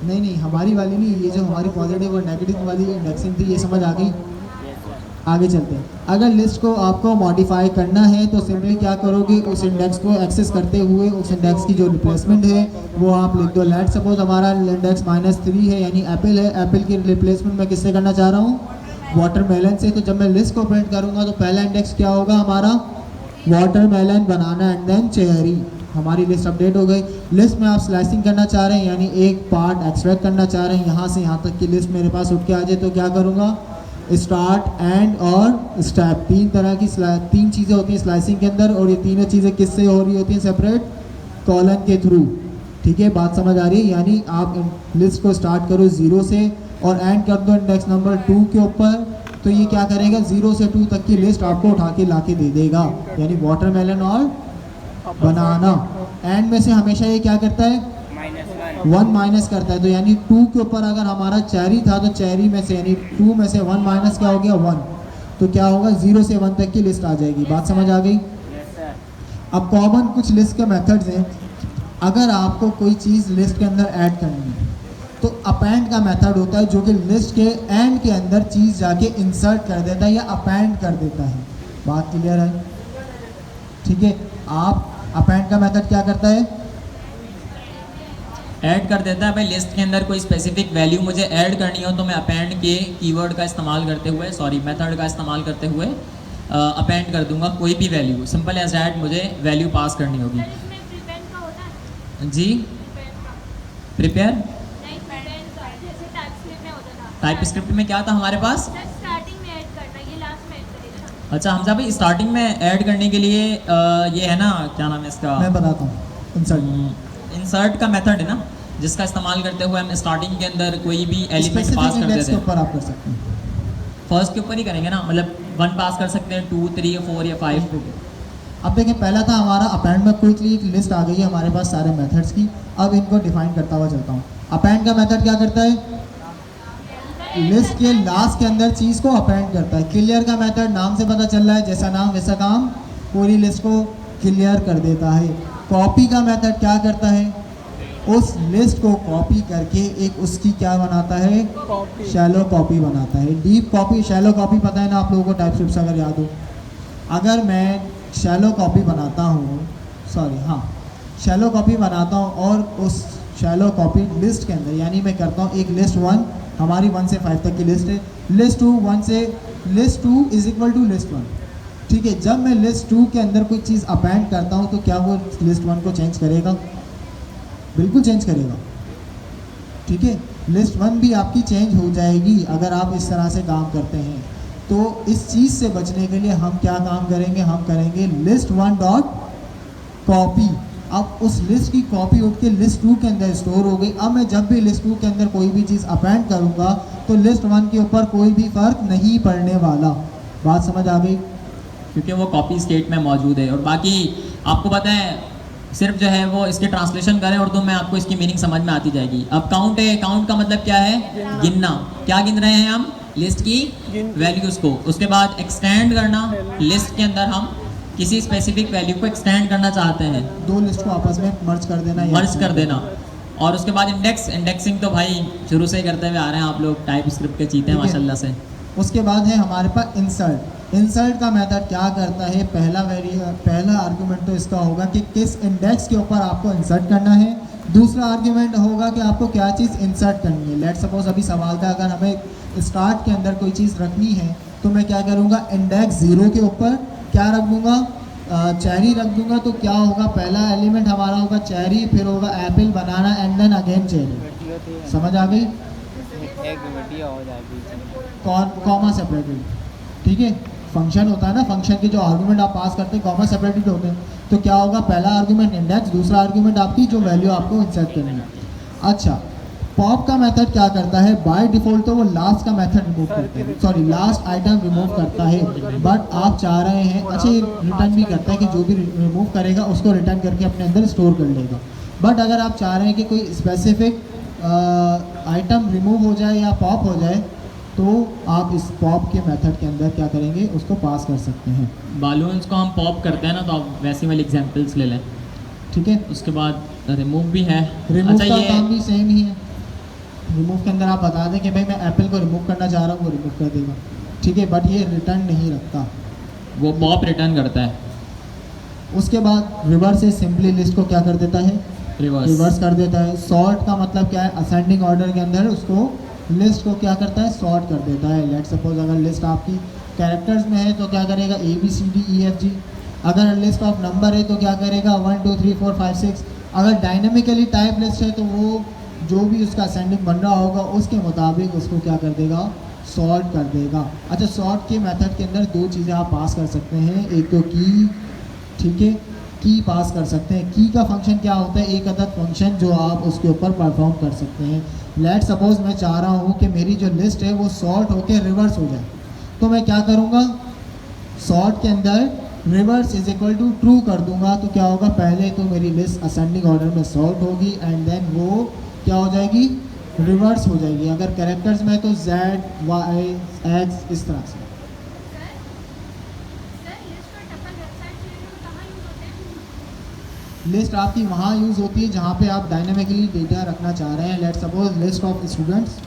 नहीं हमारी वाली नहीं, ये जो हमारी पॉजिटिव और नेगेटिव वाली इंडेक्सिंग थी, ये समझ आ गई। आगे चलते हैं। अगर लिस्ट को आपको मॉडिफाई करना है तो सिंपली क्या करोगे, उस इंडेक्स को एक्सेस करते हुए उस इंडेक्स की जो रिप्लेसमेंट है वो आप लिख दो। लेट सपोज हमारा इंडेक्स -3 है, यानी एप्पल है, एप्पल की रिप्लेसमेंट मैं किससे करना चाह रहा हूँ, वाटरमेलन से। तो जब मैं लिस्ट को प्रिंट करूँगा तो पहला इंडेक्स क्या होगा हमारा, watermelon, banana and then cherry. हमारी लिस्ट अपडेट हो गई। लिस्ट में आप स्लाइसिंग करना चाह रहे हैं, यानी एक पार्ट एक्सट्रैक्ट करना चाह रहे हैं, यहाँ से यहाँ तक की लिस्ट मेरे पास उठ के आ जाए, तो क्या करूँगा, स्टार्ट, एंड और स्टेप, 3 तरह की 3 चीज़ें होती हैं स्लाइसिंग के अंदर, और ये तीनों चीज़ें किससे हो रही होती हैं, सेपरेट कॉलन के थ्रू। ठीक है, बात समझ आ रही है। यानी आप लिस्ट को स्टार्ट करो 0 से और एंड कर दो इंडेक्स नंबर 2 के ऊपर, तो ये क्या करेगा 0 से 2 तक की लिस्ट आपको उठा के ला के दे देगा, यानी वाटरमेलन और बनाना। एंड में से हमेशा ये क्या करता है -1 1 माइनस करता है, तो यानी 2 के ऊपर अगर हमारा चेरी था तो चेरी में से यानी 2 में से 1 माइनस क्या हो गया 1, तो क्या होगा 0 से 1 तक की लिस्ट आ जाएगी। बात समझ आ गई। Yes sir. अब कॉमन कुछ लिस्ट के मेथड्स हैं। अगर आपको कोई चीज़ लिस्ट के अंदर ऐड करनी है तो अपेंड का मेथड होता है, जो कि लिस्ट के एंड के अंदर चीज़ जाके इंसर्ट कर देता है या अपेंड कर देता है। बात क्लियर है? ठीक है। आप अपेंड का मेथड क्या करता है? ऐड कर देता है भाई। लिस्ट के अंदर कोई स्पेसिफिक वैल्यू मुझे ऐड करनी हो तो मैं अपेंड के कीवर्ड का इस्तेमाल करते हुए मेथड का इस्तेमाल करते हुए अपेंड कर दूंगा कोई भी वैल्यू। सिंपल एज दैट मुझे वैल्यू पास करनी होगी। सर इसमें प्रिपेयर का होता है, जी प्रिपेयर का प्रिपेयर नहीं, प्रिपेयर का जैसे टाइप स्क्रिप्ट में होता था। टाइप स्क्रिप्ट में क्या था हमारे पास? सर स्टार्टिंग में ऐड करना, ये लास्ट में ऐड करेगा ना। अच्छा हमजा भाई, स्टार्टिंग में ऐड करने के लिए ये है ना, क्या नाम है इसका, मैं बताता हूँ। इंसर्ट इंसर्ट का मेथड है ना, जिसका इस्तेमाल करते हुए हम स्टार्टिंग के अंदर कोई भी एलिमेंट पास स्पेसिफिक कर इंडेक्स देते के हैं। ऊपर आप कर सकते हैं। फर्स्ट के ऊपर ही करेंगे ना, मतलब 1 पास कर सकते हैं, 2 3 4 या 5। अब देखिए पहला था हमारा अपेंड में क्विकली एक लिस्ट आ गई है हमारे पास सारे मेथड्स की। अब इनको डिफाइन करता हुआ चलता हूँ। अपेंड का मेथड क्या करता है? लिस्ट के लास्ट के अंदर चीज़ को अपेंड करता है। क्लियर का मेथड नाम से पता चल रहा है, जैसा नाम वैसा काम, पूरी लिस्ट को क्लियर कर देता है। कॉपी का मेथड क्या करता है? उस लिस्ट को कॉपी करके एक उसकी क्या बनाता है? कॉपी। शैलो कॉपी बनाता है। डीप कॉपी, शैलो कॉपी पता है ना आप लोगों को, टाइपस्क्रिप्ट से अगर याद हो। अगर मैं शैलो कॉपी बनाता हूँ, शैलो कॉपी बनाता हूँ और उस शैलो कॉपी लिस्ट के अंदर, यानी मैं करता हूँ एक लिस्ट 1, हमारी 1 से 5 तक की लिस्ट है। लिस्ट 2 1 से list 2 is equal to list 1। ठीक है। जब मैं लिस्ट 2 के अंदर कोई चीज़ अपेंड करता हूँ तो क्या वो लिस्ट 1 को चेंज करेगा? बिल्कुल चेंज करेगा। ठीक है। लिस्ट 1 भी आपकी चेंज हो जाएगी अगर आप इस तरह से काम करते हैं। तो इस चीज़ से बचने के लिए हम क्या काम करेंगे? हम करेंगे लिस्ट 1 डॉट कॉपी। अब उस लिस्ट की कॉपी उठ के लिस्ट 2 के अंदर स्टोर हो गई। अब मैं जब भी लिस्ट 2 के अंदर कोई भी चीज़ अपेंड करूँगा तो लिस्ट 1 के ऊपर कोई भी फ़र्क नहीं पड़ने वाला। बात समझ आ गई? क्योंकि वो कॉपी स्टेट में मौजूद है। और बाकी आपको पता है, सिर्फ जो है वो इसके ट्रांसलेशन करें उर्दू में, आपको इसकी मीनिंग समझ में आती जाएगी। अब काउंट है, काउंट का मतलब क्या है? गिनना। क्या गिन रहे हैं हम? लिस्ट की वैल्यूज़ को। उसके बाद एक्सटेंड करना, लिस्ट के अंदर हम किसी स्पेसिफिक वैल्यू को एक्सटेंड करना चाहते हैं, 2 लिस्ट को आपस में मर्ज कर देना। मर्ज कर देना। और उसके बाद इंडेक्सिंग तो भाई शुरू से ही करते हुए आ रहे हैं आप लोग, टाइप स्क्रिप्ट के चीते हैं ठीक है। माशाल्लाह से। उसके बाद है हमारे पास इंसर्ट। इंसर्ट का मेथड क्या करता है? पहला आर्गुमेंट तो इसका होगा कि किस इंडेक्स के ऊपर आपको इंसर्ट करना है। दूसरा आर्गुमेंट होगा कि आपको क्या चीज़ इंसर्ट करनी है। लेट सपोज अभी सवाल था, अगर हमें स्टार्ट के अंदर कोई चीज़ रखनी है तो मैं क्या करूँगा? इंडेक्स 0 के ऊपर क्या रख दूँगा? चेरी रख दूँगा। तो क्या होगा? पहला एलिमेंट हमारा होगा चेरी, फिर होगा apple, banana and then again cherry. समझ आ गई? एक वीडियो हो जाए बीच में। Comma separated. ठीक है। फंक्शन होता है ना, फंक्शन के जो आर्गुमेंट आप पास करते हैं कॉमा सेपरेटेड होते हैं। तो क्या होगा? पहला आर्गुमेंट इंडेक्स, दूसरा आर्गुमेंट आपकी जो वैल्यू आपको इंसर्ट करनी है। अच्छा, पॉप का मेथड क्या करता है? बाय डिफ़ॉल्ट तो वो लास्ट का मेथड रिमूव करता है, सॉरी लास्ट आइटम रिमूव करता है। बट आप चाह रहे हैं, अच्छा ये रिटर्न भी करता है कि जो भी रिमूव करेगा उसको रिटर्न करके अपने अंदर स्टोर कर लेगा। बट अगर आप चाह रहे हैं कि कोई स्पेसिफिक आइटम रिमूव हो जाए या पॉप हो जाए तो आप इस पॉप के मेथड के अंदर क्या करेंगे? उसको पास कर सकते हैं। बालून्स को हम पॉप करते हैं ना, तो आप वैसी वाली एग्जांपल्स ले लें। ठीक है। उसके बाद रिमूव भी है। रिमूव अच्छा का ये काम भी सेम ही है। रिमूव के अंदर आप बता दें कि भाई मैं एप्पल को रिमूव करना चाह रहा हूँ, वो रिमूव कर देगा। ठीक है। बट ये रिटर्न नहीं रखता, वो पॉप रिटर्न करता है। उसके बाद रिवर्स से सिंपली लिस्ट को क्या कर देता है? रिवर्स कर देता है। सॉर्ट का मतलब क्या है? असेंडिंग ऑर्डर के अंदर उसको लिस्ट को क्या करता है? सॉर्ट कर देता है। लेट सपोज अगर लिस्ट आपकी कैरेक्टर्स में है तो क्या करेगा? ABCDEFG। अगर लिस्ट ऑफ नंबर है तो क्या करेगा? 1 2 3 4 5 6। अगर डायनेमिकली टाइप लिस्ट है तो वो जो भी उसका असेंडिंग बन रहा होगा उसके मुताबिक उसको क्या कर देगा? सॉर्ट कर देगा। अच्छा, सॉर्ट के मेथड के अंदर 2 चीज़ें आप पास कर सकते हैं, एक तो की, ठीक है, की पास कर सकते हैं। की का फंक्शन क्या होता है? एक अदद फंक्शन जो आप उसके ऊपर परफॉर्म कर सकते हैं। लेट सपोज मैं चाह रहा हूँ कि मेरी जो लिस्ट है वो सॉर्ट होकर रिवर्स हो जाए, तो मैं क्या करूँगा? सॉर्ट के अंदर reverse is equal to true कर दूंगा। तो क्या होगा? पहले तो मेरी लिस्ट असेंडिंग ऑर्डर में सॉर्ट होगी एंड देन वो क्या हो जाएगी? रिवर्स हो जाएगी। अगर कैरेक्टर्स में तो Z, Y, X इस तरह से। सर लिस्ट और टपल वेबसाइट के लिए कहाँ यूज होते हैं? लिस्ट आपकी वहाँ यूज़ होती है जहाँ पे आप डायनामिकली डेटा रखना चाह रहे हैं। Let suppose list of students,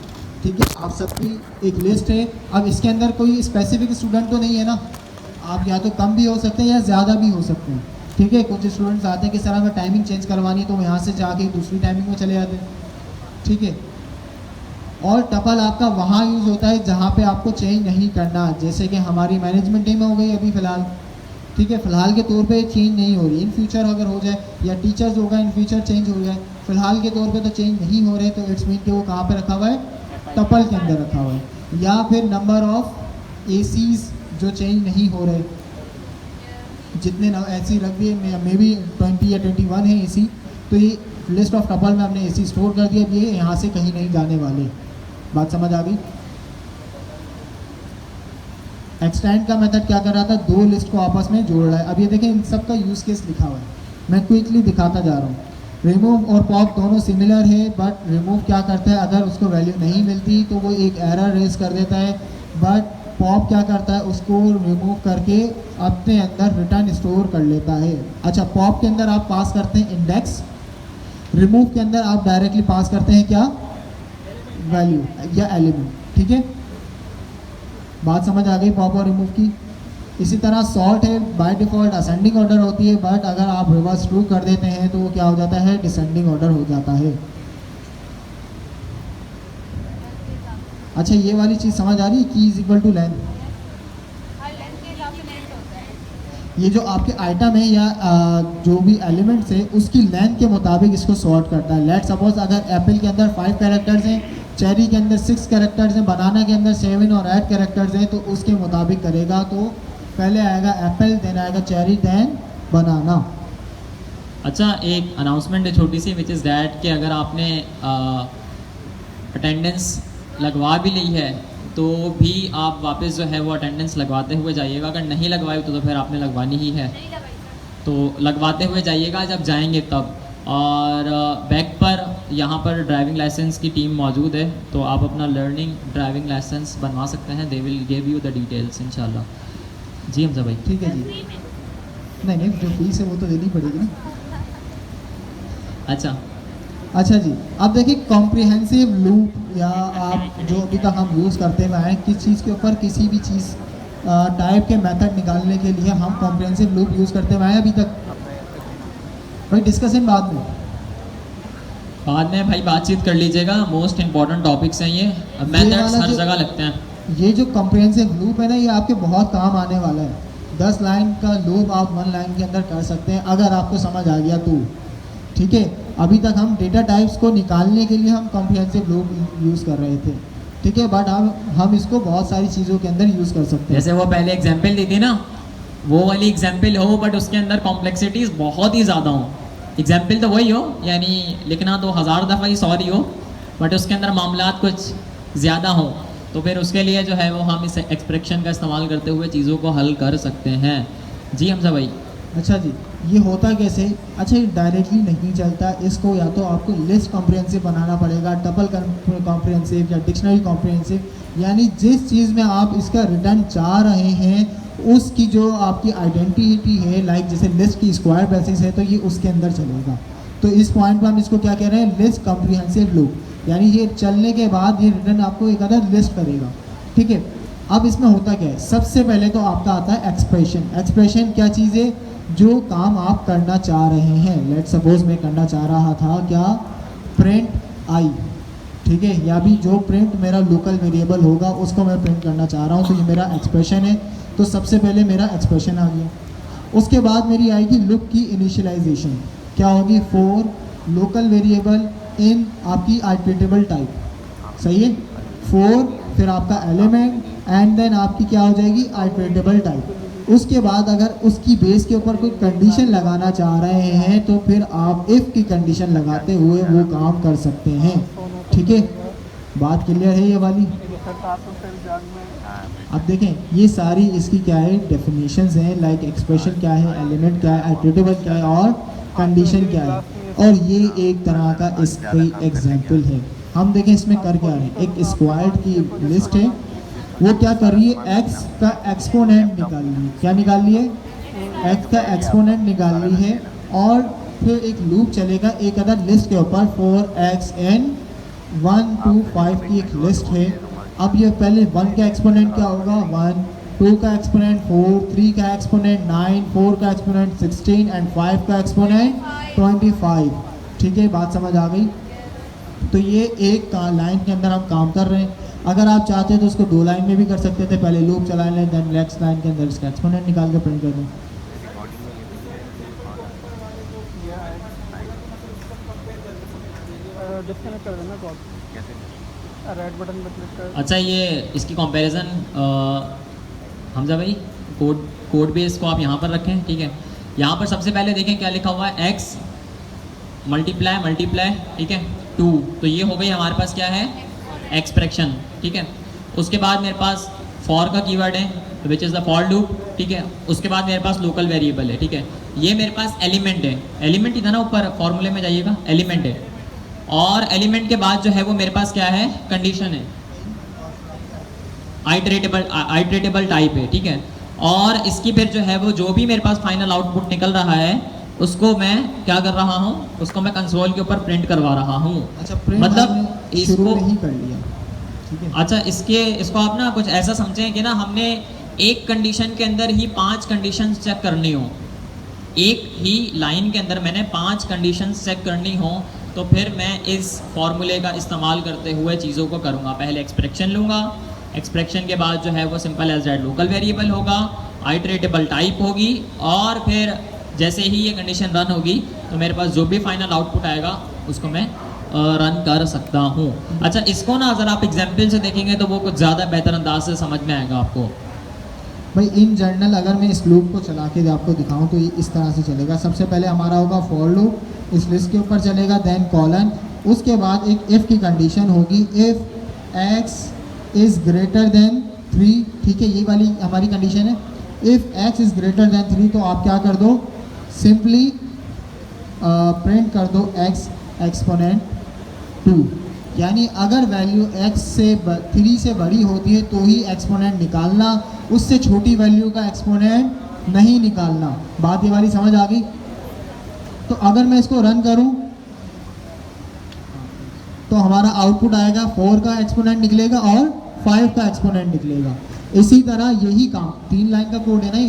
ठीक है, आप सबकी एक लिस्ट है। अब इसके अंदर कोई स्पेसिफिक स्टूडेंट तो नहीं है ना, आप या तो कम भी हो सकते हैं या ज़्यादा भी हो सकते हैं, ठीक है। कुछ स्टूडेंट्स आते हैं कि सर हमें टाइमिंग चेंज करवानी है, तो यहाँ से जाके दूसरी टाइमिंग में चले जाते हैं, ठीक है। और टपल आपका वहाँ यूज़ होता है जहाँ पे आपको चेंज नहीं करना, जैसे कि हमारी मैनेजमेंट टीम हो गई अभी फ़िलहाल, ठीक है, फ़िलहाल के तौर पे चेंज नहीं हो रही। इन फ्यूचर अगर हो जाए या टीचर्स होगा इन फ्यूचर चेंज हो जाए, फ़िलहाल के तौर पे तो चेंज नहीं हो रहे, तो इट्स मीन कि वो कहाँ पे रखा हुआ है? टपल के अंदर रखा हुआ है। या फिर नंबर ऑफ एसीज जो चेंज नहीं हो रहे, जितने एसी रख दिए, मे बी 20 या 21 है एसी, तो ये लिस्ट ऑफ टपल में हमने एसी स्टोर कर दिया, ये यहाँ से कहीं नहीं जाने वाले। बात समझ आ गई? एक्सटेंड का मेथड क्या कर रहा था? दो लिस्ट को आपस में जोड़ रहा है। अब ये देखें इन सब का यूज़ केस लिखा हुआ है, मैं क्विकली दिखाता जा रहा हूँ। रिमूव और पॉप दोनों सिमिलर है, बट रिमूव क्या करता है? अगर उसको वैल्यू नहीं मिलती तो वो एक एरर रेज कर देता है, बट पॉप क्या करता है? उसको रिमूव करके अपने अंदर रिटर्न स्टोर कर लेता है। अच्छा, पॉप के अंदर आप पास करते हैं इंडेक्स, रिमूव के अंदर आप डायरेक्टली पास करते हैं क्या? वैल्यू या एलिमेंट, ठीक है। बात समझ आ गई पॉप और रिमूव की? इसी तरह सॉर्ट है, बाय डिफ़ॉल्ट असेंडिंग ऑर्डर होती है, बट अगर आप रिवर्स ट्रू कर देते हैं तो वो क्या हो जाता है? डिसेंडिंग ऑर्डर हो जाता है। अच्छा, ये वाली चीज़ समझ आ रही है? Key is equal to length. हर लेंथ के हिसाब से लेंथ होता है। ये जो आपके आइटम है या जो भी एलिमेंट्स है उसकी लेंथ के मुताबिक इसको सॉर्ट करता है। लेट सपोज अगर एप्पल के अंदर 5 कैरेक्टर्स हैं, चेरी के अंदर 6 कैरेक्टर्स हैं, बनाना के अंदर 7 और 8 कैरेक्टर्स हैं, तो उसके मुताबिक करेगा। तो पहले आएगा एप्पल, देन आएगा चेरी, देन बनाना। अच्छा, एक अनाउंसमेंट है छोटी सी, विच इज़ दैट कि अगर आपने अटेंडेंस लगवा भी ली है तो भी आप वापस जो है वो अटेंडेंस लगवाते हुए जाइएगा। अगर नहीं लगवाई तो फिर आपने लगवानी ही है, नहीं लगाई सर। तो लगवाते हुए जाइएगा जब जाएंगे तब। और बैक पर यहाँ पर ड्राइविंग लाइसेंस की टीम मौजूद है, तो आप अपना लर्निंग ड्राइविंग लाइसेंस बनवा सकते हैं। They will give you the details इंशाल्लाह। जी हमजा भाई। ठीक है जी। नहीं नहीं, जो फीस है वो तो देनी पड़ेगी ना। अच्छा जी, अब देखिए कॉम्प्रिहेंसिव लूप या आप जो अभी तक हम यूज़ करते हुए हैं, किस चीज़ के ऊपर किसी भी चीज़ टाइप के मेथड निकालने के लिए हम कॉम्प्रिहेंसिव लूप यूज़ करते हुए हैं अभी तक। भाई डिस्कशन बाद में भाई बातचीत कर लीजिएगा, मोस्ट इंपॉर्टेंट टॉपिक्स हैं ये, मेथड्स हर जगह लगते हैं। ये जो कॉम्प्रिहेंसिव लूप है ना, ये आपके बहुत काम आने वाला है। 10 लाइन का लूप आप 1 लाइन के अंदर कर सकते हैं अगर आपको समझ आ गया तो, ठीक है। अभी तक हम डेटा टाइप्स को निकालने के लिए हम कॉम्प्रिहेंसिव लूप यूज़ कर रहे थे, ठीक है, बट हम इसको बहुत सारी चीज़ों के अंदर यूज़ कर सकते हैं। जैसे वो पहले एग्जाम्पल दी थी ना, वो वाली एग्जाम्पल हो बट उसके अंदर कॉम्प्लेक्सिटीज़ बहुत ही ज़्यादा हो। एग्जाम्पल तो वही हो, यानी लिखना तो 1000 दफ़ा ही सॉरी हो, बट उसके अंदर मामलात कुछ ज़्यादा हो, तो फिर उसके लिए जो है वो हम इस एक्सप्रेशन का इस्तेमाल करते हुए चीज़ों को हल कर सकते हैं। जी हमजा भाई। अच्छा जी, ये होता कैसे? अच्छा, ये डायरेक्टली नहीं चलता, इसको या तो आपको लिस्ट कॉम्प्रिहेंसिव बनाना पड़ेगा, टपल कॉम्प्रिहेंसिव या डिक्शनरी कॉम्प्रिहेंसिव, यानी जिस चीज़ में आप इसका रिटर्न चाह रहे हैं उसकी जो आपकी आइडेंटिटी है, लाइक जैसे लिस्ट की स्क्वायर बेसिस है तो ये उसके अंदर चलेगा। तो इस पॉइंट पर हम इसको क्या कह रहे हैं? लिस्ट कॉम्प्रिहेंसिव लूप, यानी ये चलने के बाद ये रिटर्न आपको एक अदर लिस्ट करेगा, ठीक है। अब इसमें होता क्या है? सबसे पहले तो आपका आता है एक्सप्रेशन। एक्सप्रेशन क्या चीज़ है? जो काम आप करना चाह रहे हैं। लेट सपोज मैं करना चाह रहा था क्या? प्रिंट आई, ठीक है, या भी जो प्रिंट मेरा लोकल वेरिएबल होगा उसको मैं प्रिंट करना चाह रहा हूँ, तो ये मेरा एक्सप्रेशन है। तो सबसे पहले मेरा एक्सप्रेशन आ गया। उसके बाद मेरी आएगी लूप की इनिशियलाइजेशन, क्या होगी? फॉर लोकल वेरिएबल इन आपकी आइटरेटेबल टाइप, सही है। फॉर फिर आपका एलिमेंट एंड देन आपकी क्या हो जाएगी? आइटरेटेबल टाइप। उसके बाद अगर उसकी बेस के ऊपर कोई कंडीशन लगाना चाह रहे हैं तो फिर आप इफ़ की कंडीशन लगाते हुए वो काम कर सकते हैं। ठीक है, बात क्लियर है ये वाली। अब देखें ये सारी इसकी क्या है डेफिनेशंस हैं, लाइक एक्सप्रेशन क्या है, एलिमेंट क्या है, आइटरेटिव क्या है और कंडीशन क्या है, और ये एक तरह का इसकी एग्जाम्पल है। हम देखें इसमें कर क्या रहे हैं, एक स्क्वायर्ड की लिस्ट है, वो क्या कर रही है, एक्स का एक्सपोनेंट निकाल रही है। क्या निकाल रही है, एक्स का एक्सपोनेंट निकाल रही है, और फिर एक लूप चलेगा एक अदर लिस्ट के ऊपर 4xn 1 to 5 की एक लिस्ट है। अब ये पहले 1 का एक्सपोनेंट क्या होगा 1, 2 का एक्सपोनेंट 4, 3 का एक्सपोनेंट 9, 4 का एक्सपोनेंट 16 एंड 5 का एक्सपोनेंट 25। ठीक है, बात समझ आ गई। तो ये एक लाइन के अंदर हम काम कर रहे हैं। अगर आप चाहते हैं तो उसको 2 लाइन में भी कर सकते थे, पहले लूप चला लें, देन नेक्स्ट लाइन के अंदर इसका एक्सपोनेंट निकाल के प्रिंट कर दें। डिस्कनेक्ट कर देना कॉल, रेड बटन पर क्लिक कर। अच्छा, ये इसकी कंपैरिजन हमजा भाई कोड बेस को आप यहाँ पर रखें। ठीक है, यहाँ पर सबसे पहले देखें क्या लिखा हुआ है, x मल्टीप्लाई, ठीक है 2, तो ये हो गई हमारे पास क्या है एक्सप्रेशन। ठीक है, उसके बाद मेरे पास फॉर का कीवर्ड है which is the for loop. ठीक है, उसके बाद मेरे पास लोकल वेरिएबल है। ठीक है, ये मेरे पास एलिमेंट है, एलिमेंट इधर ना ऊपर फॉर्मूले में जाइएगा, एलिमेंट है, और एलिमेंट के बाद जो है वो मेरे पास क्या है, कंडीशन है, आइटरेटेबल टाइप है। ठीक है, और इसकी फिर जो है वो जो भी मेरे पास फाइनल आउटपुट निकल रहा है उसको मैं क्या कर रहा हूँ, उसको मैं कंसोल के ऊपर प्रिंट करवा रहा हूँ। अच्छा, प्रिंट मतलब इसको नहीं कर लिया। ठीक है, अच्छा, इसको आप ना कुछ ऐसा समझें कि ना हमने एक कंडीशन के अंदर ही 5 कंडीशन चेक करनी हो, एक ही लाइन के अंदर मैंने 5 कंडीशन चेक करनी हो, तो फिर मैं इस फॉर्मूले का इस्तेमाल करते हुए चीज़ों को करूँगा। पहले एक्सप्रेशन लूँगा, एक्सप्रेशन के बाद जो है वो simple as that local variable होगा, आइटरेटेबल टाइप होगी, और फिर जैसे ही ये कंडीशन रन होगी तो मेरे पास जो भी फाइनल आउटपुट आएगा उसको मैं रन कर सकता हूँ। अच्छा, इसको ना अगर आप एग्जाम्पल से देखेंगे तो वो कुछ ज़्यादा बेहतर अंदाज से समझ में आएगा आपको। भाई इन जनरल अगर मैं इस लूप को चला के आपको दिखाऊं तो ये इस तरह से चलेगा। सबसे पहले हमारा होगा फॉर लूप, इस लिस्ट के ऊपर चलेगा, देन कॉलन, उसके बाद एक इफ़ की कंडीशन होगी, if x is greater than 3। ठीक है, ये वाली हमारी कंडीशन है, if x is greater than 3, तो आप क्या कर दो, सिंपली प्रिंट कर दो x एक्सपोनेंट 2, यानी अगर वैल्यू x से 3 से बड़ी होती है तो ही एक्सपोनेंट निकालना, उससे छोटी वैल्यू का एक्सपोनेंट नहीं निकालना। बात ये वाली समझ आ गई। तो अगर मैं इसको रन करूं तो हमारा आउटपुट आएगा 4 का एक्सपोनेंट निकलेगा और 5 का एक्सपोनेंट निकलेगा। इसी तरह यही काम 3 लाइन का कोड है ना,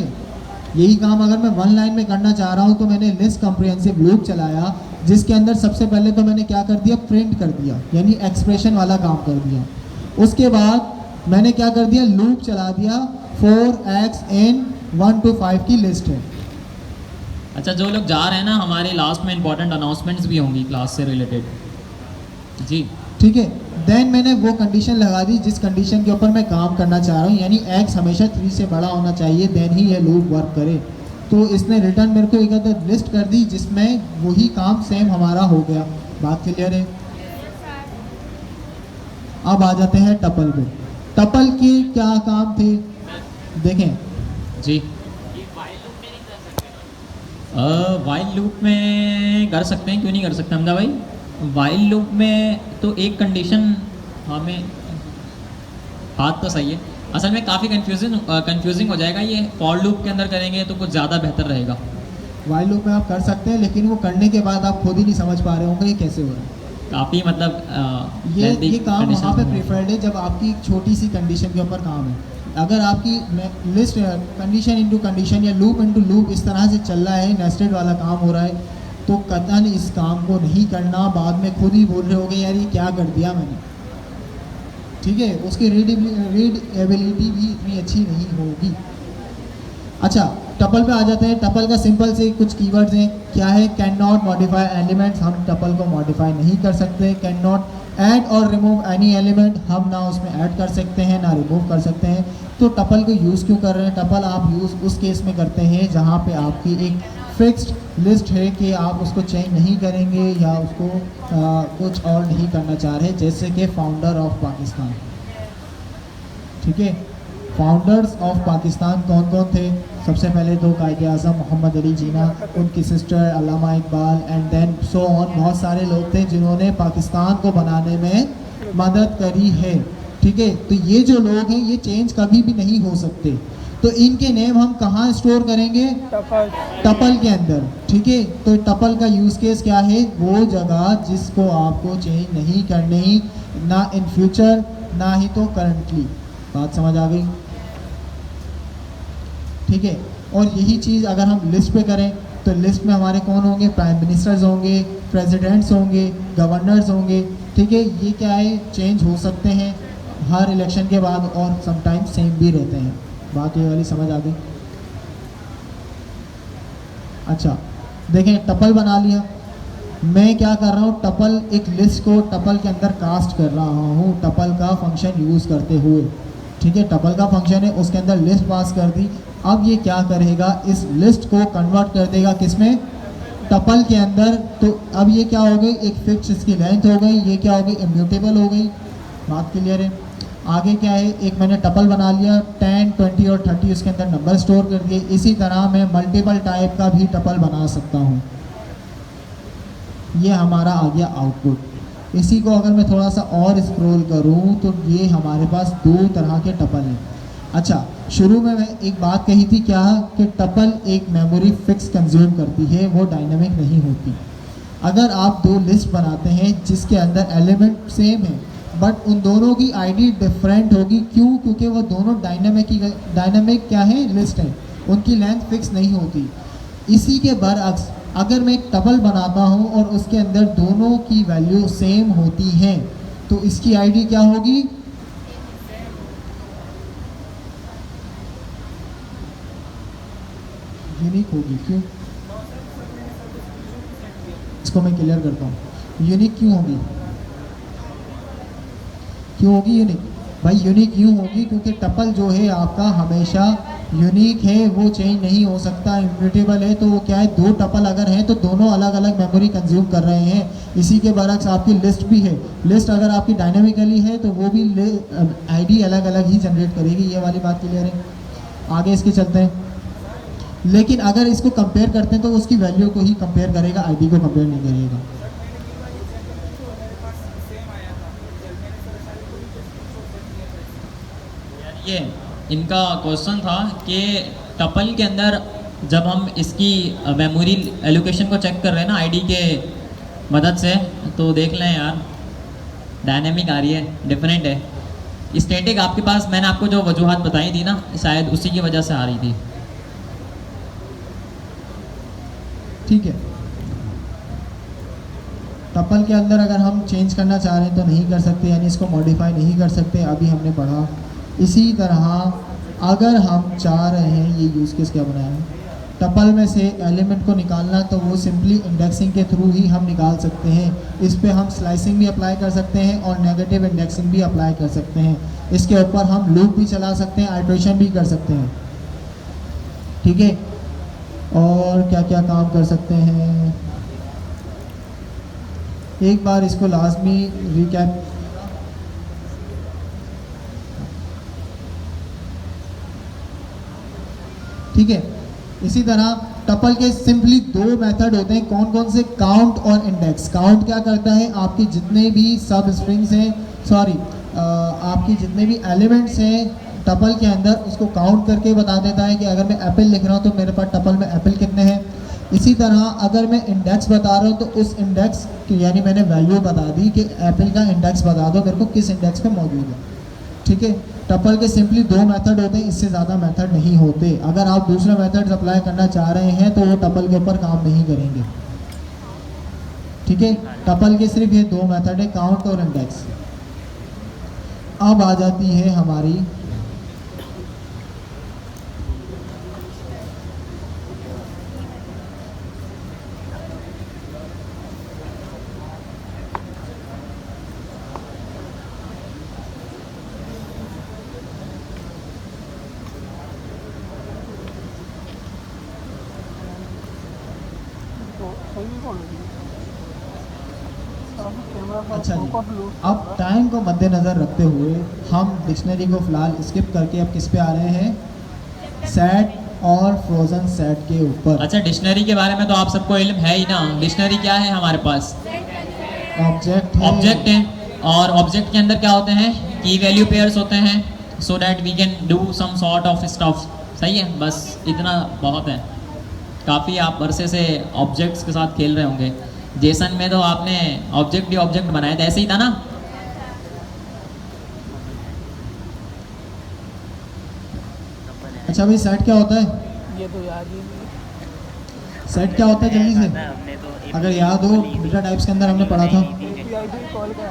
यही काम अगर मैं 1 लाइन में करना चाह रहा हूँ तो मैंने लिस्ट कम्प्रिहेंसिव लूप चलाया, जिसके अंदर सबसे पहले तो मैंने क्या कर दिया, प्रिंट कर दिया, यानी एक्सप्रेशन वाला काम कर दिया। उसके बाद मैंने क्या कर दिया, लूप चला दिया, 4xn 1 to 5 की लिस्ट है। अच्छा, जो लोग जा रहे हैं ना, हमारे लास्ट में इंपॉर्टेंट अनाउंसमेंट्स भी होंगी क्लास से रिलेटेड जी। ठीक है, देन मैंने वो कंडीशन लगा दी जिस कंडीशन के ऊपर मैं काम करना चाह रहा हूँ, यानी x हमेशा 3 से बड़ा होना चाहिए, देन ही ये लूप वर्क करे। तो इसने रिटर्न मेरे को एक अदर लिस्ट कर दी जिसमें वही काम सेम हमारा हो गया। बात क्लियर है। अब आ जाते हैं टपल पे। टपल के क्या काम थे देखें जी। वाइल लूप में कर सकते हैं, क्यों नहीं कर सकते हमदा भाई। वाइल लूप में तो एक कंडीशन हमें, बात तो सही है, असल में काफ़ी कंफ्यूजिंग हो जाएगा। ये फॉर लूप के अंदर करेंगे तो कुछ ज़्यादा बेहतर रहेगा। वाइल लूप में आप कर सकते हैं, लेकिन वो करने के बाद आप खुद ही नहीं समझ पा रहे होंगे ये कैसे हो रहा है। काफ़ी मतलब ये काम वहाँ पे प्रेफर्ड है जब आपकी छोटी सी कंडीशन के ऊपर काम है। अगर आपकी लिस्ट कंडीशन इनटू कंडीशन या लूप इनटू लूप इस तरह से चल रहा है, नेस्टेड वाला काम हो रहा है, तो कतई इस काम को नहीं करना। बाद में खुद ही बोल रहे होगे यार ये क्या कर दिया मैंने। ठीक है, उसकी रीडेबिलिटी भी इतनी अच्छी नहीं होगी। अच्छा, टपल पे आ जाते हैं। टपल का सिंपल से कुछ कीवर्ड्स हैं। क्या है, कैन नॉट मॉडिफाई एलिमेंट्स, हम टपल को मॉडिफाई नहीं कर सकते। कैन नॉट ऐड और रिमूव एनी एलिमेंट, हम ना उसमें ऐड कर सकते हैं ना रिमूव कर सकते हैं। तो टपल को यूज़ क्यों कर रहे हैं? टपल आप यूज़ उस केस में करते हैं जहाँ पे आपकी एक फिक्स्ड लिस्ट है कि आप उसको चेंज नहीं करेंगे या उसको कुछ और नहीं करना चाह रहे, जैसे कि फाउंडर ऑफ पाकिस्तान। ठीक है, फाउंडर्स ऑफ पाकिस्तान कौन कौन थे? सबसे पहले तो कायद आज़म मोहम्मद अली जिन्ना, उनकी sister Allama Iqbal and then so on, बहुत सारे लोग थे जिन्होंने पाकिस्तान को बनाने में मदद करी है। ठीक है, तो ये जो लोग हैं ये चेंज कभी भी नहीं हो सकते, तो इनके नेम हम कहाँ स्टोर करेंगे? टपल के अंदर। ठीक है, तो टपल का यूज़ केस क्या है? वो जगह जिसको आपको चेंज नहीं करनी, ना इन फ्यूचर ना ही तो करंटली। बात समझ आ गई? ठीक है, और यही चीज़ अगर हम लिस्ट पे करें तो लिस्ट में हमारे कौन होंगे? प्राइम मिनिस्टर्स होंगे, प्रेसिडेंट्स होंगे, गवर्नर्स होंगे। ठीक है, ये क्या है? चेंज हो सकते हैं हर इलेक्शन के बाद और समटाइम्स सेम भी रहते हैं। बात ये वाली समझ आ गई? अच्छा, देखें टपल बना लिया। मैं क्या कर रहा हूँ? टपल एक लिस्ट को टपल के अंदर कास्ट कर रहा हूँ टपल का फंक्शन यूज़ करते हुए। ठीक है, टपल का फंक्शन है, उसके अंदर लिस्ट पास कर दी। अब ये क्या करेगा? इस लिस्ट को कन्वर्ट कर देगा किसमें? टपल के अंदर। तो अब ये क्या हो गई? एक फिक्स इसकी लेंथ हो गई, ये क्या हो गई? इम्यूटेबल हो गई। बात क्लियर है? आगे क्या है? एक मैंने टपल बना लिया, 10, 20 और 30 उसके अंदर नंबर स्टोर कर दिए। इसी तरह मैं मल्टीपल टाइप का भी टपल बना सकता हूँ। ये हमारा आ गया आउटपुट। इसी को अगर मैं थोड़ा सा और स्क्रॉल करूँ तो ये हमारे पास दो तरह के टपल हैं। अच्छा, शुरू में मैं एक बात कही थी क्या? कि टपल एक मेमोरी फिक्स कंज्यूम करती है, वो डायनामिक नहीं होती। अगर आप दो लिस्ट बनाते हैं जिसके अंदर एलिमेंट सेम है बट उन दोनों की आईडी डिफरेंट होगी, क्यों? क्योंकि वो दोनों डायनामिक क्या है? लिस्ट है, उनकी लेंथ फिक्स नहीं होती। इसी के बरअक्स अगर मैं एक टपल बनाता हूँ और उसके अंदर दोनों की वैल्यू सेम होती हैं तो इसकी आईडी क्या होगी? यूनिक होगी। क्यों? इसको मैं क्लियर करता हूँ। यूनिक क्यों होगी? क्यों होगी यूनिक? भाई यूनिक यूँ होगी क्योंकि टपल जो है आपका हमेशा यूनिक है, वो चेंज नहीं हो सकता, इम्यूटेबल है। तो वो क्या है? दो टपल अगर हैं तो दोनों अलग अलग मेमोरी कंज्यूम कर रहे हैं। इसी के बरक्स आपकी लिस्ट भी है। लिस्ट अगर आपकी डायनामिकली है तो वो भी आईडी अलग अलग ही जनरेट करेगी। ये वाली बात क्लियर है? आगे इसके चलते हैं। लेकिन अगर इसको कंपेयर करते हैं तो उसकी वैल्यू को ही कंपेयर करेगा, आईडी को कंपेयर नहीं करेगा। ये इनका क्वेश्चन था कि टपल के अंदर जब हम इसकी मेमोरी एलोकेशन को चेक कर रहे हैं ना आईडी के मदद से, तो देख लें यार डायनेमिक आ रही है, डिफरेंट है। स्टैटिक आपके पास मैंने आपको जो वजूहात बताई थी ना, शायद उसी की वजह से आ रही थी। ठीक है, टपल के अंदर अगर हम चेंज करना चाह रहे हैं तो नहीं कर सकते, यानी इसको मॉडिफाई नहीं कर सकते, अभी हमने पढ़ा। इसी तरह अगर हम चाह रहे हैं, ये यूज़ केस क्या बनाया है, टपल में से एलिमेंट को निकालना, तो वो सिंपली इंडेक्सिंग के थ्रू ही हम निकाल सकते हैं। इस पे हम स्लाइसिंग भी अप्लाई कर सकते हैं और नेगेटिव इंडेक्सिंग भी अप्लाई कर सकते हैं। इसके ऊपर हम लूप भी चला सकते हैं, आइट्रेशन भी कर सकते हैं। ठीक है, और क्या क्या काम कर सकते हैं, एक बार इसको लाजमी रिकैप। ठीक है, इसी तरह टपल के सिंपली दो मेथड होते हैं। कौन कौन से? काउंट और इंडेक्स। काउंट क्या करता है? आपकी जितने भी सब स्ट्रिंग्स हैं, आपकी जितने भी एलिमेंट्स हैं टपल के अंदर, उसको काउंट करके बता देता है कि अगर मैं एप्पल लिख रहा हूँ तो मेरे पास टपल में एप्पल कितने हैं। इसी तरह अगर मैं इंडेक्स बता रहा हूँ तो उस इंडेक्स की, यानी मैंने वैल्यू बता दी कि एप्पल का इंडेक्स बता दो मेरे को किस इंडेक्स पे मौजूद है। ठीक है, टपल के सिंपली दो मेथड होते हैं, इससे ज़्यादा मेथड नहीं होते। अगर आप दूसरा मेथड अप्लाई करना चाह रहे हैं तो वो टपल के ऊपर काम नहीं करेंगे। ठीक है, टपल के सिर्फ ये दो मेथड है, काउंट और इंडेक्स। अब आ जाती है हमारी कोई भी कौन है कैमरा का अच्छा जी, फोकस लो। अब टाइम को मद्देनज़र रखते हुए हम डिक्शनरी को फ़िलहाल स्किप करके अब किस पे आ रहे हैं, सेट और फ्रोज़न सेट के ऊपर। अच्छा, डिक्शनरी के बारे में तो आप सबको इल्म है ही ना। डिक्शनरी क्या है हमारे पास? ऑब्जेक्ट है, ऑब्जेक्ट है, और ऑब्जेक्ट के अंदर क्या होते हैं, की वैल्यू पेयर्स होते हैं, so that we can do some sort of stuff. सही है, बस इतना बहुत है। काफ़ी आप अरसे से ऑब्जेक्ट्स के साथ खेल रहे होंगे। जेसन में तो आपने ऑब्जेक्ट ही ऑब्जेक्ट बनाए थे, ऐसे ही था ना? अच्छा भाई, सेट क्या होता है? ये तो याद ही नहीं। सेट क्या होता है जल्दी से, हमने तो अगर याद हो, डेटा टाइप्स के अंदर हमने पढ़ा था। कॉल का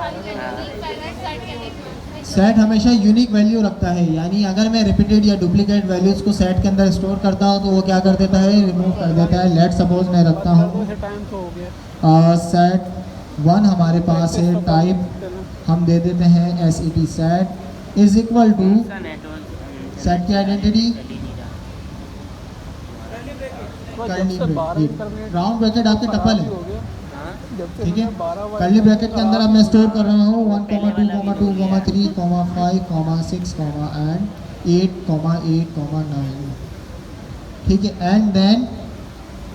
सेट हमेशा यूनिक वैल्यू रखता है, यानी अगर मैं रिपीटेड या डुप्लीकेट वैल्यूज़ को सेट के अंदर स्टोर करता हूँ तो वो क्या कर देता है, रिमूव कर देता है। लेट सपोज मैं रखता हूँ टाइम तो हो गया। सेट 1 हमारे पास है, टाइप हम दे देते हैं SET set is equal to set की आइडेंटिटी राउंड ब्रैकेट आपके टपल है, ठीक है। कर्ली ब्रैकेट के अंदर अब मैं स्टोर कर रहा हूँ 1, 2, 2, 3, 5, 6 एंड 8, 8, 9, ठीक है। And then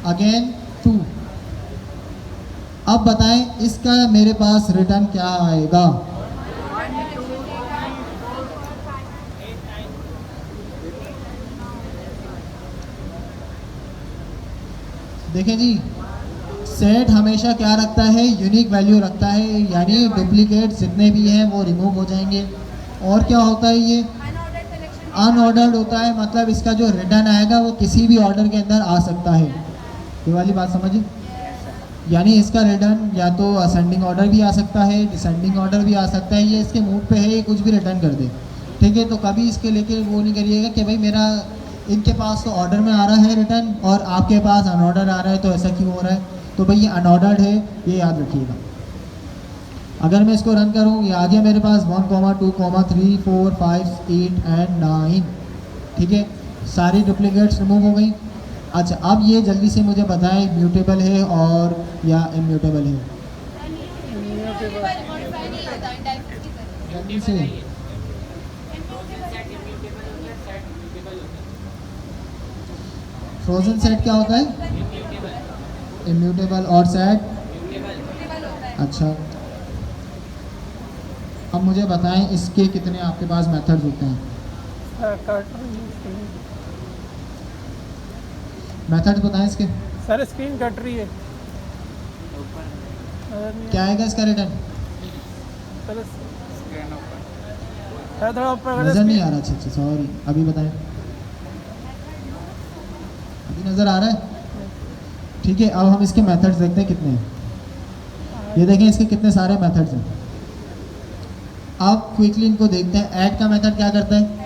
again 2। अब बताएं इसका मेरे पास रिटर्न क्या आएगा? देखें जी, सेट हमेशा क्या रखता है, यूनिक वैल्यू रखता है, यानी डुप्लीकेट जितने भी हैं वो रिमूव हो जाएंगे। और क्या होता है, ये अनऑर्डर्ड होता है, मतलब इसका जो रिटर्न आएगा वो किसी भी ऑर्डर के अंदर आ सकता है। ये वाली बात समझिए, यानी इसका रिटर्न या तो असेंडिंग ऑर्डर भी आ सकता है, डिसेंडिंग ऑर्डर भी आ सकता है, ये इसके मूड पे है, ये कुछ भी रिटर्न कर दे, ठीक है। तो कभी इसके लेके वो नहीं करिएगा कि भाई मेरा इनके पास तो ऑर्डर में आ रहा है रिटर्न और आपके पास अनऑर्डर आ रहा है, तो ऐसा क्यों हो रहा है? तो भाई ये अनऑर्डर्ड है, ये याद रखिएगा। अगर मैं इसको रन करूँ, ये आ गया मेरे पास 1, 2, 3, 4, 5, 8 एंड 9, ठीक है। सारी डुप्लीकेट्स रिमूव हो गई। अच्छा, अब ये जल्दी से मुझे बताएं, म्यूटेबल है और या इम्यूटेबल है? जल्दी से। फ्रोजन सेट क्या होता है? इम्यूटेबल। और सेट? अच्छा, अब मुझे बताएं इसके कितने आपके पास मेथड्स होते हैं? मेथड्स बताएं इसके। सर स्क्रीन कट रही है। क्या आएगा इसका रिटर्न? नज़र नहीं आ रहा। अच्छा, सॉरी, अभी बताएं। अभी नज़र आ रहा है, ठीक है। अब हम इसके मेथड्स देखते हैं कितने हैं। ये देखें इसके कितने सारे मेथड्स हैं। अब क्विकली इनको देखते हैं। ऐड का मेथड क्या करता है?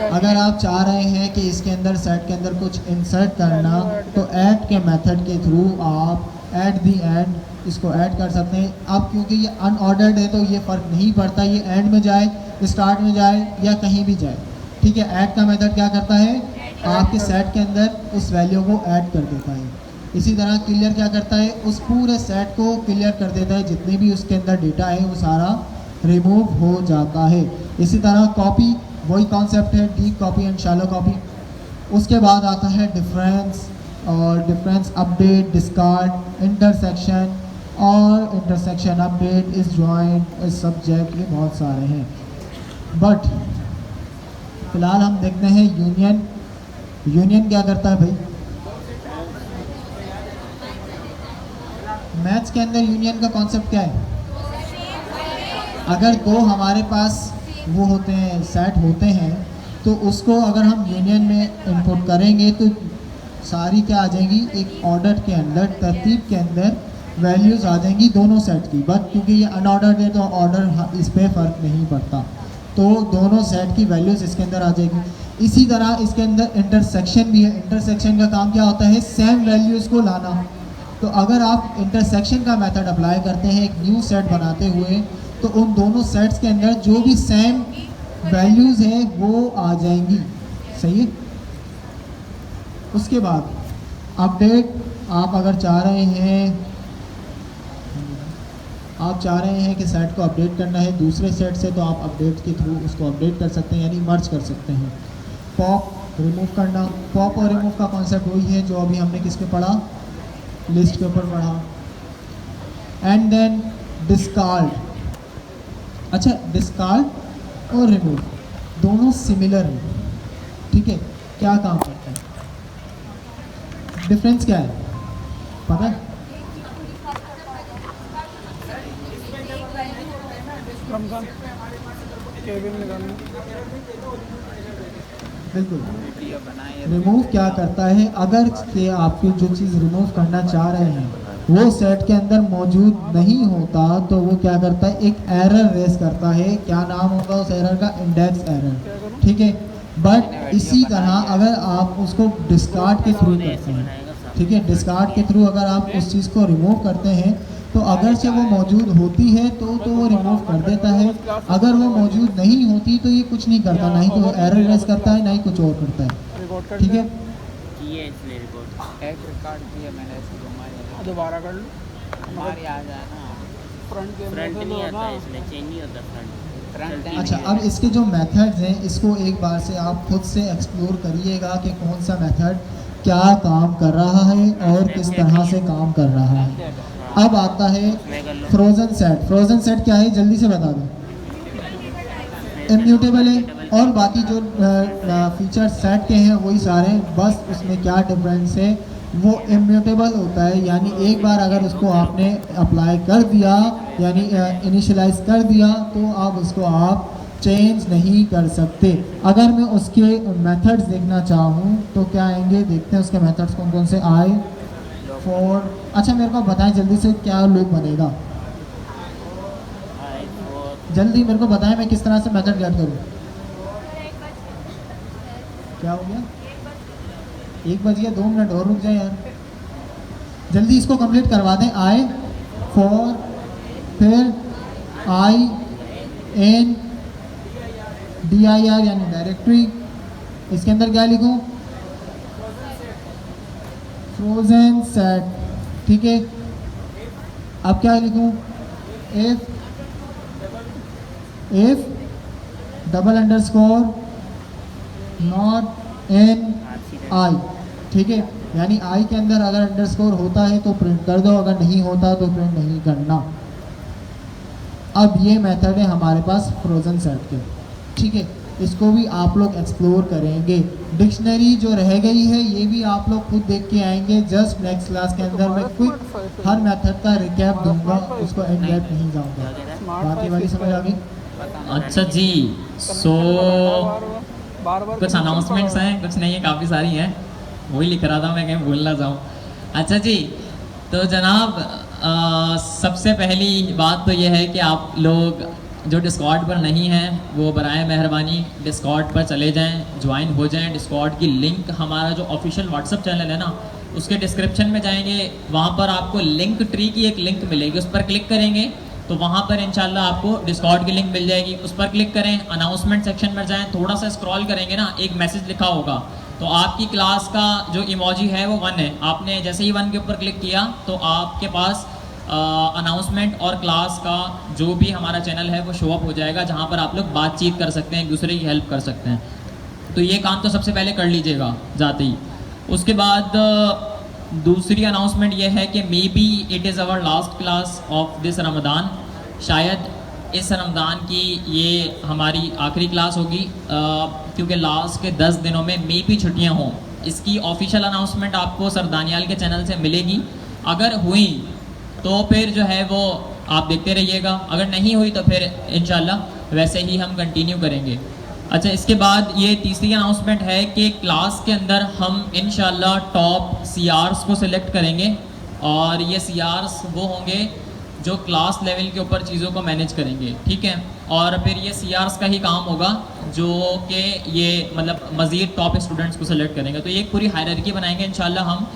अगर आप चाह रहे हैं कि इसके अंदर सेट के अंदर कुछ इंसर्ट करना, तो ऐड के मेथड के थ्रू आप ऐट दी एंड इसको ऐड कर सकते हैं। अब क्योंकि ये अनऑर्डर्ड है तो ये फ़र्क नहीं पड़ता, ये एंड में जाए, स्टार्ट में जाए या कहीं भी जाए, ठीक है। ऐड का मेथड क्या करता है? आपके सेट के अंदर उस वैल्यू को ऐड कर देता है। इसी तरह क्लियर क्या करता है? उस पूरे सेट को क्लियर कर देता है, जितने भी उसके अंदर डेटा है वो सारा रिमूव हो जाता है। इसी तरह कॉपी, वही कॉन्सेप्ट है, deep copy and shallow copy. उसके बाद आता है डिफरेंस, और डिफरेंस अपडेट, डिस्कार्ड, इंटरसेक्शन और इंटरसेक्शन अपडेट, इस जॉइंट, इस सब्जेक्ट, ये बहुत सारे हैं। बट फिलहाल हम देखते हैं यूनियन। यूनियन क्या करता है भाई? मैथ्स के अंदर यूनियन का कॉन्सेप्ट क्या है? अगर दो हमारे पास वो होते हैं, सेट होते हैं, तो उसको अगर हम यूनियन में इनपुट करेंगे तो सारी क्या आ जाएंगी? एक ऑर्डर के अंदर, तरतीब के अंदर वैल्यूज़ आ जाएंगी दोनों सेट की। बट क्योंकि ये अनऑर्डर्ड है तो ऑर्डर इस पर फ़र्क नहीं पड़ता, तो दोनों सेट की वैल्यूज़ इसके अंदर आ जाएगी। इसी तरह इसके अंदर इंटरसेक्शन भी है। इंटरसेक्शन का काम क्या होता है? सेम वैल्यूज़ को लाना। तो अगर आप इंटरसेक्शन का मेथड अप्लाई करते हैं एक न्यू सेट बनाते हुए, तो उन दोनों सेट्स के अंदर जो भी सेम वैल्यूज़ हैं वो आ जाएंगी। सही है। उसके बाद अपडेट आप अगर चाह रहे हैं कि सेट को अपडेट करना है दूसरे सेट से, तो आप अपडेट के थ्रू उसको अपडेट कर सकते हैं, यानी मर्ज कर सकते हैं। पॉप रिमूव करना, पॉप और रिमूव का कॉन्सेप्ट वही है जो अभी हमने किस पे पढ़ा, लिस्ट के ऊपर पढ़ा। And then discard. अच्छा, डिस्कार्ड और रिमूव दोनों सिमिलर हैं, ठीक है। क्या काम करते हैं, डिफरेंस क्या है पता है? रमजान केबिन निकालना। बिल्कुल। वीडियो बनाए रिमूव क्या करता है, अगर के आपकी जो चीज़ रिमूव करना चाह रहे हैं वो सेट के अंदर मौजूद नहीं होता, तो वो क्या करता है, एक एरर रेस करता है। क्या नाम होगा उस एरर का, इंडेक्स एरर, ठीक है। बट इसी तरह अगर आप उसको डिस्कार्ड के थ्रू करते हैं, ठीक है, डिस्कार्ड के थ्रू अगर आप उस चीज़ को रिमूव करते हैं, तो अगर से वो मौजूद होती है तो वो रिमूव कर देता है। अगर वो मौजूद नहीं होती तो ये कुछ नहीं करता, ना ही तो एरर रेस करता है, ना ही कुछ और करता है, रिकॉर्ड कर ठीक है। किए इसलिए रिकॉर्ड एक रिकॉर्ड किया मैंने इसको हमारे दोबारा कर लो। हमारे आ जाए ना फ्रंट कैमरे फ्रंट से नहीं लो आता ना। इसलिए चेंज नहीं होता फ्रंट अच्छा, अब इसके जो मेथड्स हैं इसको एक बार से आप खुद से एक्सप्लोर करिएगा कि कौन सा मेथड क्या काम कर रहा है और किस तरह से काम कर रहा है। अब आता है फ्रोजन सेट। फ्रोजन सेट क्या है, जल्दी से बता दो। इम्यूटेबल है और बाकी जो फीचर सेट के हैं वही सारे, बस उसमें क्या डिफरेंस है, वो इम्यूटेबल होता है, यानी एक बार अगर उसको आपने अप्लाई कर दिया, यानी इनिशियलाइज कर दिया, तो आप उसको आप चेंज नहीं कर सकते। अगर मैं उसके मेथड्स देखना चाहूँ तो क्या आएंगे, देखते हैं उसके मेथड्स कौन कौन से आए। फॉर, अच्छा मेरे को बताएं जल्दी से क्या लूप बनेगा, जल्दी मेरे को बताएं मैं किस तरह से मेथड गेट करूँ। क्या हो गया, 1 बज गया, 2 मिनट और रुक जाए यार, जल्दी इसको कंप्लीट करवा दें। आई फॉर, फिर I N D I R यानी डायरेक्टरी, इसके अंदर क्या लिखूं, फ्रोजन सेट, ठीक है। अब क्या लिखूं, if double underscore not in i, ठीक है, यानी आई के अंदर अगर अंडरस्कोर होता है तो प्रिंट कर दो, अगर नहीं होता तो प्रिंट नहीं करना। अब ये मेथड है हमारे पास फ्रोजन सेट के, ठीक है। इसको भी आप लोग एक्सप्लोर करेंगे। डिक्शनरी जो रह गई है ये भी आप लोग खुद देख के आएंगे। जस्ट नेक्स्ट क्लास के अंदर मैं क्विक हर मेथड का रिकैप दूंगा, उसको इन डेप्थ नहीं जाऊंगा। बाकी वाली समझ आ गई? अच्छा जी, सो कुछ अनाउंसमेंट्स हैं, कुछ नहीं है, काफ़ी सारी हैं, वही लिख रहा था मैं, कहीं भूल ना जाऊँ। अच्छा जी, तो जनाब सबसे पहली बात तो ये है कि आप लोग जो डिस्कॉर्ड पर नहीं हैं वो बराए मेहरबानी डिस्कॉर्ड पर चले जाएं, ज्वाइन हो जाएं। डिस्कॉर्ड की लिंक हमारा जो ऑफिशियल व्हाट्सअप चैनल है ना, उसके डिस्क्रिप्शन में जाएंगे, वहाँ पर आपको लिंक ट्री की एक लिंक मिलेगी, उस पर क्लिक करेंगे तो वहाँ पर इंशाल्लाह आपको डिस्कॉर्ड की लिंक मिल जाएगी। उस पर क्लिक करें, अनाउंसमेंट सेक्शन में जाएँ, थोड़ा सा स्क्रॉल करेंगे ना, एक मैसेज लिखा होगा, तो आपकी क्लास का जो इमोजी है वो 1 है। आपने जैसे ही 1 के ऊपर क्लिक किया तो आपके पास अनाउंसमेंट और क्लास का जो भी हमारा चैनल है वो शो अप हो जाएगा, जहाँ पर आप लोग बातचीत कर सकते हैं, एक दूसरे की हेल्प कर सकते हैं। तो ये काम तो सबसे पहले कर लीजिएगा जाते ही। उसके बाद दूसरी अनाउंसमेंट ये है कि may be it is our last class of this Ramzan, शायद इस रमज़ान की ये हमारी आखिरी क्लास होगी, क्योंकि लास्ट के 10 दिनों में मे बी छुट्टियाँ हों। इसकी ऑफिशियल अनाउंसमेंट आपको सर दानियाल के चैनल से मिलेगी। अगर हुई तो फिर जो है वो आप देखते रहिएगा, अगर नहीं हुई तो फिर इंशाल्लाह वैसे ही हम कंटिन्यू करेंगे। अच्छा, इसके बाद ये तीसरी अनाउंसमेंट है कि क्लास के अंदर हम इंशाल्लाह टॉप CRs को सिलेक्ट करेंगे, और ये CRs वो होंगे जो क्लास लेवल के ऊपर चीज़ों को मैनेज करेंगे, ठीक है। और फिर ये CRs का ही काम होगा जो कि ये मतलब मज़ीद टॉप स्टूडेंट्स को सिलेक्ट करेंगे। तो ये एक पूरी हायरार्की बनाएंगे इंशाल्लाह हम,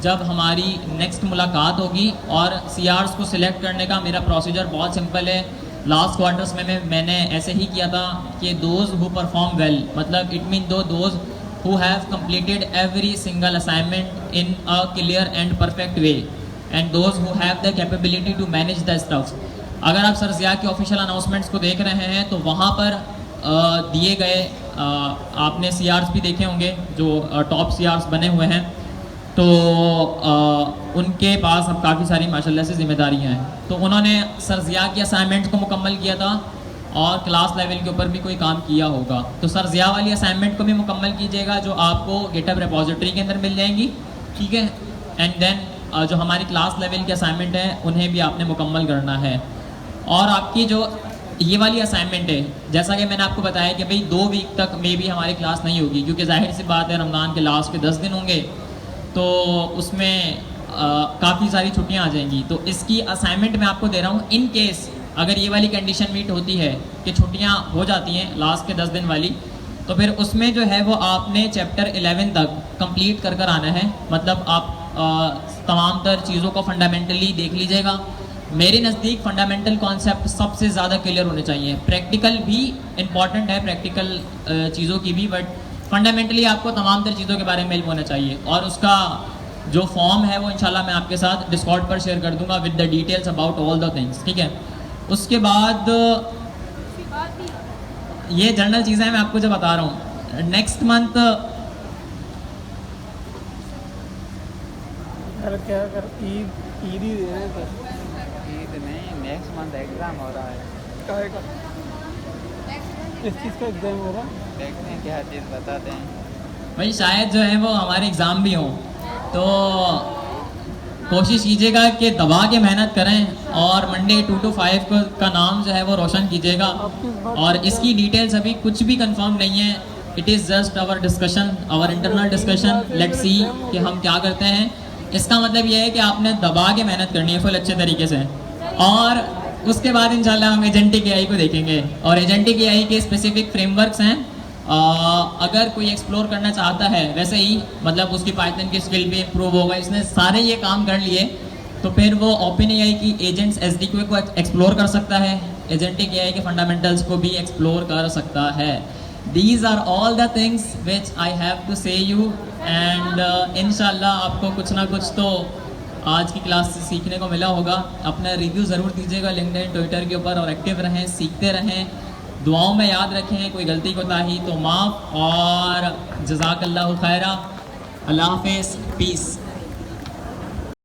जब हमारी नेक्स्ट मुलाकात होगी। और CRs को सिलेक्ट करने का मेरा प्रोसीजर बहुत सिंपल है। लास्ट क्वार्टर्स में मैंने ऐसे ही किया था कि दोज हु परफॉर्म वेल, मतलब it mean those who have completed every single assignment in a clear and perfect way, and those who have the capability to manage the stuff. अगर आप sir Zia के ऑफिशियल अनाउंसमेंट्स को देख रहे हैं तो वहाँ पर दिए गए आपने CRs भी देखे होंगे जो टॉप CRs बने हुए हैं, तो उनके पास अब काफ़ी सारी माशाल्लाह से जिम्मेदारियाँ हैं। तो उन्होंने सर ज़िया की असाइनमेंट्स को मुकम्मल किया था और क्लास लेवल के ऊपर भी कोई काम किया होगा, तो सर ज़िया वाली असाइनमेंट को भी मुकम्मल कीजिएगा जो आपको गिटहब रिपोजिटरी के अंदर मिल जाएंगी, ठीक है। एंड देन जो हमारी क्लास लेवल की असाइनमेंट है उन्हें भी आपने मुकम्मल करना है। और आपकी जो ये वाली असाइनमेंट है, जैसा कि मैंने आपको बताया कि भाई 2 वीक तक मे भी हमारी क्लास नहीं होगी, क्योंकि जाहिर सी बात है रमज़ान के लास्ट के 10 दिन होंगे, तो उसमें काफ़ी सारी छुट्टियां आ जाएंगी। तो इसकी असाइनमेंट मैं आपको दे रहा हूँ, इन केस अगर ये वाली कंडीशन मीट होती है कि छुट्टियां हो जाती हैं लास्ट के 10 दिन वाली, तो फिर उसमें जो है वो आपने चैप्टर 11 तक कंप्लीट कर आना है। मतलब आप तमाम तर चीज़ों को फंडामेंटली देख लीजिएगा। मेरे नज़दीक फंडामेंटल कॉन्सेप्ट सबसे ज़्यादा क्लियर होने चाहिए। प्रैक्टिकल भी इम्पॉर्टेंट है, प्रैक्टिकल चीज़ों की भी, बट फंडामेंटली आपको तमाम तर चीज़ों के बारे में इल्म होना चाहिए। और उसका जो फॉर्म है वो इंशाल्लाह मैं आपके साथ डिस्कॉर्ड पर शेयर कर दूंगा with the details about all the things, ठीक है। उसके बाद ये जनरल चीज़ें मैं आपको जो बता रहा हूँ, नेक्स्ट मंथ क्या कर ईद ही दे रहे हैं सर। ईद नहीं, नेक्स्ट मंथ एग्ज़ाम हो रहा है। काहे का इस चीज़ का एग्ज़ाम हो रहा है, देखते हैं क्या चीज़ बताते हैं। भाई शायद जो है वो हमारे एग्ज़ाम भी हों, तो कोशिश कीजिएगा कि दबा के मेहनत करें और मंडे 2 to 5 का नाम जो है वो रोशन कीजिएगा। और इसकी डिटेल्स अभी कुछ भी कंफर्म नहीं है, it is just our discussion, our internal discussion. Let's see कि हम क्या करते हैं। इसका मतलब ये है कि आपने दबा के मेहनत करनी है फुल अच्छे तरीके से, और उसके बाद इंशाल्लाह हम एजेंटिक AI को देखेंगे। और एजेंटिक AI के स्पेसिफिक फ्रेमवर्क्स हैं, अगर कोई एक्सप्लोर करना चाहता है वैसे ही, मतलब उसकी पाइथन की स्किल भी इम्प्रूव होगा, इसने सारे ये काम कर लिए, तो फिर वो OpenAI की एजेंट्स SDK को एक्सप्लोर कर सकता है, एजेंटिक AI के फंडामेंटल्स को भी एक्सप्लोर कर सकता है। These are all the things which I have to say you, and इंशाल्लाह आपको कुछ ना कुछ तो आज की क्लास से सीखने को मिला होगा। अपना रिव्यू ज़रूर दीजिएगा लिंक्डइन, ट्विटर के ऊपर, और एक्टिव रहें, सीखते रहें, दुआओं में याद रखें, कोई गलती कोताही तो माफ़, और जज़ाकल्लाहु खैरा। अल्लाह हाफ़िज़, पीस।